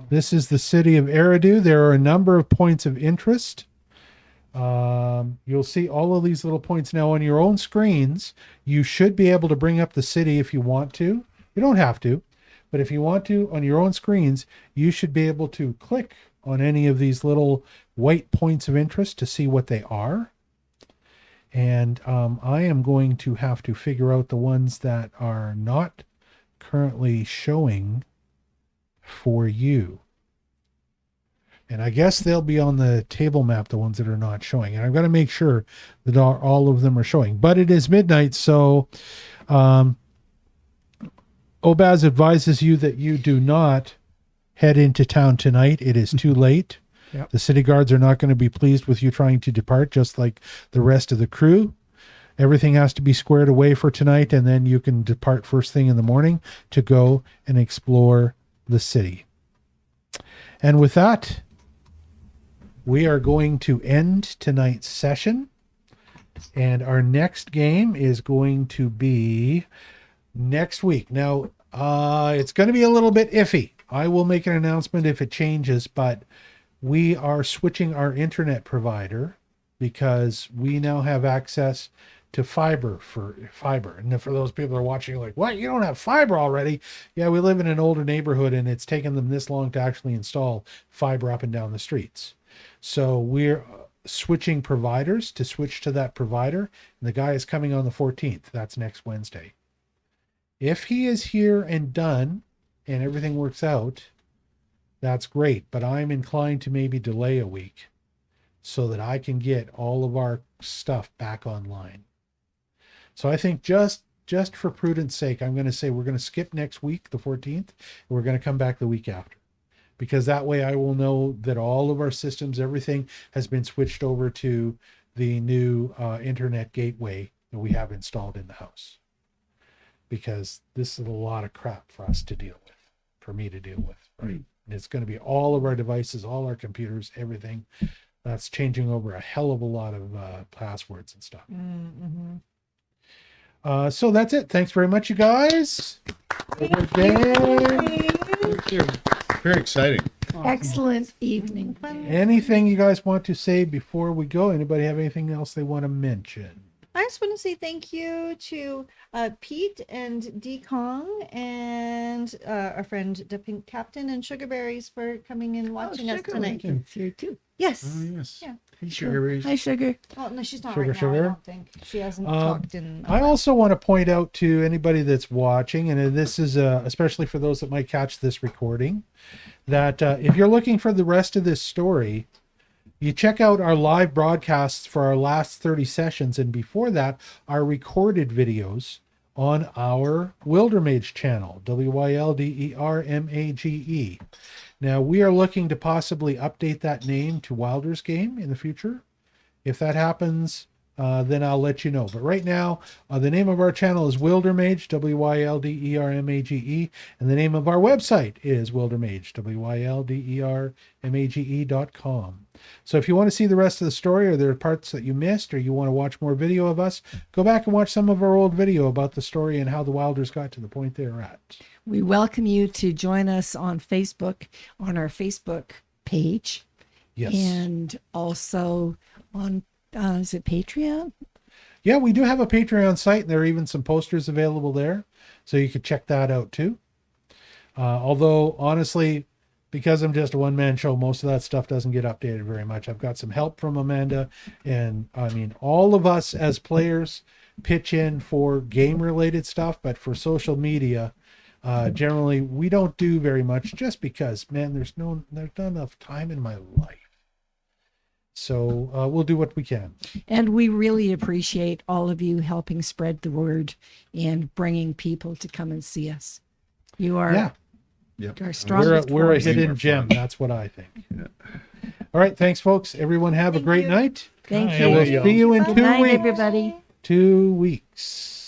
This is the city of Aeridu. There are a number of points of interest. You'll see all of these little points now on your own screens. You should be able to bring up the city if you want to. You don't have to, but if you want to on your own screens, you should be able to click on any of these little white points of interest to see what they are. And I am going to have to figure out the ones that are not currently showing for you. And I guess they'll be on the table map, the ones that are not showing. And I've got to make sure that all of them are showing. But it is midnight, so Obaz advises you that you do not head into town tonight. It is too late. Yep. The city guards are not going to be pleased with you trying to depart, just like the rest of the crew. Everything has to be squared away for tonight, and then you can depart first thing in the morning to go and explore the city. And with that, we are going to end tonight's session. And our next game is going to be next week. Now, it's going to be a little bit iffy. I will make an announcement if it changes, but we are switching our internet provider because we now have access to fiber. And for those people that are watching, like, what? You don't have fiber already? Yeah, we live in an older neighborhood and it's taken them this long to actually install fiber up and down the streets. So we're switching providers to switch to that provider. And the guy is coming on the 14th. That's next Wednesday. If he is here and done and everything works out, that's great, but I'm inclined to maybe delay a week so that I can get all of our stuff back online. So I think just for prudence sake, I'm going to say we're going to skip next week, the 14th, and we're going to come back the week after. Because that way I will know that all of our systems, everything has been switched over to the new internet gateway that we have installed in the house. Because this is a lot of crap for us to deal with, for me to deal with, right? And it's going to be all of our devices, all our computers, everything. That's changing over a hell of a lot of passwords and stuff. So that's it. Thanks very much, you guys. Thank you. Very exciting. Excellent evening. Anything you guys want to say before we go? Anybody have anything else they want to mention? I just want to say thank you to Pete and D Kong and our friend the Pink Captain and Sugarberries for coming and watching us tonight. It's here too. Yes. Oh, yes. Yeah. Hey, Sugarberries. Hi, Sugar. Oh no, she's not Sugar, right now. sugar. I don't think she hasn't talked in. I also want to point out to anybody that's watching, and this is especially for those that might catch this recording, that if you're looking for the rest of this story, you check out our live broadcasts for our last 30 sessions, and before that, our recorded videos on our Wildermage channel, Wildermage. Now, we are looking to possibly update that name to Wylders Game in the future. If that happens, then I'll let you know. But right now, the name of our channel is Wildermage, Wildermage, and the name of our website is Wildermage, Wildermage.com. So if you want to see the rest of the story, or there are parts that you missed, or you want to watch more video of us, go back and watch some of our old video about the story and how the Wylders got to the point they're at. We welcome you to join us on Facebook, on our Facebook page. Yes. And also on, is it Patreon? Yeah, we do have a Patreon site, and there are even some posters available there. So you could check that out too. Although, honestly, because I'm just a one-man show, most of that stuff doesn't get updated very much. I've got some help from Amanda, and I mean, all of us as players pitch in for game-related stuff, but for social media, generally, we don't do very much just because, man, there's not enough time in my life. So we'll do what we can. And we really appreciate all of you helping spread the word and bringing people to come and see us. You are Yep. our strongest We're a force. hidden gem. That's what I think. Yeah. All right. Thanks, folks. Everyone have a great night. Thank Hi, you. And we'll everybody. see you in Good 2 night, weeks. everybody. 2 weeks.